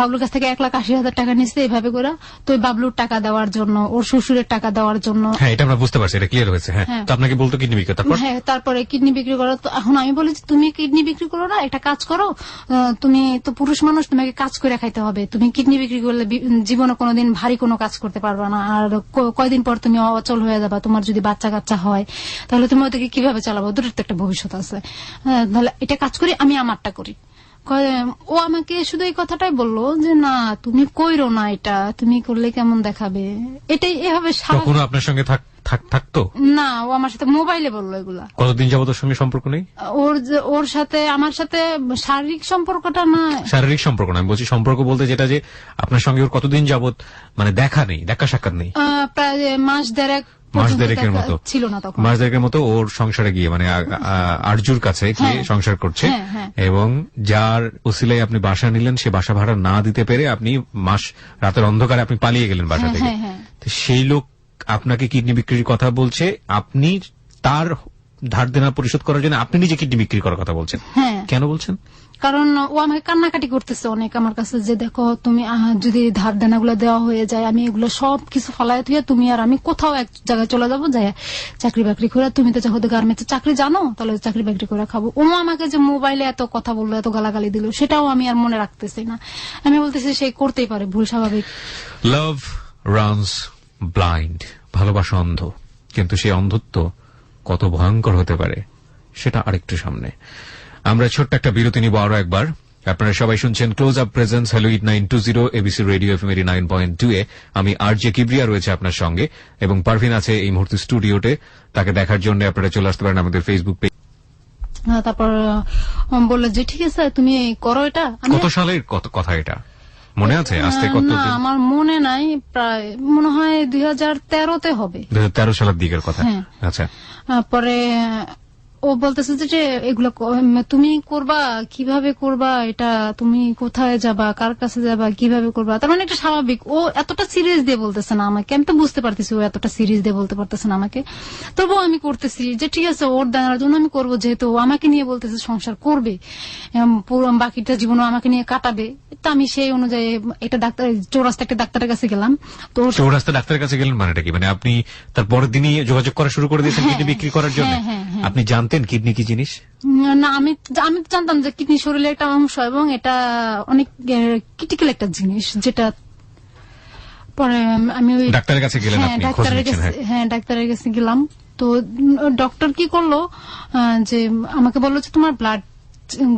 বাবলুর কাছ থেকে 1,80,000 টাকা নিচ্ছে এইভাবে করে। তো বাবলুর টাকা দেওয়ার জন্য, ওর শ্বশুরের টাকা দেওয়ার জন্য। হ্যাঁ, এটা আমরা বুঝতে পারছি, এটা ক্লিয়ার হয়েছে। হ্যাঁ, তো আপনাকে বলতো কিডনি বিক্রি, তারপর? হ্যাঁ, তারপরে কিডনি বিক্রি করো। তো এখন আমি বলি যে তুমি কিডনি বিক্রি করো না, একটা কাজ করো, তুমি তো পুরুষ মানুষ, তোমাকে কাজ করে খাইতে হবে। তুমি কিডনি বিক্রি করলে জীবনে কোনোদিন ভারী কোনো কাজ করতে পারবে না, আর কয়দিন পর তুমি অচল হয়ে যাবা। তোমার যদি বাচ্চা কাচ্চা হয় তাহলে তুমি ওদেরকে কিভাবে চালাবো? ওদের তো একটা ভবিষ্যৎ আছে। তাহলে এটা কাজ করি, আমি আমারটা করি। ও আমাকে শুধু এই কথাটাই বললো যে না, তুমি কইরো না, এটা তুমি করলে কেমন দেখাবে। এটাই এভাবে কখনো আপনার সঙ্গে থাকতো না, ও আমার সাথে মোবাইলে বললো এগুলা। কতদিন যাবত ওর সঙ্গে সম্পর্ক নেই? ওর সাথে আমার সাথে শারীরিক সম্পর্কটা না, শারীরিক সম্পর্ক না, আমি বলছি সম্পর্ক বলতে যেটা, যে আপনার সঙ্গে ওর কতদিন যাবত মানে দেখা নেই, দেখা সাক্ষাৎ নেই? প্রায় মাস দেড়েকের মতো ছিল না তখন। মাস দেড়েকের মতো ওর সংসারে গিয়ে, মানে আরজুর কাছে গিয়ে সংসার করছে, এবং যার ওসিলায় আপনি বাসা নিলেন, সে বাসা ভাড়া না দিতে পেরে আপনি রাতের অন্ধকারে আপনি পালিয়ে গেলেন বাসা থেকে। তো সেই লোক আপনাকে কিডনি বিক্রির কথা বলছে, আপনি তার ধার দেনা পরিশোধ করার জন্য আপনি নিজে কিডনি বিক্রি করার কথা বলছেন। কেন বলছেন? কারণ ও আমাকে কান্নাকাটি করতেছে অনেক আমার কাছে, যে দেখো তুমি যদি ধার দেনাগুলো দেওয়া হয়ে যায়, আমি এগুলো সব কিছু ফলায় থুয়ে তুমি আর আমি কোথাও এক জায়গায় চলে যাবো, যাই চাকরি বাকরি করে, তুমি তো যখন গার্মেন্টসে চাকরি জানো, তাহলে চাকরি বাকরি করে খাবো। ও আমাকে যে মোবাইলে এত কথা বললো, এত গালাগালি দিল, সেটাও আমি আর মনে রাখতেছি না। আমি বলতেছি সে করতেই পারে, ভুল স্বাভাবিক। লাভ রানস ব্লাইন্ড, ভালোবাসা অন্ধ, কিন্তু সেই অন্ধত্ব কত ভয়ঙ্কর হতে পারে সেটা আরেকটু সামনে। আমরা ছোট্ট একটা বিরতি নিব আরো একবার। আপনারা সবাই শুনছেন close up presence hello 8920 ABC radio FM 89.2 এ। আমি আরজে কিবরিয়া রয়েছে আপনার সঙ্গে, এবং পারভিন আছে এই মুহূর্তে স্টুডিওতে। তাকে দেখার জন্য আপনারা চলে আসতে পারেন আমাদের ফেসবুক পেজ। তারপর বললো যে ঠিক আছে তুমি করো এটা। কত সালের কথা এটা মনে আছে? আজকে কত? আমার মনে নাই, প্রায় মনে হয় 2013-তে হবে, 2013 সালের দিকের কথা। আচ্ছা, পরে ও বলতেছে যে এগুলো তুমি করবা, কিভাবে করবা, এটা তুমি কোথায় যাবা, কার কাছে যাবা, কিভাবে করবা। তার মানে একটা স্বাভাবিক। ও এতটা সিরিয়াস দিয়ে বলতেছে না আমাকে, আমি তো বুঝতে পারতেছি ও এতটা সিরিয়াস দিয়ে বলতে পারতেছে না আমাকে। তবুও আমি করতেছি যে ঠিক আছে, ওর দেওয়ার জন্য আমি করবো, যেহেতু ও আমাকে নিয়ে বলতেছে সংসার করবে, পুরো বাকিটা জীবন আমাকে নিয়ে কাটাবে। তো আমি সেই অনুযায়ী একটা চৌরাস্তা একটা ডাক্তারের কাছে গেলাম। তো চৌরাস্তা ডাক্তারের কাছে গেলেন মানেটা কি? মানে আপনি তার পরের দিনই যোগাযোগ করা শুরু করে দিয়েছেন কিডনি বিক্রি করার জন্য? আপনি জানতেন কিডনি কি জিনিস? না, আমি জানতাম যে কিডনি শরীরের একটা অংশ, এবং এটা অনেক ক্রিটিক্যাল একটা জিনিস, যেটা পরে আমি ওই ডাক্তারের কাছে গেলেন। হ্যাঁ, ডাক্তারের কাছে গেলাম। তো ডক্টর কি করলো যে আমাকে বললো যে তোমার ব্লাড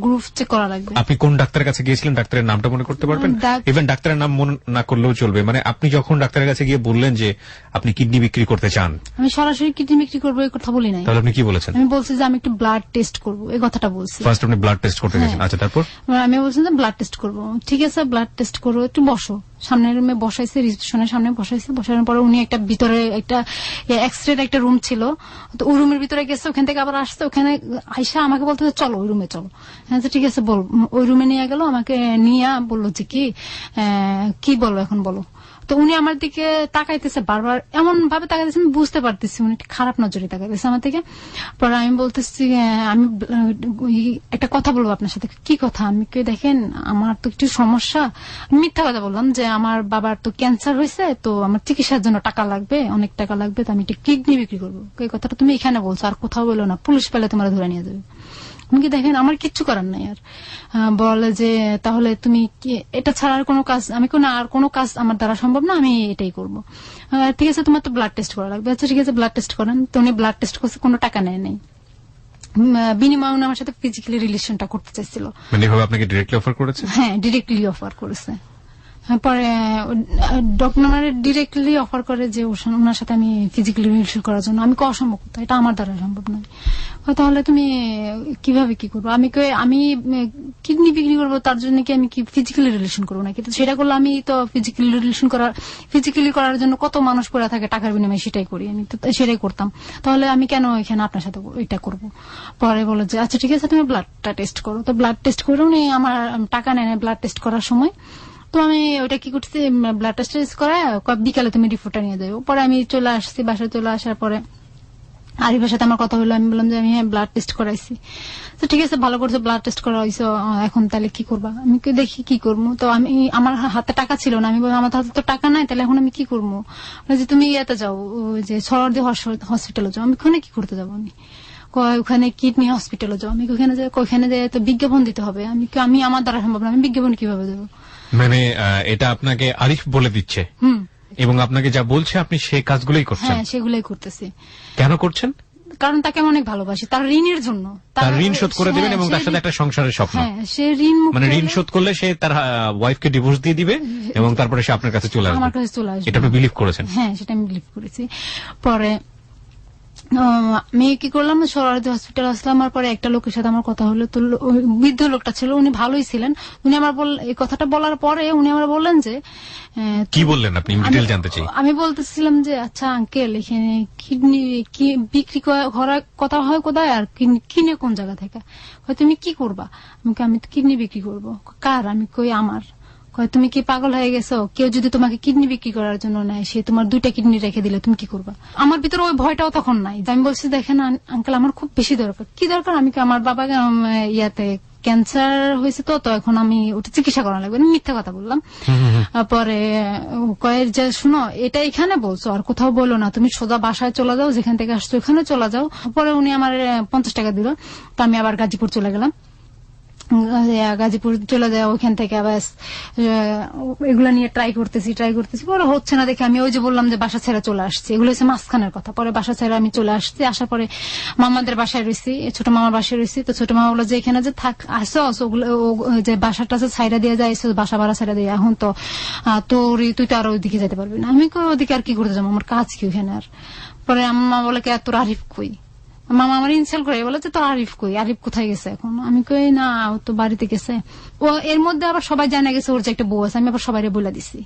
গ্রুপ চেক করা লাগবে। আপনি কোন ডাক্তারের কাছে গিয়েছিলেন? ডাক্তারের নামটা মনে করতে পারবেন? ইভেন ডাক্তারের নাম মনে না করলেও চলবে। মানে আপনি যখন ডাক্তারের কাছে গিয়ে বললেন যে আপনি কিডনি বিক্রি করতে চান, আমি সরাসরি কিডনি বিক্রি করবো এই কথা বলি নাই। তাহলে আপনি কি বলেছেন? আমি বলছি যে আমি একটু ব্লাড টেস্ট করবো, এই কথাটা বলছি। ফার্স্ট আপনি ব্লাড টেস্ট করতে গেছেন? আচ্ছা, তারপর? আমি বলছি যে ব্লাড টেস্ট করবো। ঠিক আছে, ব্লাড টেস্ট করবো, একটু বসো। সামনের রুমে বসাইছে, রিসেপশনের সামনে বসাইছে। বসানোর পরে উনি একটা ভিতরে একটা এক্সরে একটা রুম ছিল, তো ওই রুমের ভিতরে গেছে, ওখান থেকে আবার আসছে। ওখানে আইসা আমাকে বলতে চলো ওই রুমে চলো। হ্যাঁ, ঠিক আছে বল। ওই রুমে নিয়ে গেল, আমাকে নিয়ে বললো যে কি বলো এখন বলো। তো উনি আমার দিকে তাকাইতেছে বারবার, এমন ভাবে তাকাইতেছে আমি বুঝতে পারতেছি উনি খারাপ নজরে তাকাইতেছে আমার দিকে। পরে আমি বলতেছি আমি একটা কথা বলবো আপনার সাথে। কি কথা? আমি দেখেন আমার তো একটু সমস্যা। মিথ্যা কথা বললাম যে আমার বাবার তো ক্যান্সার হয়েছে, তো আমার চিকিৎসার জন্য টাকা লাগবে, অনেক টাকা লাগবে, তো আমি একটা কিডনি বিক্রি করবো। এই কথাটা তুমি এখানে বলছো, আর কোথাও বলো না, পুলিশ পেলে তোমার ধরে নিয়ে যাবে। উনি দেখেন আমার কিচ্ছু করার নাই। আর বলে যে তাহলে তুমি এটা ছাড়া আর কোনো কাজ? আমি কোনো আর কোনো কাজ আমার দ্বারা সম্ভব না, আমি এটাই করবো। ঠিক আছে, তোমার তো ব্লাড টেস্ট করা লাগবে। আচ্ছা ঠিক আছে, ব্লাড টেস্ট করেন। তো উনি ব্লাড টেস্ট করছে, কোনো টাকা নেয় নাই। বিনিময়ে উনি আমার সাথে ফিজিক্যালি রিলেশনটা করতে চাইছিল। মানে এভাবে আপনাকে ডিরেক্টলি অফার করেছে? হ্যাঁ, ডিরেক্টলি অফার করেছে। পরে ডক্টর ডিরেক্টলি অফার করে যে ওনার সাথে আমি ফিজিক্যালি রিলেশন করার জন্য। আমি অসম্ভব, এটা আমার দ্বারা সম্ভব নয়। তাহলে তুমি কিভাবে কি করবো? আমি কিডনি বিক্রি করবো, তার জন্য কি আমি কি ফিজিক্যালি রিলেশন করবো না? কিন্তু সেটা করলে আমি তো ফিজিক্যালি করার জন্য কত মানুষ পড়ে থাকে টাকার বিনিময়ে, সেটাই করি। আমি তো সেটাই করতাম। তাহলে আমি কেন এখানে আপনার সাথে এটা করবো? পরে বলো যে আচ্ছা ঠিক আছে, তুমি ব্লাডটা টেস্ট করো। তো ব্লাড টেস্ট করে উনি আমার টাকা নেয় ব্লাড টেস্ট করার সময়। তো আমি ওইটা কি করছি, ব্লাড টেস্ট করা বিকালে তুমি রিপোর্টটা নিয়ে যাবো। পরে আমি চলে আসছি, বাসায় চলে আসার পরে আরিফের সাথে আমার কথা হলো, আমি বললাম যে আমি ব্লাড টেস্ট করাইছি। তো ঠিক আছে, ভালো করছো, ব্লাড টেস্ট করা হয়েছে, এখন তাহলে কি করবা? আমি দেখি কি করবো। তো আমি, আমার হাতে টাকা ছিল না, আমি বললাম আমার হাতে তো টাকা নাই, তাহলে এখন আমি কি করবো? যে তুমি ইয়েতে যাও, যে সরদি হসপিটালে যাও। আমি ওখানে কি করতে যাবো? আমি ওখানে কিডনি হসপিটালে যাও। আমি ওখানে যাই তো বিজ্ঞাপন দিতে হবে। আমি আমার দ্বারা সম্ভব না, আমি বিজ্ঞাপন কিভাবে দেবো? মানে এটা আপনাকে আরিফ বলে দিচ্ছে এবং আপনাকে যা বলছে আপনি সেই কাজগুলোই করছেন? হ্যাঁ, সেগুলোই করতেছি। কেন করছেন? কারণ তাকে আমি অনেক ভালোবাসি, তার ঋণের জন্য। তার ঋণ শোধ করে দেবেন এবং তার সাথে একটা সংসারের স্বপ্ন। হ্যাঁ, সে ঋণ মানে ঋণ শোধ করলে সে তার ওয়াইফকে ডিভোর্স দিয়ে দিবে এবং তারপরে সে আপনার কাছে চলে আসবে। আমার কাছে চলে আসবে। এটা আপনি বিলিভ করেছেন? হ্যাঁ, সেটা আমি বিলিভ করেছি। পরে আমি কি করলাম, সরোয়ারদি হসপিটাল আসলাম। আমার পরে একটা লোকের সাথে আমার কথা হলো। তো বৃদ্ধ লোকটা ছিল, উনি ভালোই ছিলেন। উনি আমার এই কথাটা বলার পরে উনি আমার বললেন যে কি বললেন আপনি? ডিটেইল জানতে চাই। আমি বলতেছিলাম যে আচ্ছা আঙ্কেল, এখানে কিডনি কি বিক্রি করার কথা হয় কোথায়, আর কিনে কোন জায়গা থেকে? তুমি কি করবা? আমি তো কিডনি বিক্রি করবো। কার? আমি কই আমার। তুমি কি পাগল হয়ে গেছো? কেউ যদি তোমাকে কিডনি বিক্রি করার জন্য নেয়, সে তোমার 2টা কিডনি রেখে দিলে তুমি কি করবা? আমার ভিতরে ওই ভয়টাও তখন নাই। আমি বলছি দেখেন আঙ্কেল, আমার খুব বেশি দরকার। কি দরকার? আমি আমার বাবাকে ইয়াতে ক্যান্সার হয়েছে, তো এখন আমি ওটা চিকিৎসা করা লাগবে। মিথ্যা কথা বললাম। পরে কয়ের যে শুনো, এটা এখানে বলছো, আর কোথাও বলো না, তুমি সোজা বাসায় চলে যাও, যেখান থেকে আসছো ওখানে চলে যাও। পরে উনি আমার 50 টাকা দিল। তো আমি আবার গাজীপুর চলে গেলাম। গাজীপুর চলে যায়, ওইখান থেকে আবার এগুলো নিয়ে ট্রাই করতেছি। পরে হচ্ছে না দেখে আমি ওই যে বললাম যে বাসা ছেড়ে চলে আসছি। এগুলো হচ্ছে মাঝখানের কথা। পরে বাসা ছেড়ে আমি চলে আসছি। আসার পরে মামাদের বাসায় রয়েছি, ছোট মামার বাসায় রয়েছি। তো ছোট মামা বললো যে এখানে যে আসো, ওগুলো যে বাসাটা ছাইড়া দিয়ে যায়, বাসা ভাড়া ছাইড়া দিয়ে, এখন তো তুই তো আর ওইদিকে যেতে পারবি না। আমি ওদিকে আর কি করতে যাবো, আমার কাজ কি ওখানে আর? পরে আম্মা বলে কি তোর আরিফ কই? মামা আমার ইনসাল্ট করে বলে যে তোর আরিফ কই? আরিফ কোথায় গেছে এখন? আমি কই না, ও তো বাড়িতে গেছে। ও এর মধ্যে আবার সবাই জানা গেছে ওর যে একটা বউ আছে। আমি আবার সবাই বলে দিছি।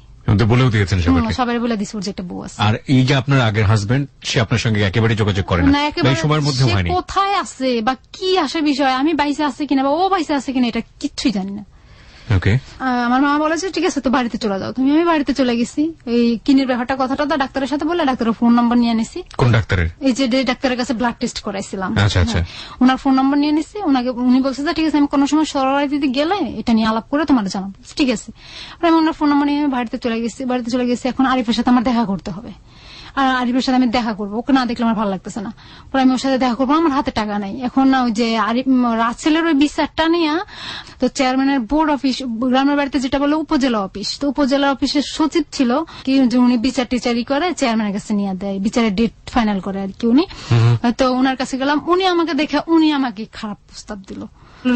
বলেও দিয়েছেন সবাই বলে দিছি ওর যে একটা বউ আছে। আর এই যে আপনার আগের হাজবেন্ড, সে আপনার সঙ্গে একেবারে যোগাযোগ করে না? এই সময়ের মধ্যে হয়নি? কোথায় আছে বা কি আসে বিষয়, আমি বাইসে আছে কিনা বা ও বাইসে আছে কিনা, এটা কিচ্ছুই জানি না। আমার মামা বলেছে ঠিক আছে তো বাড়িতে চলে যাও তুমি। আমি বাড়িতে চলে গেছি। এই কিডনির ব্যাপারটা কথাটা ডাক্তারের সাথে বলে ডাক্তারের ফোন নাম্বার নিয়ে নিছি। কোন ডাক্তারের? এই যে ডাক্তারের কাছে ব্লাড টেস্ট করাইছিলাম। আচ্ছা আচ্ছা। ওনার ফোন নাম্বার নিয়ে নিছি। উনি বলছে যে ঠিক আছে, আমি কোনো সময় সরোয়ারদিতে গেলে এটা নিয়ে আলাপ করে তোমার জানাবো। ঠিক আছে। আমি ওনার ফোন নাম্বার নিয়ে আমি বাড়িতে চলে গেছি। এখন আরিফের সাথে আমার দেখা করতে হবে। আর আরিফের সাথে আমি দেখা করবো, ওকে না দেখলে আমার ভালো লাগতেছে না। পরে আমি ওর সাথে দেখা করবো, আমার হাতে টাকা নাই। এখন না ওই যে আরিফ রাসেলের ওই বিচারটা নিয়ে, তো চেয়ারম্যানের বোর্ড অফিস, গ্রামের বাড়িতে যেটা বলে উপজেলা অফিস, তো উপজেলা অফিসের সচিব ছিল কি, যে উনি বিচার টিচারি করে চেয়ারম্যানের কাছে নিয়ে দেয়, বিচারের ডেট ফাইনাল করে আর কি উনি। তো ওনার কাছে গেলাম, উনি আমাকে দেখে উনি আমাকে খারাপ প্রস্তাব দিল।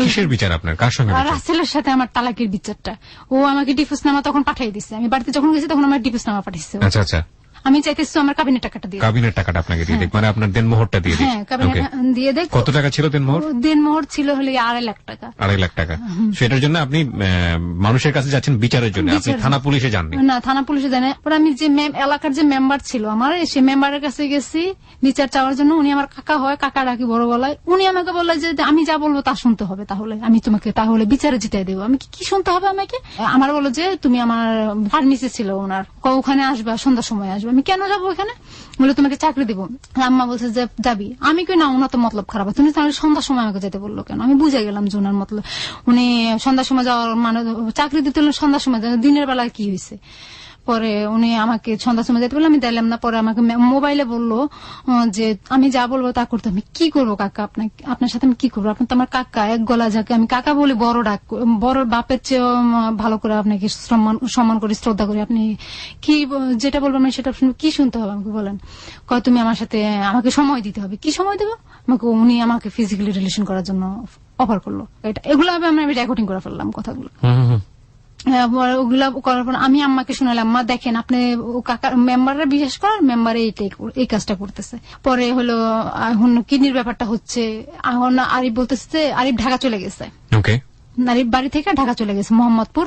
কিসের বিচার আপনার? কার সঙ্গে? রাসেলের সাথে আমার তালাকের বিচারটা। ও আমাকে ডিভোর্সনামা তখন পাঠিয়ে দিচ্ছে। আমি বাড়িতে যখন গেছি তখন আমার ডিভোর্সনামা পাঠিয়েছে। আচ্ছা আচ্ছা। আমি চাইতেছি আমার কাবিনের টাকাটা দিয়ে। কাবিনের টাকাটা আপনাকে দিয়ে দেখ, মানে আপনার দেনমোহরটা দিয়ে দেখ। হ্যাঁ, কাবিনের দিয়ে দেখ। কত টাকা ছিল দেনমোহর? দেনমোহর ছিল হলে 2.5 লাখ টাকা। 2.5 লাখ টাকা। সেটার জন্য আপনি মানুষের কাছে যাচ্ছেন বিচারের জন্য? আপনি থানা পুলিশে যাননি? না, থানা পুলিশে যান। পরে আমি যে এলাকার যে মেম্বার ছিল আমার, সেই মেম্বারের কাছে গেছি বিচার চাওয়ার জন্য। উনি আমার কাকা হয়, কাকা ডাকি বড় গলায়। উনি আমাকে বললো যে আমি যা বলবো তা শুনতে হবে, তাহলে আমি তোমাকে তাহলে বিচারে জিতাই দেবো। আমি কি শুনতে হবে আমাকে? আমার বললো যে তুমি আমার ফার্মেসি ছিল ওনার, ওখানে আসবে, সন্ধ্যার সময় আসবে। আমি কেন যাবো ওখানে? বলে তোমাকে চাকরি দিব। আম্মা বলছে যে যাবি। আমি কই না, ওনার তো মতলব খারাপ। তুমি তাহলে সন্ধ্যার সময় আমাকে যেতে বললো কেন? আমি বুঝে গেলাম যে ওনার মতলব, উনি সন্ধ্যার সময় যাওয়ার মানে চাকরি দিতে হলে সন্ধ্যার সময়, দিনের বেলায় কি হয়েছে। পরে উনি আমাকে সন্ধ্যার সময় যেতে বললো, আমি দিলাম না। পরে আমাকে মোবাইলে বললো যে আমি যা বলবো তা করতে। আমি কি করবো কাকা? আপনার সাথে আমি কি করবো? আপনি তো আমার কাকা, এক গলা যাকে আমি কাকা বলি, বড় ডাক, বড় বাপের চেয়ে ভালো করে আপনাকে সম্মান করি, শ্রদ্ধা করি। আপনি কি যেটা বলবেন আমি সেটা কি শুনতে হবে আমাকে বলেন? কয় তুমি আমার সাথে, আমাকে সময় দিতে হবে। কি সময় দেবো আমাকে? উনি আমাকে ফিজিক্যালি রিলেশন করার জন্য অফার করলো। এগুলো আমি রেকর্ডিং করে ফেললাম কথাগুলো। ওগুলা করার পর আমি আম্মাকে শুনালাম, মা দেখেন আপনি কাকার মেম্বাররা বিশেষ করেন, মেম্বারে এই কাজটা করতেছে। পরে হলো এখন কিডনির ব্যাপারটা হচ্ছে, এখন আরিফ বলতেছে যে আরিফ ঢাকা চলে গেছে। আরিফ বাড়ি থেকে ঢাকা চলে গেছে, মোহাম্মদপুর।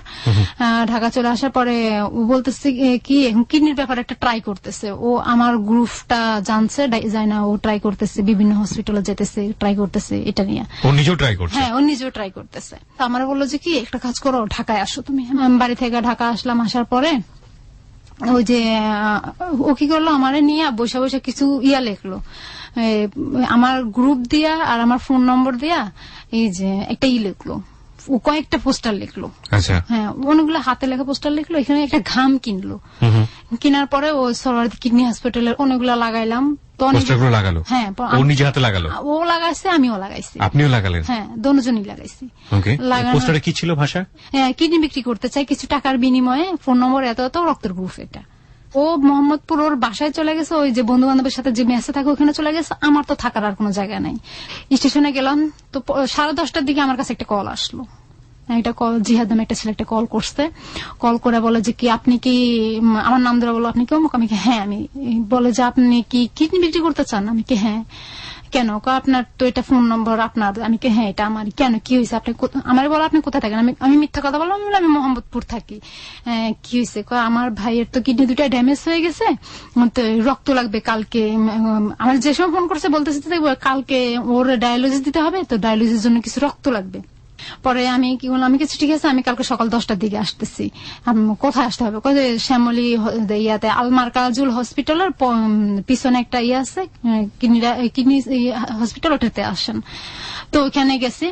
ঢাকা চলে আসার পরে ও বলতেছে কি এখন কিডনির ব্যাপারে একটা ট্রাই করতেছে। ও আমার গ্রুপটা জানছে, যায় না, ও ট্রাই করতেছে, বিভিন্ন হসপিটালে যেতেছে, ট্রাই করতেছে এটা নিয়ে। ও নিজেও ট্রাই করছে? হ্যাঁ, ও নিজেও ট্রাই করতেছে। তো আমার বললো যে কি একটা কাজ করো, ঢাকায় আসো তুমি। বাড়ি থেকে ঢাকা আসলাম। আসার পরে ওই যে ও কি করলো, আমারে নিয়ে বসে বসে কিছু লিখলো, আমার গ্রুপ দিয়া আর আমার ফোন নম্বর দিয়া এই যে একটা লিখলো, ও কয়েকটা পোস্টার লিখলো। আচ্ছা। হ্যাঁ, অনেকগুলো হাতে লেখা পোস্টার লিখলো। এখানে একটা ঘাম কিনলো, কেনার পরে ও সরওয়ার্দী কিডনি হসপিটালের অনেকগুলো লাগাইলাম। পোস্টারগুলো লাগালো? হ্যাঁ, ও নিজে হাতে লাগালো? ও লাগাইছে, আমিও লাগাইছি। আপনিও লাগালেন? হ্যাঁ, দুজনই লাগাইছি। ওকে। পোস্টারে কি ছিল ভাষা? কিডনি বিক্রি করতে চাই, কিছু টাকার বিনিময়ে, ফোন নম্বর এত এত, রক্তের গ্রুপ এটা। ও মোহাম্মদপুর ওর বাসায় চলে গেছে, ওই যে বন্ধু বান্ধবের সাথে যে মেসে থাকে ওখানে চলে গেছে। আমার তো থাকার আর কোনো জায়গা নাই। স্টেশনে গেলাম তো 10:30টার দিকে আমার কাছে একটা কল আসলো। একটা কল, জিহাদ নামে একটা ছেলে একটা কল করছে। কল করে বলে যে কি আপনি কি, আমার নাম ধরে বলো আপনি কি অমুক? আমি কি হ্যাঁ আমি। বলে যে আপনি কি কিডনি বিক্রি করতে চান? আমি কি হ্যাঁ। কেন? আপনার তো এটা ফোন নম্বর আপনার। আমি কি হ্যাঁ এটা আমার। কেন, কি হয়েছে? আপনি আমার বলো আপনি কোথায় থাকেন? আমি মিথ্যা কথা বললাম, আমি মোহাম্মদপুর থাকি। কি হয়েছে? আমার ভাইয়ের তো কিডনি দুটা ড্যামেজ হয়ে গেছে, তো রক্ত লাগবে কালকে। আমার যে সময় ফোন করছে বলতেছে কালকে ওর ডায়ালিসিস দিতে হবে, তো ডায়ালিসিসের জন্য কিছু রক্ত লাগবে। পরে আমি কি বললাম, আমি কিছু ঠিক আছে, আমি কালকে সকাল 10টার দিকে আসতেছি। কোথায় আসতে হবে? শ্যামলী ইয়াতে আলমার কাজুল হসপিটালের পিছনে একটা ইয়ে আছে, কিডনি হসপিটাল, ওটাতে আসেন। তো ওখানে গেছি।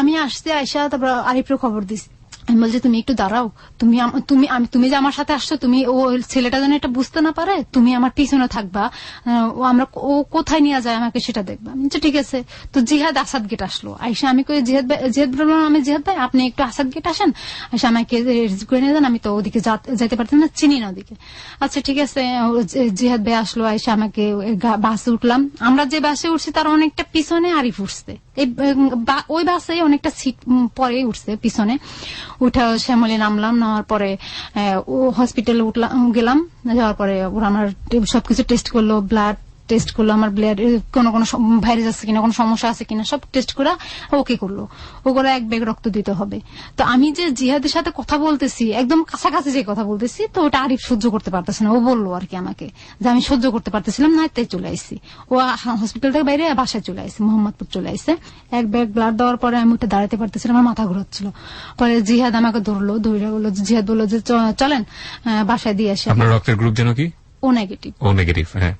আমি আসছি, আইসা তারপর আরিফের খবর দিছি। আমি বলছি তুমি একটু দাঁড়াও, তুমি যে আমার সাথে আসছো, তুমি ও ছেলেটা যেন এটা বুঝতে না পারে, তুমি আমার পিছনে থাকবা, ও কোথায় নিয়ে যায় আমাকে সেটা দেখবা। ঠিক আছে। তো জিহাদ আসাদ গেট আসলো। আইসা আমি কই জিহাদ বললাম, আমি জিহাদ ভাই আপনি একটু আসাদ গেট আসেন, আইসা আমাকে রিসিভ করে নিয়ে যান, আমি তো ওদিকে যাইতে পারতাম না, চিনি না ওদিকে। আচ্ছা ঠিক আছে। জিহাদ ভাই আসলো, আইসা আমাকে বাসে উঠলাম। আমরা যে বাসে উঠছি তার অনেকটা পিছনে আরিফ উঠছে। ওই বাসে অনেকটা সিট পরে উঠছে পিছনে। উঠা শ্যামলী নামলাম, নামার পরে ও হসপিটালে গেলাম। যাওয়ার পরে ওরা আমার সবকিছু টেস্ট করলো, ব্লাড টেস্ট করলো, আমার ব্লাড কোনো ভাইরাস আছে কিনা, কোনো সমস্যা আছে কিনা, সব টেস্ট করে ওকে করলো। ও করে 1 ব্যাগ রক্ত দিতে হবে। তো আমি যে জিহাদের সাথে কথা বলতেছি, একদম কাছাকাছি যে কথা বলতেছি, তো ওটা আরিফ সহ্য করতে পারতেছে না। ও বললো আর কি আমাকে যে আমি সহ্য করতে পারতেছিলাম না, তাই চলে আসছি। ও হসপিটাল থেকে বাইরে বাসায় চলে আসছে, মোহাম্মদপুর চলে আসছে। 1 ব্যাগ ব্লাড দেওয়ার পরে আমি ওটা দাঁড়াতে পারতেছিলাম, আমার মাথা ঘুরাচ্ছিল। পরে জিহাদ আমাকে ধরলো, ধরে বললো, জিহাদ বললো যে চলেন বাসায় দিয়ে আসি। আপনার রক্তের গ্রুপ যেন কি? ও নেগেটিভ। ও নেগেটিভ। হ্যাঁ।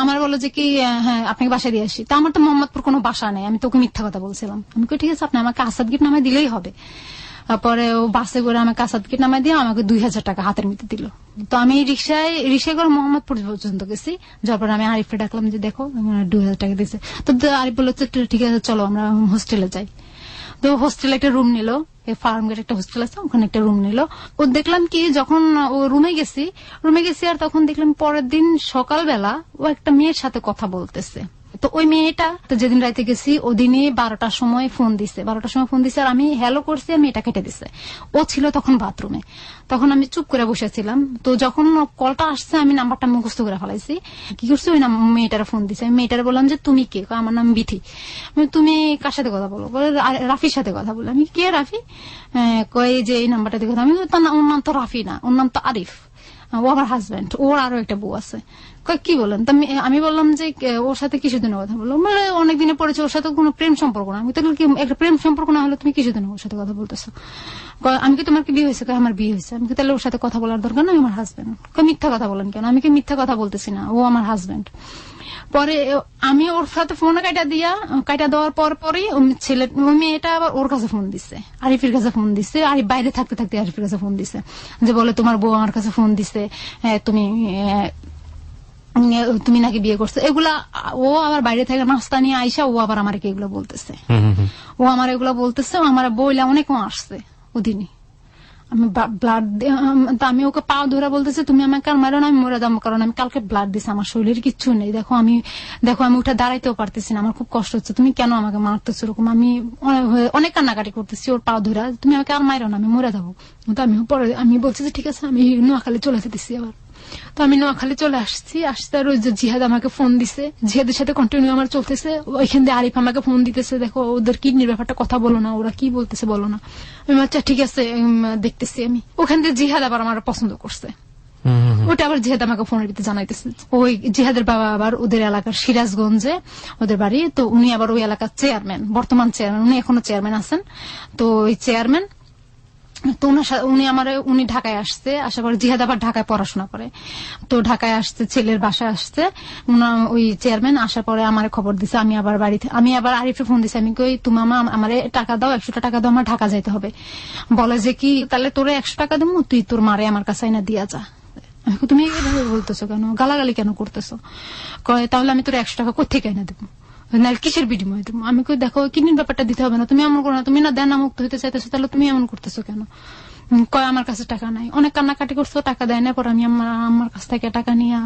আমার বললো যে কি হ্যাঁ আপনাকে বাসায় দিয়ে আসি। তা আমার তো মোহাম্মদপুর কোনো বাসা নেই, আমি তোকে মিথ্যা কথা বলছিলাম। আমি ঠিক আছে, আপনি আমাকে আসাদ গেট নামায় দিলেই হবে। পরে ও বাসে করে আমাকে আসাদ গেট নামায় দিয়ে আমাকে 2000 টাকা হাতের মধ্যে দিল। তো আমি রিক্সায় করে মোহাম্মদপুর পর্যন্ত গেছি। যার পরে আমি আরিফকে ডাকলাম যে দেখো 2000 টাকা দিয়েছে। তো আরিফ বললো ঠিক আছে চলো আমরা হোস্টেলে যাই। তো হোস্টেলে একটা রুম নিল, ফার্ম গেট একটা হোস্টেল আছে, ওখানে একটা রুম নিল। ও দেখলাম কি যখন ও রুমে গেছি আর তখন দেখলাম পরের দিন সকালবেলা ও একটা মেয়ের সাথে কথা বলতেছে। তো ওই মেয়েটা তো যেদিন রাইতে গেছি ওদিনই 12টার সময় ফোন দিছে। আর আমি হ্যালো করছি, আর মেয়েটা কেটে দিছে। ও ছিল তখন বাথরুমে। তখন আমি চুপ করে বসেছিলাম। তো যখন কলটা আসছে আমি নাম্বারটা মুখস্থ করে ফেলাইছি। কি করছি, ওই মেয়েটার ফোন দিছে। আমি মেয়েটার বললাম যে তুমি কে? আমার নাম বিথি। তুমি কার সাথে কথা বলো? রাফির সাথে কথা বলো। আমি কে রাফি? কই যে এই নাম্বারটা দিয়ে কথা। আমি ওর নাম তো রাফি না, ওর নাম তো আরিফ, ও আমার হাজবেন্ড, ওর আরো একটা বউ আছে। কি বলেন? আমি বললাম যে ওর সাথে কিছুদিনের কথা বললো। মানে অনেকদিনে পড়েছে, ওর সাথে কোনো প্রেম সম্পর্ক না। আমি তো একটা প্রেম সম্পর্ক না হলে তুমি কিছুদিন ওর সাথে কথা বলতেছো? আমি কি তোমার কি বিয়ে হয়েছে? আমার বিয়ে হয়েছে। আমি তাহলে ওর সাথে কথা বলার দরকার না, আমার হাজবেন্ড। মিথ্যা কথা বলেন কেন? আমি কি মিথ্যা কথা বলতেছি না, ও আমার হাজবেন্ড। পরে আমি ওর সাথে ফোন কাটা দেওয়ার পরই ওই মেয়েটা আবার ওর কাছে ফোন দিচ্ছে, আরিফের কাছে ফোন দিচ্ছে। আরিফ বাইরে থাকতে আরিফের কাছে ফোন দিচ্ছে, যে বলে তোমার বউ আমার কাছে ফোন দিচ্ছে, তুমি নাকি বিয়ে করছো। এগুলা ও আবার বাইরে থেকে নাস্তা নিয়ে আইসা ও আবার আমাকে এগুলো বলতেছে। ও আমার এগুলো বলতেছে, আমার বইলা অনেক আসছে ওদিনই। আমি ব্লাড, আমি ওকে পাও ধরে বলতেছি তুমি আমাকে আর মারো না, আমি মরে যাবো, কারণ আমি কালকে ব্লাড দিছি, আমার শরীরের কিচ্ছু নেই। দেখো আমি উঠে দাঁড়াইতেও পারতেছি না, আমার খুব কষ্ট হচ্ছে, তুমি কেন আমাকে মারতেছো এরকম? আমি অনেক কান্নাকাটি করতেছি ওর পাও ধরে, তুমি আমাকে আর মারো না, আমি মরে যাবো। তো আমি বলছি যে ঠিক আছে, আমি নোয়াখালী চলে যেতেছি আবার। তো আমি নোয়াখালী চলে আসছি। আর ওই যে জিহাদ আমাকে ফোন দিছে, জিহাদের সাথে কন্টিনিউ আমার চলতেছে। ওইখান দিয়ে আরিফ আমাকে ফোন দিতেছে, দেখো ওদের কিডনির ব্যাপারটা কথা বলো না, ওরা কি বলতেছে বলো না। আমি আচ্ছা ঠিক আছে দেখতেছি। আমি ওখান দিয়ে জিহাদ আবার আমার পছন্দ করছে, ওটা আবার জিহাদ আমাকে ফোনের ভিতরে জানাইতেছে। ওই জিহাদের বাবা আবার ওদের এলাকার সিরাজগঞ্জে ওদের বাড়ি। তো উনি আবার ওই এলাকার চেয়ারম্যান, বর্তমান চেয়ারম্যান, উনি এখনো চেয়ারম্যান আছেন। তো ওই চেয়ারম্যান তো উনি ঢাকায় আসছে, আসার পরে জিহাদ আবার ঢাকায় পড়াশোনা করে। তো ঢাকায় আসছে, ছেলের বাসায় আসছে ওই চেয়ারম্যান। আসার পরে আমার খবর দিছে, আমি আবার আরিফে ফোন দিছি, আমি কই তুমি আমার টাকা দাও, 100 টাকা দাও, আমার ঢাকা যাইতে হবে। বলে যে কি তাহলে তোরে 100 টাকা দেবো, তুই তোর মারে আমার কাছে না দিয়া যা। তুমি এভাবে বলতেছো কেন, গালাগালি কেন করতেছো? কয় তাহলে আমি তোর 100 টাকা কোথেকে এনে দেবো, না কিসের বিনিময়ে দেবো? আমি কই দেখো কিডনির ব্যাপারটা দিতে হবে না, তুমি এমন করো না, তুমি না দেনা মুক্ত হইতে চাইতেছো, তাহলে তুমি এমন করতেছো কেন? কয় আমার কাছে টাকা নাই। অনেক কান্নাকাটি করছো, টাকা দেয় না। পরে আমি আমার কাছ থেকে টাকা নিয়ে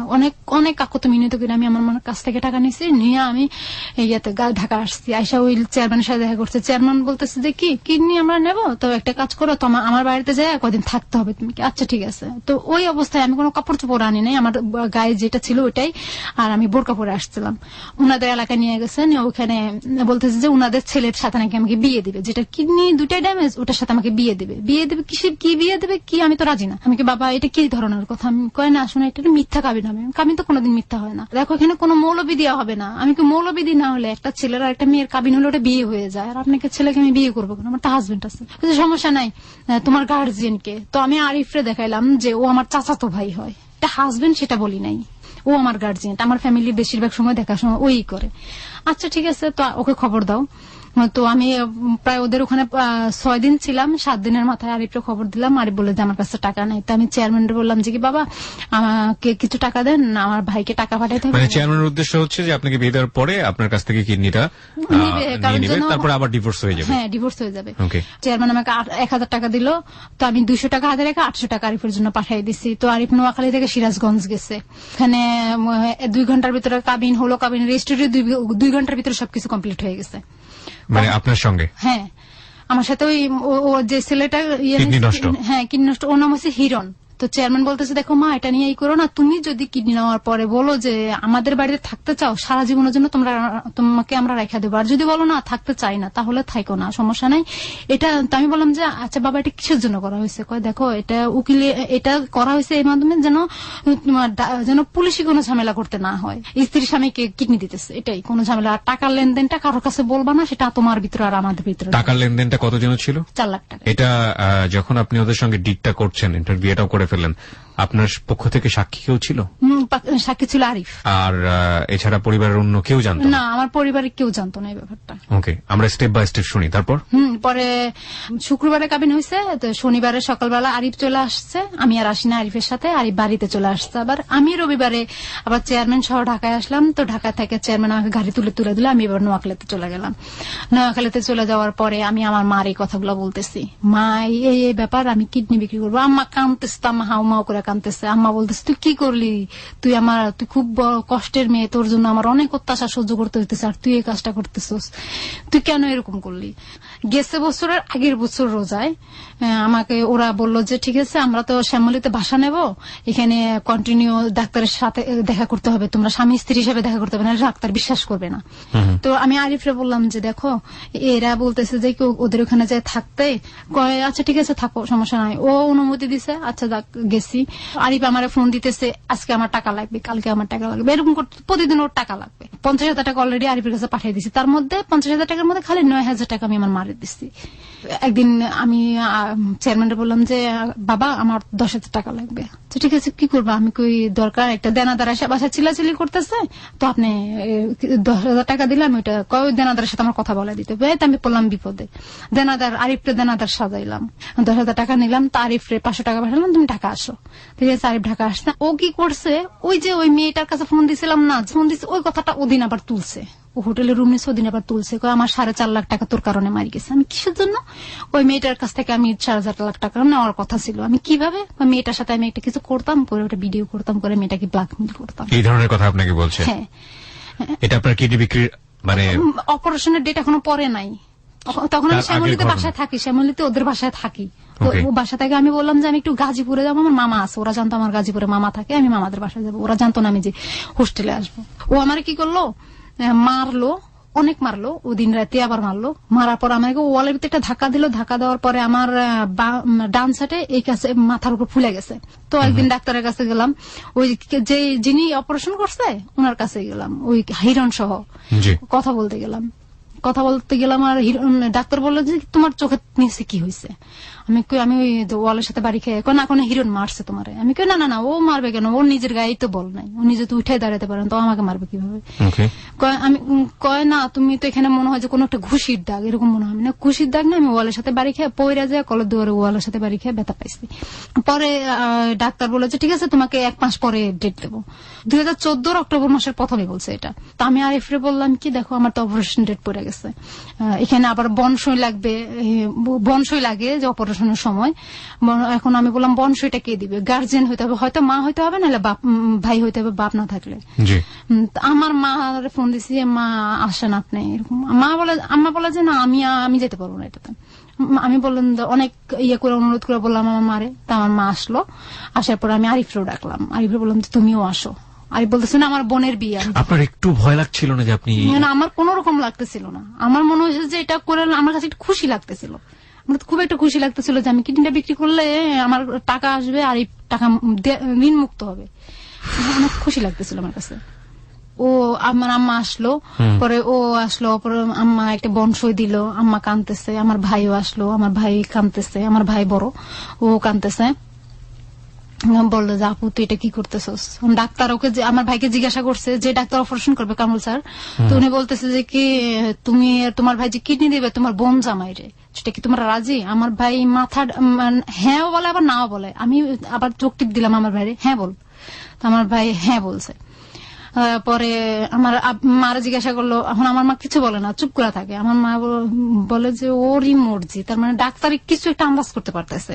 অনেক কাকুতি মিনতি করে আমি আমার কাছ থেকে টাকা নিয়েছি, নিয়ে আমি ইয়াতে ঢাকা আসছি। আইসা ওই চেয়ারম্যানের সাথে দেখা করছে। চেয়ারম্যান বলতেছে যে কি কিডনি আমরা নেবো, তো একটা কাজ করো, তো আমার বাড়িতে যায় কদিন থাকতে হবে তুমি। আচ্ছা ঠিক আছে। তো ওই অবস্থায় আমি কোনো কাপড় চোপড় আনি নাই, আমার গায়ে যেটা ছিল ওইটাই, আর আমি বোরকা পরে আসছিলাম। উনাদের এলাকায় নিয়ে গেছেন, ওখানে বলতেছে যে উনাদের ছেলের সাথে নাকি আমাকে বিয়ে দিবে, যেটা কিডনি দুটাই ড্যামেজ, ওটার সাথে আমাকে বিয়ে দিবে। কিসের কি বিয়ে দেবে কি, আমি তো রাজি না। আমি কি বাবা এটা কি ধরনের কথা? আমি কয় না শোনা, এটা মিথ্যা কাবিন হবে। কাবিন তো কোনোদিন মিথ্যা হয় না। দেখো এখানে কোনো মৌলবি দেওয়া হবে না। আমি কি মৌলবিদি না হলে একটা ছেলের আর একটা মেয়ের কাবিন হলে ওটা বিয়ে হয়ে যায়, আর আপনাকে ছেলেকে আমি বিয়ে করবো কেন? আমার তো হাজবেন্ড আছে। সমস্যা নাই, তোমার গার্জিয়ানকে। তো আমি আরিফরে দেখাইলাম যে ও আমার চাচাতো ভাই হয়, এটা হাজবেন্ড সেটা বলি নাই, ও আমার গার্জিয়ান। আমার ফ্যামিলি বেশিরভাগ সময় দেখাশোনা ওই করে। আচ্ছা ঠিক আছে, তো ওকে খবর দাও। তো আমি প্রায় ওদের ওখানে 6 দিন ছিলাম। 7 দিনের মাথায় আরিফকে খবর দিলাম। আরিফ বলে যে আমার কাছে টাকা নাই। তো আমি চেয়ারম্যানকে বললাম যে কি বাবা আমাকে কিছু টাকা দেন, আমার ভাইকে টাকা পাঠাইতে হবে। মানে চেয়ারম্যানের উদ্দেশ্য হচ্ছে যে আপনাকে বিয়ে দেওয়ার পরে আপনার কাছ থেকে কিডনিটা নিবে, তারপর আবার ডিভোর্স হয়ে যাবে। হ্যাঁ, ডিভোর্স হয়ে যাবে। চেয়ারম্যান আমাকে 1000 টাকা দিল। তো আমি 200 টাকা হাতে রেখে 800 টাকা আরিফের জন্য পাঠিয়ে দিছি। তো আরিফ নোয়াখালী থেকে সিরাজগঞ্জ গেছে। এখানে 2 ঘন্টার ভিতরে কাবিন হলো, কাবিন রেজিস্ট্রি 2 ঘন্টার ভিতরে সবকিছু কমপ্লিট হয়ে গেছে। মানে আপনার সঙ্গে? হ্যাঁ, আমার সাথে ওই যে ছেলেটা কিডনি নষ্ট, হ্যাঁ কিডনি নষ্ট, ওর নাম হচ্ছে হিরণ। তো চেয়ারম্যান বলতেছে দেখো মা, এটা নিয়ে এই করো না, তুমি যদি কিডনি নেওয়ার পরে বলো যে আমাদের বাড়িতে থাকতে চাও, সারা জীবনের জন্য তোমাকে আমরা রেখে দেবো, আর যদি বলো না থাকতে চাই না, তাহলে থাইকো না, সমস্যা নাই। এটা আমি বললাম যে আচ্ছা বাবা এটা কিসের জন্য করা হয়েছে? কয় দেখো এটা উকিলে এটা করা হয়েছে এই মাধ্যমে যেন পুলিশি কোনো ঝামেলা করতে না হয়। স্ত্রী স্বামীকে কিডনি দিতেছে, এটাই কোনো ঝামেলা। আর টাকার লেনদেনটা কারোর কাছে বলবা না, সেটা তোমার ভিতরে আর আমাদের ভিতরে। টাকার লেনদেনটা কত জন ছিল? 4 লাখ টাকা। এটা যখন আপনি ওদের সঙ্গে ডিটটা করছেন, বিয়েটাও করে ফেললেন, আপনার পক্ষ থেকে সাক্ষী কেউ ছিল? সাক্ষী ছিল আরিফ। আর এছাড়া পরিবারের অন্য কেউ জানতো না? আমার পরিবারের কেউ জানতো না এই ব্যাপারটা। ওকে, আমরা স্টেপ বাই স্টেপ শুনি। তারপর পরে শুক্রবারে কাবিন হয়েছে, তো শনিবারে সকালবেলা আরিফ চলে আসছে, আমি আর আসি না আরিফের সাথে। আরিফ বাড়িতে চলে আসছে। আবার আমি রবিবারে আবার চেয়ারম্যান সহ ঢাকায় আসলাম। তো ঢাকা থেকে চেয়ারম্যান আমাকে গাড়ি তুলে দিল, আমি এবার নোয়াখালীতে চলে গেলাম। নোয়াখালীতে চলে যাওয়ার পরে আমি আমার মার এই কথাগুলো বলতেছি, মা এই ব্যাপার, আমি কিডনি বিক্রি করবো। আম্মা কাঁদতেছে, আম্মা হাউমাউ করে কাঁদতেছে। আম্মা বলতেছে তুই কি করলি, তুই খুব কষ্টের মেয়ে, তোর জন্য আমার অনেক অত্যাচার সহ্য করতে হইতেছে, আর তুই এই কাজটা করতেছিস, তুই কেন এরকম করলি? গেছে বছরের আগের বছর রোজায় আমাকে ওরা বললো যে ঠিক আছে আমরা তো শ্যামলীতে বাসা নেব, এখানে কন্টিনিউ ডাক্তারের সাথে দেখা করতে হবে, তোমরা স্বামী স্ত্রী হিসেবে দেখা করতে হবে না, ডাক্তার বিশ্বাস করবে না। তো আমি আরিফরে বললাম যে দেখো এরা বলতেছে যে ওদের ওখানে যায় থাকতে। কয় আচ্ছা ঠিক আছে থাকো, সমস্যা নাই। ও অনুমতি দিছে। আচ্ছা গেছি। আরিফ আমার ফোন দিতেছে, আজকে আমার টাকা লাগবে, কালকে আমার টাকা লাগবে, এরকম প্রতিদিন ওর টাকা লাগবে। 50,000 টাকা অলরেডি আরিফের কাছে পাঠিয়ে দিছি। তার মধ্যে 50,000 টাকার মধ্যে খালি 9,000 টাকা আমি আমার মারে দিচ্ছি। একদিন আমি চেয়ারম্যানকে বললাম যে বাবা আমার 10,000 টাকা লাগবে। তো ঠিক আছে কি করবো? আমি কই দরকার একটা দেনাদার এসে বাসায় চিল্লাচিল্লি করতেছে, তো আপনি 10,000 টাকা দিলাম, ওইটা কয় দেনাদারের সাথে আমার কথা বলা দিতে হবে। আমি বললাম বিপদে। দেনাদার আরিফরে দেনাদার সাজাইলাম, 10,000 টাকা নিলাম। তো আরিফরে 500 টাকা পাঠালাম, তুমি ঢাকা আসো। ঠিক আছে, আরিফ ঢাকা আসছে। ও কি করছে, ওই যে ওই মেয়েটার কাছে ফোন দিছিলাম না, ফোন দিচ্ছে, ওই কথাটা ওদিন আবার তুলছে। ও হোটেলে রুম নিচ্ছে, ওদিন আবার তুলছে, আমার 4.5 লাখ টাকা তোর কারণে মারি গেছে। আমি কিসের জন্য? ওই মেয়েটার কাছ থেকে আমি 4.5 লাখ টাকা নেওয়ার কথা ছিল। আমি কিভাবে ওই মেয়েটার সাথে আমি একটা কিছু করতাম, করে ওটা ভিডিও করতাম, করে মেয়েটাকে ব্ল্যাকমেল করতাম। এই ধরনের কথা আপনাকে বলছে? হ্যাঁ। এটা আপনার কিডনি বিক্রির মানে অপারেশনের ডেট এখনো পরে নাই। তখন আমি শ্যামলীতে বাসায় থাকি, শ্যামলীতে ওদের বাসায় থাকি। তো ও বাসা থেকে আমি বললাম যে আমি একটু গাজীপুরে যাবো, আমার মামা আছে, ওরা জানতো আমার গাজীপুরে মামা থাকে, আমি মামাদের বাসায় যাবো। ওরা জানতো না আমি যে হোস্টেলে আসবো। ও আমার কি করলো, মারলো, অনেক মারলো, ও দিন রাতে আবার মারলো। মারার পর আমাকে ওয়ালের ভিতরে একটা ধাক্কা দিল। ধাক্কা দেওয়ার পরে আমার ডান সাইডে এই কাছে মাথার উপর ফুলে গেছে। তো একদিন ডাক্তারের কাছে গেলাম, ওই যে যিনি অপারেশন করছে ওনার কাছে গেলাম, ওই হিরণ সহ কথা বলতে গেলাম। আর ডাক্তার বললো যে তোমার চোখের নিচে কি হয়েছে? আমি ওই ওয়ালের সাথে বাড়ি খেয়ে না কোনো হিরণ মারছে তোমারে। আমি কই না না না, ও মারবে কেন, ওর নিজের গায়েই তো বল নাই, ও নিজে তো উঠে দাঁড়াতে পারে না, তো আমাকে মারবে কিভাবে। আমি কয় না তুমি তো এখানে মনে হয় যে কোনো একটা ঘুষির দাগ, এরকম মনে হয়। না ঘুষির দাগ না, আমি ওয়ালের সাথে বাড়ি খেয়ে পয়রা যায় কলের দুয়ারে ওয়ালের সাথে বাড়ি খেয়ে ব্যথা পাইছি। পরে ডাক্তার বলে যে ঠিক আছে তোমাকে 1 মাস পরে ডেট দেবো। 2014 অক্টোবর মাসের প্রথমে বলছে এটা। তো আমি আরিফরে বললাম কি দেখো আমার তো অপারেশন ডেট পড়ে গেছে, এখানে আবার বনসই লাগবে, বনসই লাগে যে অপারেশনের সময়। এখন আমি বললাম বনসইটা কে দিবে, গার্জিয়ান হইতে হবে, হয়তো মা হইতে হবে নাহলে ভাই হইতে হবে, বাপ না থাকলে। আমার মা ফোন দিছি, মা আসেন আপনি, এরকম আম্মা বলে যে না আমি যেতে পারবো না এটাতে। আমি বললাম অনেক ইয়ে করে অনুরোধ করে বললাম আমার মারে। তা আমার মা আসলো, আসার পর আমি আরিফরেও ডাকলাম, আরিফরে বললাম যে তুমিও আসো। আরিফ বলতেছে না আমার বোনের বিয়ে। আপনার একটু ভয় লাগছিল না যে আপনি? না, আমার কোন রকম লাগতেছিল না, আমার মনে হয়েছে যে এটা করে আমার কাছে একটু খুশি লাগতেছিল, আমার খুব একটা খুশি লাগতেছিল যে আমি কিডনিটা বিক্রি করলে আমার টাকা আসবে আর এই টাকা ঋণ মুক্ত হবে, অনেক খুশি লাগতেছিল আমার কাছে। ও আমার আম্মা আসলো, পরে ও আসলো, পরে আম্মা একটা বনসই দিল, আম্মা কাঁদতেছে, আমার ভাইও আসলো, আমার ভাই কাঁদতেছে, আমার ভাই বড়, ও কাঁদতেছে। বললো যে আপু তুই এটা কি করতেছস। ডাক্তার ওকে আমার ভাইকে জিজ্ঞাসা করছে যে ডাক্তার অপারেশন করবে কামরুল স্যার, তো উনি বলতেছে যে কি তুমি তোমার ভাই যে কিডনি দিবে তোমার বোন জামাই রে, সেটা কি তোমরা রাজি? আমার ভাই মাথা হ্যাঁ বলে আবার নাও বলে। আমি আবার চোখ টিপ দিলাম আমার ভাইরে, হ্যাঁ বল। আমার ভাই হ্যাঁ বলছে। পরে আমার মারা জিজ্ঞাসা করলো, এখন আমার মা কিছু বলে না, চুপ করে থাকে। আমার মা বলে যে ওরই মর্জি, তার মানে ডাক্তার কিছু একটা আন্দাজ করতে পারতেছে,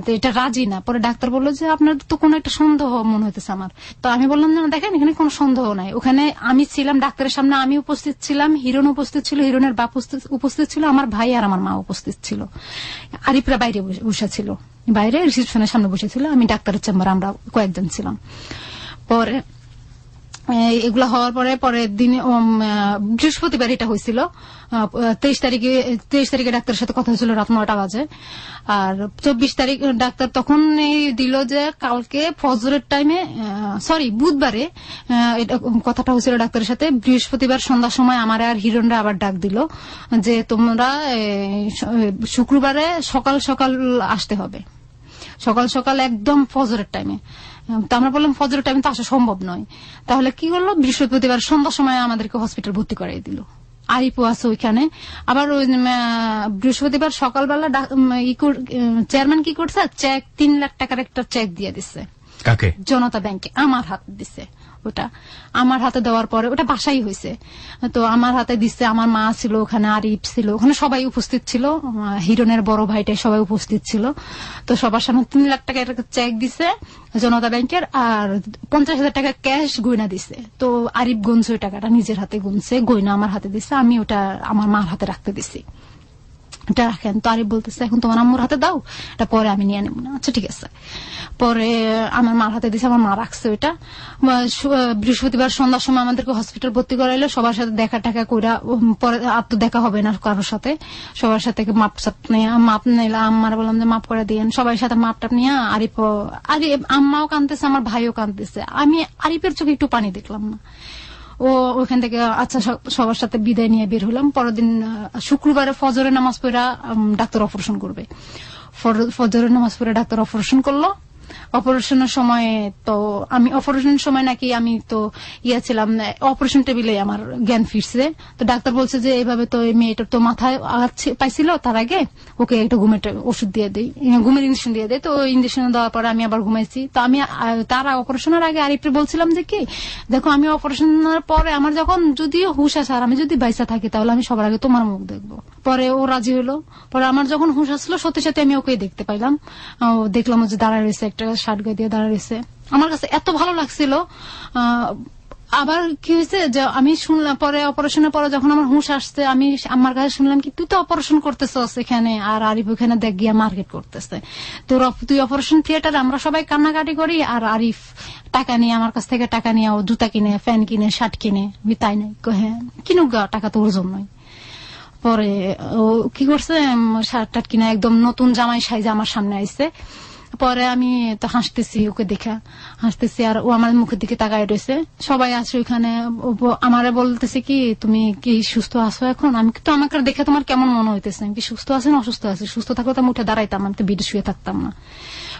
তো এটা রাজি না। পরে ডাক্তার বললো যে আপনার তো কোনো একটা সন্দেহ মনে হইতেছে আমার। তো আমি বললাম না দেখেন এখানে কোনো সন্দেহ নাই, ওখানে আমি ছিলাম ডাক্তারের সামনে, আমি উপস্থিত ছিলাম, হিরণ উপস্থিত ছিল, হিরণের বাপ উপস্থিত ছিল, আমার ভাই আর আমার মা উপস্থিত ছিল, আরিফরা বাইরে বসে ছিল, বাইরে রিসেপশনের সামনে বসেছিল, আমি ডাক্তারের চেম্বারে আমরা কয়েকজন ছিলাম। পরে এগুলা হওয়ার পরে পরের দিনে বৃহস্পতিবার এটা হয়েছিল, 23 তারিখে ডাক্তারের সাথে কথা হয়েছিল রাত 9টা বাজে। আর 24 তারিখ ডাক্তার তখন দিল যে কালকে ফজরের টাইমে, সরি বুধবারে কথাটা হয়েছিল ডাক্তারের সাথে। বৃহস্পতিবার সন্ধ্যার সময় আমার আর হিরণরা আবার ডাক দিল যে তোমরা শুক্রবারে সকাল সকাল আসতে হবে, সকাল সকাল একদম ফজরের টাইমে। তো আমরা বললাম ফজরের টাইমে তো আসা সম্ভব নয়। তাহলে কি করলো, বৃহস্পতিবার সন্ধ্যার সময় আমাদেরকে হসপিটাল ভর্তি করাই দিল। আরিফও আছে ওইখানে। আবার ওই বৃহস্পতিবার সকালবেলা চেয়ারম্যান কি করছে, চেক 3 লাখ টাকার একটা চেক দিয়ে দিচ্ছে। কাকে? জনতা ব্যাংকে। আমার হাতে দিচ্ছে, ওটা আমার হাতে দেওয়ার পরে ওটা বাসাই হয়েছে, তো আমার হাতে দিচ্ছে। আমার মা ছিল ওখানে, আরিফ ছিল ওখানে, সবাই উপস্থিত ছিল, হিরণের বড় ভাইটাই সবাই উপস্থিত ছিল। তো সবার সামনে 3 লাখ টাকা একটা চেক দিছে জনতা ব্যাংকের, আর 50,000 টাকা ক্যাশ গয়না দিছে। তো আরিফ গুনছে ওই টাকাটা, নিজের হাতে গুনছে, গয়না আমার হাতে দিছে, আমি ওটা আমার মার হাতে রাখতে দিছি। এটা রাখেন। তো আরিফ বলতেছে এখন তোমার আম্মুর হাতে দাও, এটা পরে আমি নিয়ে নেব না। আচ্ছা ঠিক আছে। পরে আমার মার হাতে দিছে, আমার মা রাখছে ওইটা। বৃহস্পতিবার সন্ধ্যার সময় আমাদেরকে হসপিটাল ভর্তি করাইলো, সবার সাথে দেখা টাকা কইরা, পরে আর তো দেখা হবে না কারোর সাথে, সবার সাথে মাপ নিলাম। আম্মার বললাম যে মাপ করে দিয়েন, সবার সাথে মাপ টাপ নিয়ে আরিফ আম্মাও কাঁদতেছে, আমার ভাইও কাঁদতেছে। আমি আরিফের চোখে একটু পানি দেখলাম না। ও ওখান থেকে আচ্ছা সবার সাথে বিদায় নিয়ে বের হলাম। পরের দিন শুক্রবারে ফজরের নামাজ পড়া ডাক্তার অপারেশন করবে। ফজরের নামাজ পড়ে ডাক্তার অপারেশন করলো। অপারেশনের সময় তো আমি অপারেশনের সময় নাকি আমি তো ছিলাম অপারেশন টেবিলে, আমার জ্ঞান ফিরছে। তো ডাক্তার বলছে যে এইভাবে তো এই মেয়েটার তো মাথায় আঘাত পাইছিল, তার আগে ওকে একটা ঘুমের ওষুধ দিয়ে দেয়, ঘুমের ইঞ্জেকশন দিয়ে দেয়। তো ইঞ্জেকশন দেওয়ার পরে আমি আবার ঘুমাইছি। তো আমি তার অপারেশনের আগে আরেকটু বলছিলাম যে কি দেখো আমি অপারেশনের পরে আমার যখন যদিও হুশ আসে আর আমি যদি বাইসা থাকি তাহলে আমি সবার আগে তোমার মুখ দেখবো। পরে ও রাজি হলো। পরে আমার যখন হুশ আসলো সত্যি সত্যি আমি ওকে দেখতে পাইলাম, দেখলাম যে দাঁড়ায় রয়েছে, একটা শার্ট গায়ে দিয়ে দাঁড়ায় রয়েছে। আমার কাছে এত ভালো লাগছিল। আবার কি হয়েছে যে আমি শুনলাম পরে অপারেশনের পরে যখন আমার হুঁশ আসছে, আমি আমার কাছে শুনলাম কি তুই তো অপারেশন করতেছস এখানে, আর আরিফ ওখানে দেখ গিয়া মার্কেট করতেছে, তুই অপারেশন থিয়েটারে। আমরা সবাই কান্নাকাটি করি, আর আরিফ টাকা নিয়ে আমার কাছ থেকে টাকা নিয়ে ও জুতা কিনে, ফ্যান কিনে, শার্ট কিনে। আমি তাই নাই, হ্যাঁ কিনুক গা, টাকা তো ওর জন্যই। পরে ও কি করছে, শার্ট টাট কিনে একদম নতুন জামাই সাইজে আমার সামনে আইছে। পরে আমি তো হাসতেছি, ওকে দেখা হাসতেছি, আর ও আমার মুখের দিকে তাকায় রয়েছে। সবাই আছে ওইখানে, আমারে বলতেছে কি তুমি কি সুস্থ আছো এখন? আমি তো আমাকে দেখে তোমার কেমন মনে হইতেছে, আমি কি সুস্থ আছি না অসুস্থ আছি? সুস্থ থাকলে তো আমি উঠে দাঁড়াইতাম, আমি তো বেডে শুয়ে থাকতাম না।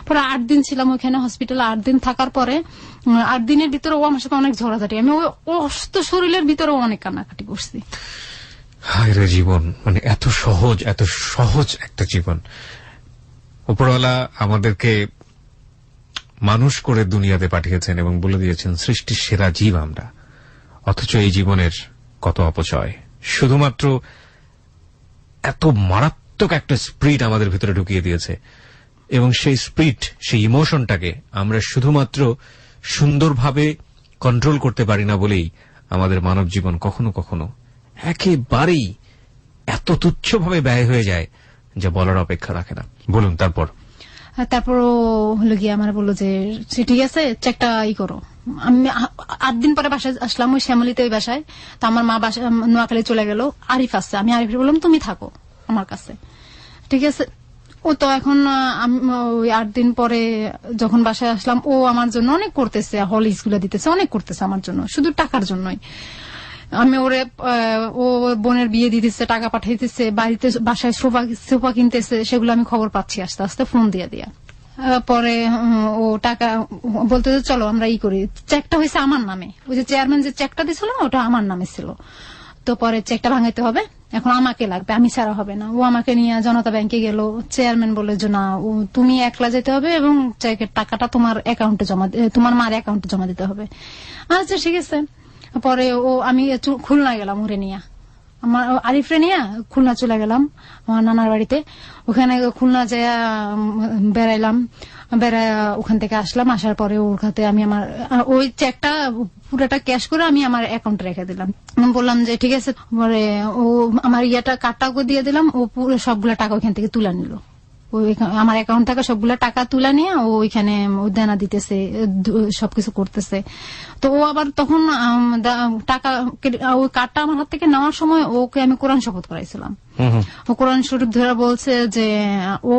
পরে 8 দিন ছিলাম ওইখানে হসপিটালে। 8 দিন থাকার পরে 8 দিনের ভিতরে ও আমার সাথে অনেক ঝগড়াঝাটি, আমি ওই অসুস্থ শরীরের ভিতরেও অনেক কান্নাকাটি করছি। হায় রে জীবন, মানে এত সহজ একটা জীবন। উপরওয়ালা আমাদেরকে মানুষ করে দুনিয়াতে পাঠিয়েছেন এবং বলে দিয়েছেন সৃষ্টির সেরা জীব আমরা, অথচ এই জীবনের কত অপচয়। শুধুমাত্র এত মারাত্মক একটা স্পিরিট আমাদের ভিতরে ঢুকিয়ে দিয়েছে, এবং সেই স্পিরিট, সেই ইমোশনটাকে আমরা শুধুমাত্র সুন্দরভাবে কন্ট্রোল করতে পারি না বলেই আমাদের মানব জীবন কখনো কখনো একেবারেই এত তুচ্ছভাবে ব্যয় হয়ে যায় যা বলার অপেক্ষা রাখে না। বলুন তারপর। তারপর ও হলো গিয়ে আমার বললো যে ঠিক আছে চেকটা করো। আমি 8 দিন পরে বাসায় আসলাম, ওই শ্যামলীতে ওই বাসায়। তো আমার মা বাসা নোয়াখালী চলে গেল, আরিফ আছে। আমি আরিফের বললাম তুমি থাকো আমার কাছে, ঠিক আছে। ও তো এখন ওই 8 দিন পরে যখন বাসায় আসলাম, ও আমার জন্য অনেক করতেছে, হলিস গুলো দিতেছে, অনেক করতেছে আমার জন্য, শুধু টাকার জন্যই। আমি ওরে ও বোনের বিয়ে দিতেছে, টাকা পাঠাইতেছে, বাড়িতে বাসায় সোফা কিনতেছে, সেগুলো আমি খবর পাচ্ছি আস্তে আস্তে ফোন দিয়া দিয়া। পরে ও টাকা বলতেছে চলো আমরা করি। চেকটা হয়েছে আমার নামে, ওই যে চেয়ারম্যান যে চেকটা দিছিল না ওটা আমার নামে ছিল। তো পরে চেকটা ভাঙাইতে হবে, এখন আমাকে লাগবে, আমি ছাড়া হবে না। ও আমাকে নিয়ে জনতা ব্যাংকে গেল। চেয়ারম্যান বলে যে না, তুমি একলা যেতে হবে এবং চেকের টাকাটা তোমার অ্যাকাউন্টে তোমার মার অ্যাকাউন্টে জমা দিতে হবে। আচ্ছা ঠিক আছে। পরে আমি খুলনা গেলাম ওরে নিয়ে, আমার আরিফরে নিয়ে খুলনা চলে গেলাম আমার নানার বাড়িতে। ওখানে খুলনা যায় বেড়াইলাম, বেড়ায় ওখান থেকে আসলাম। আসার পরে ওর খাতে আমি আমার ওই চেকটা পুরোটা ক্যাশ করে আমি আমার অ্যাকাউন্টে রেখে দিলাম। বললাম যে ঠিক আছে। পরে ও আমার কার্ডটাকে দিয়ে দিলাম, ও পুরো সবগুলা টাকা ওইখান থেকে তুলে নিল। আমার অ্যাকাউন্ট থেকে সবগুলা টাকা তুলে নিয়ে ও ওইখানে দেনা দিতেছে, সবকিছু করতেছে। তো ও আবার তখন টাকা ওই কার্ডটা আমার হাত থেকে নেওয়ার সময় ওকে আমি কোরআন শপথ করাইছিলাম। ও কোরআন শরীফ ধরে বলছে যে ও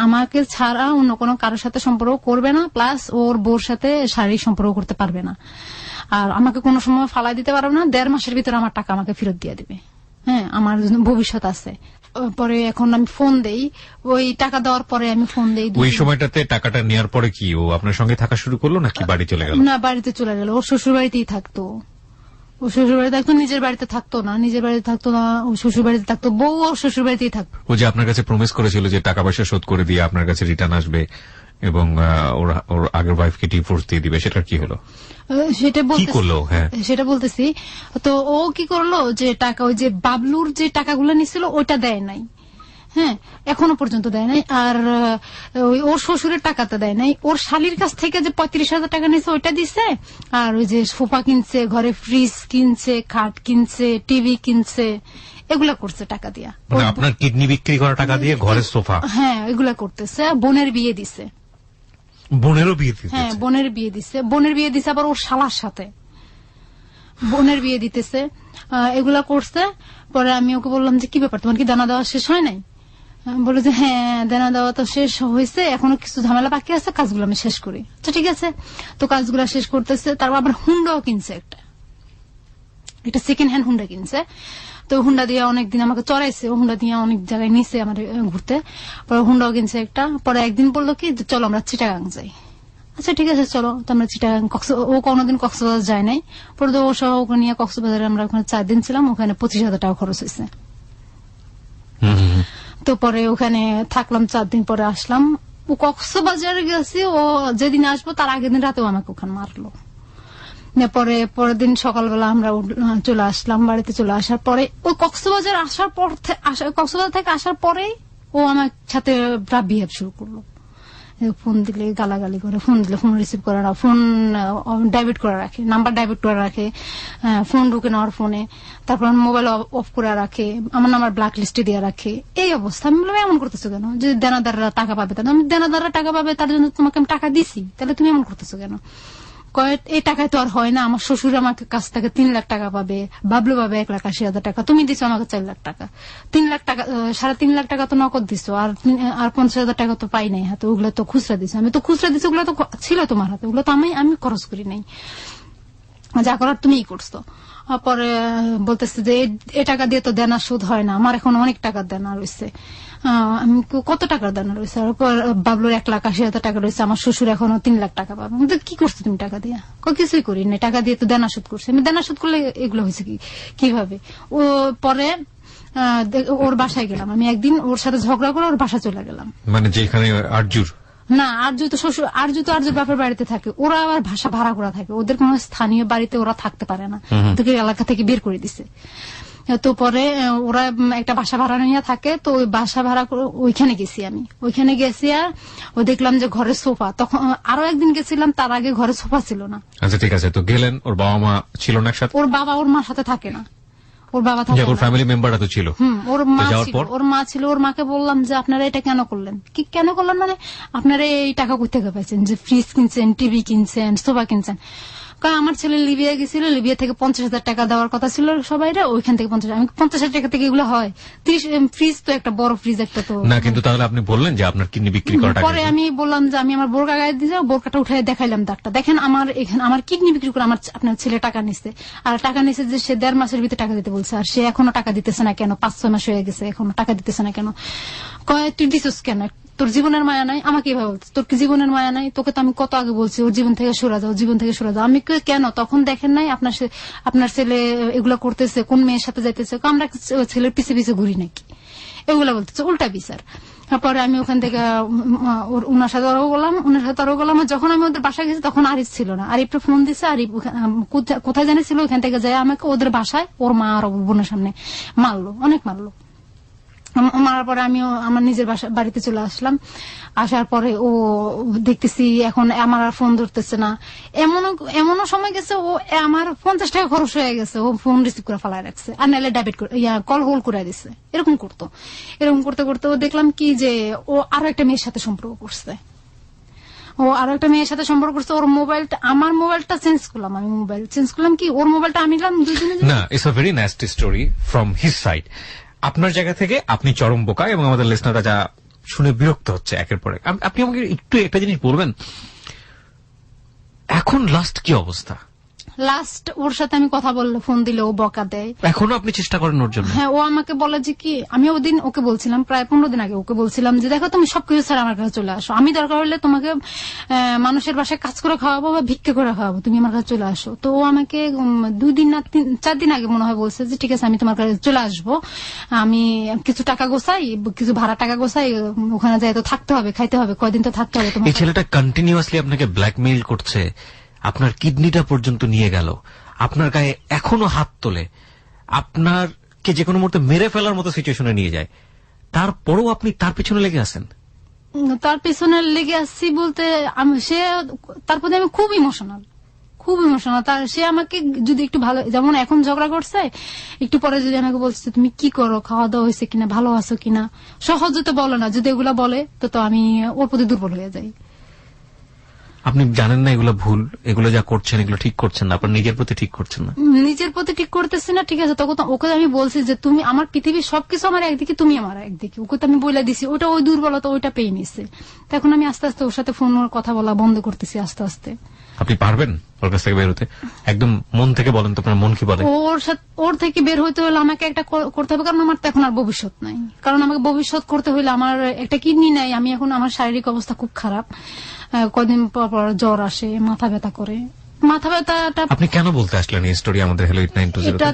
আমাকে ছাড়া অন্য কোনো কারোর সাথে সম্পর্ক করবে না, প্লাস ওর বউর সাথে শারীরিক সম্পর্ক করতে পারবে না, আর আমাকে কোনো সময় ফালাই দিতে পারবে না। 1.5 মাসের ভিতরে আমার টাকা আমাকে ফেরত দিয়ে দিবে। হ্যাঁ, আমার ভবিষ্যৎ আছে। পরে এখন আমি ফোন দেই, ওই টাকা দেওয়ার পরে আমি ফোন দেই। ওই সময়টাতে টাকাটা নেওয়ার পরে কি ও আপনার সঙ্গে থাকা শুরু করলো নাকি বাড়ি চলে গেল? না, বাড়িতে চলে গেল। ওর শ্বশুর বাড়িতেই থাকতো। ও শ্বশুর বাড়িতে থাকতো, নিজের বাড়িতে থাকতো না। নিজের বাড়িতে থাকতো না, ও শ্বশুর বাড়িতে থাকতো। বউ ওর শ্বশুর বাড়িতেই থাকতো। ও যে আপনার কাছে প্রমিস করেছিল যে টাকা পয়সা শোধ করে দিয়ে আপনার কাছে রিটার্ন আসবে এবং ওর আগের ওয়াইফকে ডিভোর্স দিয়ে দিবে, সেটা কি হলো? সেটা বলতেছি। তো ও কি করলো যে টাকা, ওই যে বাবলুর যে টাকাগুলো নিছিল ওইটা দেয় নাই। হ্যাঁ, এখনো পর্যন্ত দেয় নাই। আর ওর শ্বশুরের টাকাটা দেয় নাই। ওর শালির কাছ থেকে যে 35,000 টাকা নিছে ওইটা দিছে। আর ওই যে সোফা কিনছে, ঘরে ফ্রিজ কিনছে, খাট কিনছে, টিভি কিনছে, এগুলা করছে টাকা দিয়া। আপনার কিডনি বিক্রি করা টাকা দিয়ে ঘরের সোফা, হ্যাঁ এগুলা করতেছে। বোনের বিয়ে দিছে। বোনেরও বিয়ে দিচ্ছে? হ্যাঁ, বোনের বিয়ে দিছে। বোনের বিয়ে দিছে আবার ওর শালার সাথে বোনের বিয়ে দিতেছে, এগুলা করছে। পরে আমি ওকে বললাম যে কি ব্যাপার, তোমার কি দানা দেওয়া শেষ হয় নাই? বলে যে হ্যাঁ দেনা দেওয়া তো শেষ হয়েছে, এখনো কিছু ঝামেলা বাকি আছে, কাজগুলো আমি শেষ করি। আচ্ছা ঠিক আছে। তো কাজগুলো শেষ করতেছে। তারপর আবার হুন্ডাও কিনছে, একটা সেকেন্ড হ্যান্ড হুন্ডা কিনছে। তো হুন্ডা দিয়ে অনেকদিন আমাকে চড়াইছে, হুন্ডা দিয়ে অনেক জায়গায় নিছে আমার ঘুরতে। পরে হুন্ডাও কিনছে একটা। পরে একদিন বললো কি চলো আমরা চিটাগাং যাই। আচ্ছা ঠিক আছে চলো। তো আমরা চিটাগাং, ও কোনোদিন কক্সবাজার যায় নাই। পরে তো ও সহ ওকে নিয়ে কক্সবাজারে আমরা ওখানে 4 দিন ছিলাম। ওখানে 25,000 টাকা খরচ হয়েছে। তো পরে ওখানে থাকলাম 4 দিন, পরে আসলাম। ও কক্সবাজারে গেছি, ও যেদিন আসবো তার আগের দিন রাতেও আমাকে ওখানে মারলো। পরে পরের দিন সকালবেলা আমরা চলে আসলাম, বাড়িতে চলে আসার পরে ওই কক্সবাজার থেকে আসার পরেই ও আমার সাথে বিহেভ শুরু করলো। ফোন দিলে গালাগালি করে, ফোন দিলে ফোন রিসিভ করে না, ফোন ডাইভার্ট করে রাখে, নাম্বার ডাইভার্ট করে রাখে, ফোন ঢুকে নেওয়ার ফোনে, তারপর মোবাইল অফ করে রাখে, আমার নাম্বার ব্ল্যাক লিস্টে দিয়ে রাখে। এই অবস্থা। আমি বললাম এমন করতেছো কেন? যে দেনাদাররা টাকা পাবে, তাহলে আমি দেনাদাররা টাকা পাবে, তার জন্য তোমাকে আমি টাকা দিছি, তাহলে তুমি এমন করতেছো কেন? এই টাকায় তো আর হয় না, আমার শ্বশুর আমাকে কাছ থেকে 3 লাখ টাকা পাবে, বাবলু পাবে 1,80,000 টাকা, তুমি দিছো আমাকে 4 লাখ টাকা, 3 লাখ টাকা 3.5 লাখ টাকা তো নগদ দিছো, আর 50,000 টাকা তো পাই নাই হাতে, ওগুলো তো খুচরা দিছো, আমি তো খুচরা দিছি, ওগুলো তো ছিল তোমার হাতে, ওগুলো তো আমি খরচ করি নাই, যা করার তুমিই করছো। পরে বলতেছে যে এই টাকা দিয়ে তো দেনা সুদ হয় না, আমার এখন অনেক টাকার দেনা রয়েছে। আমি কত টাকার দেনা রয়েছে? বাবলুর 1,80,000 টাকা রয়েছে, আমার শ্বশুর এখনো 3 লাখ টাকা পাবে। কি করছো তুমি টাকা দিয়ে? কিছুই করি না, টাকা দিয়ে তো দেনা সুদ করছে। আমি দেনা সুদ করলে এগুলো হয়েছে কিভাবে? ও পরে ওর বাসায় গেলাম, আমি একদিন ওর সাথে ঝগড়া করে ওর বাসা চলে গেলাম। মানে যেখানে আরজুর না, আরজু তো শ্বশুর, আরজু বাপের বাড়িতে থাকে, ওরা আবার ভাষা ভাড়া করা থাকে, ওদের কোন স্থানীয় বাড়িতে ওরা থাকতে পারে না, ওদেরকে এলাকা থেকে বের করে দিছে। তো পরে ওরা একটা বাসা ভাড়া নিয়ে থাকে, তো ওই বাসা ভাড়া করে ওইখানে গেছি আমি, ওইখানে গেছি আর ও দেখলাম যে ঘরে সোফা, তখন আরো একদিন গেছিলাম, তার আগে ঘরে সোফা ছিল না। আচ্ছা ঠিক আছে, তো গেলেন, ওর বাবা মা ছিল না একসাথে? ওর বাবা ওর মার সাথে থাকে না, ওর বাবা থাকে, ওর ফ্যামিলি মেম্বাররা তো ছিল। ওর মা ছিল। ওর মাকে বললাম যে আপনারা এটা কেন করলেন? কি কেন করলেন মানে, আপনারা এই টাকা কোথা থেকে পাইছেন যে ফ্রিজ কিনছেন, টিভি কিনছেন, সোফা কিনছেন? আমার ছেলে লিবিয়া গেছিল, লিবিয়া থেকে 50,000 টাকা দেওয়ার কথা ছিল সবাই, ওইখান থেকে 50,000, আমি 50,000 টাকা থেকে এগুলো হয়? ফ্রিজ তো একটা বড় ফ্রিজ একটা তো না, কিন্তু তাহলে আপনি বললেন যে আপনার কিডনি বিক্রি করা টাকা। পরে আমি বললাম যে আমি আমার বোরকা গায়ে দিয়ে বোরকাটা উঠে দেখাইলাম দাগটা, দেখেন আমার এখানে আমার কিডনি বিক্রি করে আপনার ছেলে টাকা নিচ্ছে, আর টাকা নিচ্ছে যে সে 1.5 মাসের ভিতরে টাকা দিতে বলছে, আর সে এখনো টাকা দিতেছে না কেন? 5-6 মাস হয়ে গেছে, এখনো টাকা দিতেছে না কেন? কয় তুই দিছিস কেন? তোর জীবনের মায়া নাই? আমাকে এভাবে বলছে, তোর কি জীবনের মায়া নাই? তোকে তো আমি কত আগে বলছি ওর জীবন থেকে সরে যাও, জীবন থেকে সরে যাও। আমি কেন? তখন দেখেন নাই আপনার ছেলে এগুলো করতেছে, কোন মেয়ের সাথে যাইতেছে, আমরা ছেলের পিছে পিছে ঘুরি নাকি? এগুলা বলতেছে, উল্টা বিচার। তারপরে আমি ওখান থেকে উনার সাথে আরো গেলাম, যখন আমি ওদের বাসায় গেছি তখন আরিফ ছিল না, আরিফটা ফোন দিছে, আরিফ কোথায় জানি ছিল, ওখান থেকে যায় আমাকে ওদের বাসায় ওর মা আর বোনের সামনে মারলো, অনেক মারলো। মারার পরে আমিও আমার নিজের বাড়িতে চলে আসলাম। আসার পরে ও দেখতেছি এখন আমার আর ফোন ধরতেছে না, এমনও সময় গেছে ও আমার 50 টাকা খরচ হয়ে গেছে, ও ফোন রিসিভ করে ফেলায় রাখছে, আর নাহলে ডেবিট কল হোল্ড করে দিচ্ছে, এরকম করতে করতে ও দেখলাম কি যে ও আরো একটা মেয়ের সাথে সম্পর্ক করছে, ওর মোবাইলটা, আমার মোবাইলটা চেঞ্জ করলাম, আমি মোবাইল চেঞ্জ করলাম কি ওর মোবাইলটা আমি নিলাম 2 দিনের জন্য। না, it's a very nasty story from his side. আপনার জায়গা থেকে আপনি চরম বোকা, এবং আমাদের লিসনাররা যা শুনে বিরক্ত হচ্ছে একের পরে। আপনি আমাকে একটু একটা জিনিস বলবেন, এখন লাস্ট কি অবস্থা? লাস্ট ওর সাথে আমি কথা বললে, ফোন দিলে ও বকা দেয়। এখনো আপনি চেষ্টা করেন ওর জন্য? হ্যাঁ, ও আমাকে বলে যে কি, আমি ওদিন ওকে বলছিলাম, প্রায় 15 দিন আগে ওকে বলছিলাম যে দেখো তুমি সবকিছু ছাড়া আমার কাছে চলে আসো, আমি দরকার হলে তোমাকে মানুষের বাসায় কাজ করে খাওয়াবো বা ভিক্ষে করে খাওয়াবো, তুমি আমার কাছে চলে আসো। তো ও আমাকে 2 দিন না 4 দিন আগে মনে হয় বলছে যে ঠিক আছে আমি তোমার কাছে চলে আসবো, আমি কিছু টাকা গোছাই, কিছু ভাড়া টাকা গোছাই, ওখানে যাই তো থাকতে হবে, খাইতে হবে, কয়দিন তো থাকতে হবে। এই ছেলেটা কন্টিনিউয়াসলি আপনাকে ব্ল্যাকমেইল করছে, আপনার কিডনিটা পর্যন্ত নিয়ে গেল, আপনার গায়ে এখনো হাত তোলে, আপনারকে যে কোনো মুহূর্তে মেরে ফেলার মতো সিচুয়েশনে নিয়ে যায়, তারপরেও আপনি তার পিছনে লেগে আছেন। তার পিছনে লেগে আসছি বলতে সে, তারপরে আমি খুব ইমোশনাল। সে আমাকে যদি একটু ভালো, যেমন এখন ঝগড়া করছে, একটু পরে যদি আমাকে বলছে তুমি কি করো, খাওয়া দাওয়া হয়েছে কিনা, ভালো আছো কিনা, সহজে তো বলো না, যদি এগুলা বলে তো আমি ওর প্রতি দুর্বল হয়ে যাই। আপনি জানেন না এগুলো ভুল, এগুলো যা করছেন এগুলো ঠিক করছেন না, আপনার নিজের প্রতি ঠিক করছেন না। নিজের প্রতি ঠিক করতেছি না, ঠিক আছে, তখন ওকে আমি বলছি যে তুমি আমার পৃথিবীর সবকিছু আমার একদিকে, তুমি আমার একদিকে, ওকে তো আমি বলে দিছি, ওটা ওই দুর্বলতা ওইটা পেয়ে নিচ্ছে। তখন আমি আস্তে আস্তে ওর সাথে ফোন কথা বলা বন্ধ করতেছি আস্তে আস্তে। আপনি পারবেন ওর কাছ থেকে বের হতে? একদম মন থেকে বলেন তো, আপনার মন কি বলে? ওর থেকে বের হইতে হলে আমাকে একটা করতে হবে, কারণ আমার তো এখন আর ভবিষ্যৎ নাই, কারণ আমাকে ভবিষ্যৎ করতে হলে আমার একটা কিডনি নাই, আমি এখন আমার শারীরিক অবস্থা খুব খারাপ, কদিন পর জ্বর আসে, মাথা ব্যথা করে। মাথা ব্যথাটা আপনি কেন বলতে আসলেন এই স্টোরি আমাদের হ্যালো 8920? এটা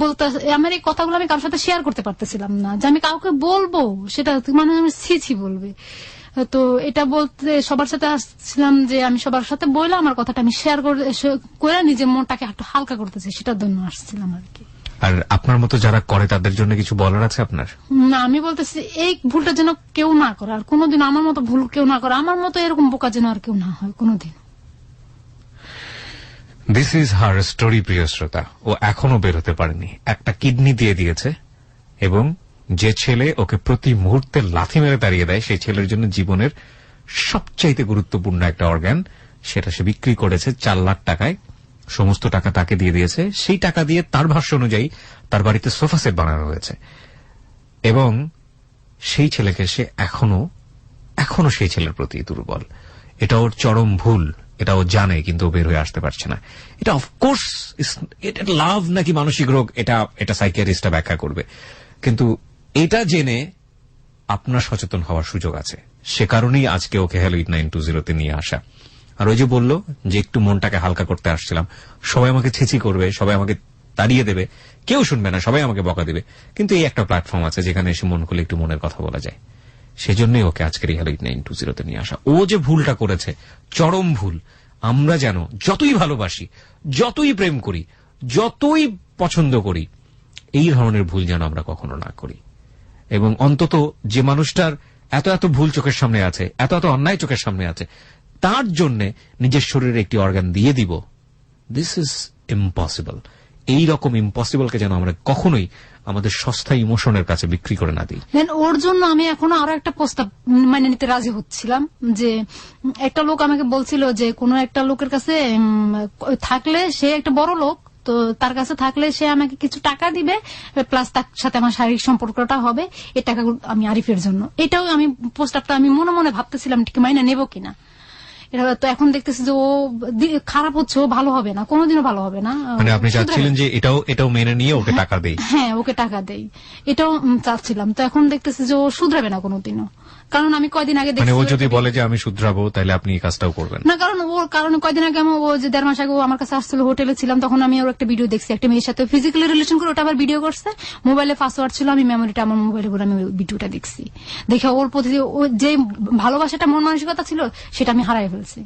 বলতে আমার এই কথাগুলো আমি কারোর সাথে শেয়ার করতে পারতেছিলাম না, যে আমি কাউকে বলবো, সেটা মানে আমি ছি বলবে। তো এটা বলতে সবার সাথে আসছিলাম যে আমি সবার সাথে বললাম আমার কথাটা আমি শেয়ার করে নিজের মনটাকে একটু হালকা করতেছি, সেটার জন্য আসছিলাম আর কি। আর আপনার মতো যারা করে তাদের জন্য কিছু বলার আছে আপনার? না, আমি বলতেছি এই ভুলটা যেন কেউ না করে, আর কোনোদিন আমার মতো ভুল কেউ না করে, আমার মতো এরকম বোকা যেন আর কেউ না হয় কোনোদিন। This is her story. প্রিয় শ্রোতা, ও এখনো বের হতে পারেনি, একটা কিডনি দিয়ে দিয়েছে, এবং যে ছেলে ওকে প্রতি মুহূর্তে লাথি মেরে দাঁড়িয়ে দেয়, সেই ছেলের জন্য জীবনের সবচাইতে গুরুত্বপূর্ণ একটা অর্গান সেটা সে বিক্রি করেছে 4 লাখ টাকায়, সমস্ত টাকা তাকে দিয়ে দিয়েছে। সেই টাকা দিয়ে তার ভাষ্য অনুযায়ী তার বাড়িতে সোফা সেট বানানো হয়েছে, এবং সেই ছেলেকে সে এখনো সেই ছেলের প্রতি দুর্বল। এটা ওর চরম ভুল, এটা ও জানে, কিন্তু বের হয়ে আসতে পারছে না। এটা অফকোর্স এটা লাভ নাকি মানসিক রোগ, এটা সাইকিয়াট্রিস্টরা ব্যাখ্যা করবে, কিন্তু এটা জেনে আপনার সচেতন হওয়ার সুযোগ আছে। সে কারণেই আজকে ওকে হ্যালো 8920 তে নিয়ে আসা। আর ওই যে বললো যে একটু মনটাকে হালকা করতে আসছিলাম, সবাই আমাকে ছিছি করবে, সবাই আমাকে তাড়িয়ে দেবে, কেউ শুনবে না, সবাই আমাকে বকা দেবে, কিন্তু এই একটা প্ল্যাটফর্ম আছে যেখানে এসে মন খুলে একটু মনের কথা বলা যায়। সেজন্যই ওকে আজকের এই হ্যালো 8920 তে নিয়ে আসা। ও যে ভুলটা করেছে, চরম ভুল, আমরা যেন যতই ভালোবাসি, যতই প্রেম করি, যতই পছন্দ করি, এই ধরনের ভুল যেন আমরা কখনো না করি। এবং অন্তত যে মানুষটার এত এত ভুল চোখের সামনে আছে, এত এত অন্যায় চোখের সামনে আছে, তার জন্য নিজের শরীরে একটি অর্গান দিয়ে দিব, দিস ইজ ইম্পসিবল। এই রকম ইম্পসিবলকে যেন আমরা কখনোই আমাদের সস্তা ইমোশনের কাছে বিক্রি করে না দিই। ওর জন্য আমি এখনো আরো একটা প্রস্তাব মানে নিতে রাজি হচ্ছিলাম, যে একটা লোক আমাকে বলছিল যে কোনো একটা লোকের কাছে থাকলে, সে একটা বড় লোক, তো তার কাছে থাকলে সে আমাকে কিছু টাকা দিবে, প্লাস তার সাথে আমার শারীরিক সম্পর্কটা হবে, এই টাকা আমি আরিফের জন্য। এটাও আমি প্রস্তাবটা আমি মনে মনে ভাবতেছিলাম ঠিক মাইনা নেবো কিনা। এটা তো এখন দেখতেছি যে ও খারাপ হচ্ছে, ও ভালো হবে না, কোনোদিনও ভালো হবে না। মানে আপনি চাচ্ছিলেন যে এটাও মেনে নিয়ে ওকে টাকা দেই? হ্যাঁ, ওকে টাকা দেই, এটাও চাচ্ছিলাম। তো এখন দেখতেছি যে ও শুধরাবে না কোনোদিনও, কারণ আমি কয়দিন আগে মানে ও যদি বলে যে আমি শুধরাবো, তাহলে আপনি এই কাজটাও করবেন না। কারণ ওর কারণে কয়দিন আগে ও যে 1.5 মাস আগে আমার কাছে আসছিল, হোটেলে ছিলাম, তখন আমি ওর একটা ভিডিও দেখছি, একটা মেয়ের সাথে ফিজিক্যালি রিলেশন করে, ওটা আবার ভিডিও করছে, মোবাইলে পাসওয়ার্ড ছিল, আমি মেমোরিটা আমার মোবাইলে করে আমি ভিডিওটা দেখছি, দেখে ওর প্রতি যে ভালোবাসাটা, মন মানসিকতা ছিল, সেটা আমি হারাই ফেলছি।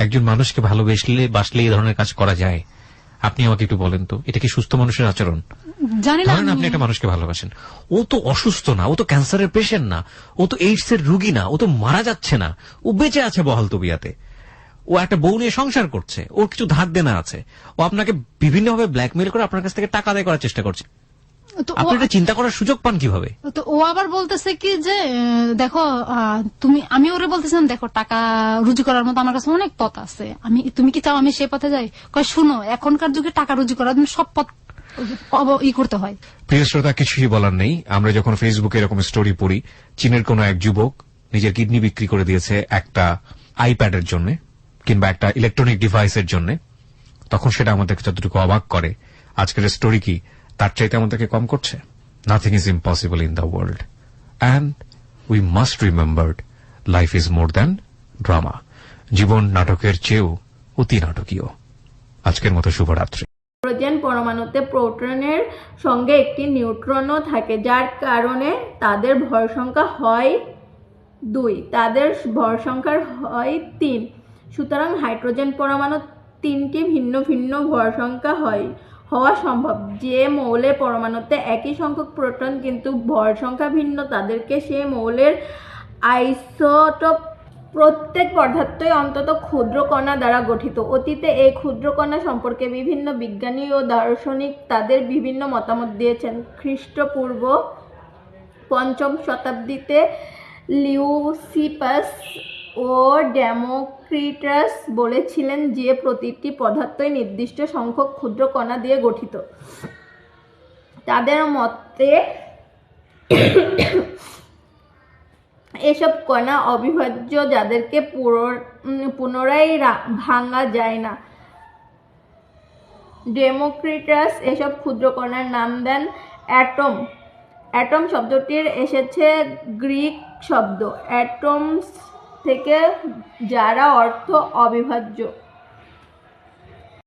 একজন মানুষকে ভালোবাসলে এই ধরনের কাজ করা যায়? আপনি আমাকে একটু বলেন তো, এটা কি সুস্থ মানুষের আচরণ? জানি না। আপনি একটা মানুষকে ভালোবাসেন, ও তো অসুস্থ না, ও তো ক্যান্সারের পেশেন্ট না, ও তো এইডস এর রোগী না, ও তো মারা যাচ্ছে না, ও বেঁচে আছে বহাল তবিয়াতে, ও একটা বউ নিয়ে সংসার করছে, ওর কিছু ধার দেনা আছে, ও আপনাকে বিভিন্নভাবে ব্ল্যাকমেইল করে আপনার কাছ থেকে টাকা আদায় করার চেষ্টা করছে। আপনি এটা চিন্তা করার সুযোগ পান কিভাবে? তো ও আবার বলতেছে কি যে দেখো আমি ওরে বলতেছিলাম, দেখো টাকা রুজি করার মতো আমার কাছে অনেক পথ আছে, তুমি কি চাও আমি সে পথে যাই? কয় শুনো, এখনকার যুগে টাকা রুজি করার জন্য সব পথ করতে হয়। প্রিয় শ্রোতা, কিছুই বলার নেই। আমরা যখন ফেসবুকে এরকম স্টোরি পড়ি, চীনের কোন এক যুবক নিজের কিডনি বিক্রি করে দিয়েছে একটা আইপ্যাডের জন্য কিংবা একটা ইলেকট্রনিক ডিভাইসের জন্য, তখন সেটা আমাদেরকে যতটুকু অবাক করে, আজকের স্টোরি কি তার চাইতে আমাদেরকে কম করছে? Nothing is impossible in the world, and we must remember life is more than drama. জীবন নাটকের চেয়েও অতি নাটকীয়। আজকের মতো শুভরাত্রি। হাইড্রোজেন পরমাণুতে প্রোটনের সঙ্গে একটি নিউট্রনও থাকে, যার কারণে তাদের ভর সংখ্যা হয় 2, তাদের ভর সংখ্যা হয় 3। সুতরাং হাইড্রোজেন পরমাণু 3টি ভিন্ন ভিন্ন ভর সংখ্যা হওয়া সম্ভব। যে মৌলের পরমাণুতে একই সংখ্যক প্রোটন কিন্তু ভর সংখ্যা ভিন্ন, তাদেরকে সেই মৌলের আইসোটোপ। প্রত্যেক পদার্থই অন্তত ক্ষুদ্র কণা দ্বারা গঠিত। অতীতে এই ক্ষুদ্র কণা সম্পর্কে বিভিন্ন বিজ্ঞানী ও দার্শনিক তাদের বিভিন্ন মতামত দিয়েছেন। খ্রিস্টপূর্ব 5ম শতাব্দীতে লিউসিপাস ও ডেমোক্রিটাস বলেছিলেন যে প্রতিটি পদার্থই নির্দিষ্ট সংখ্যক ক্ষুদ্র কণা দিয়ে গঠিত। তাদের মতে এসব কণা অবিভাজ্য, যাদেরকে পুনরায় ভাঙা যায় না। ডেমোক্রিটাস এসব ক্ষুদ্র কণার নাম দেন অ্যাটম। অ্যাটম শব্দটির এসেছে গ্রিক শব্দ অ্যাটমস থেকে, যারা অর্থ অবিভাজ্য।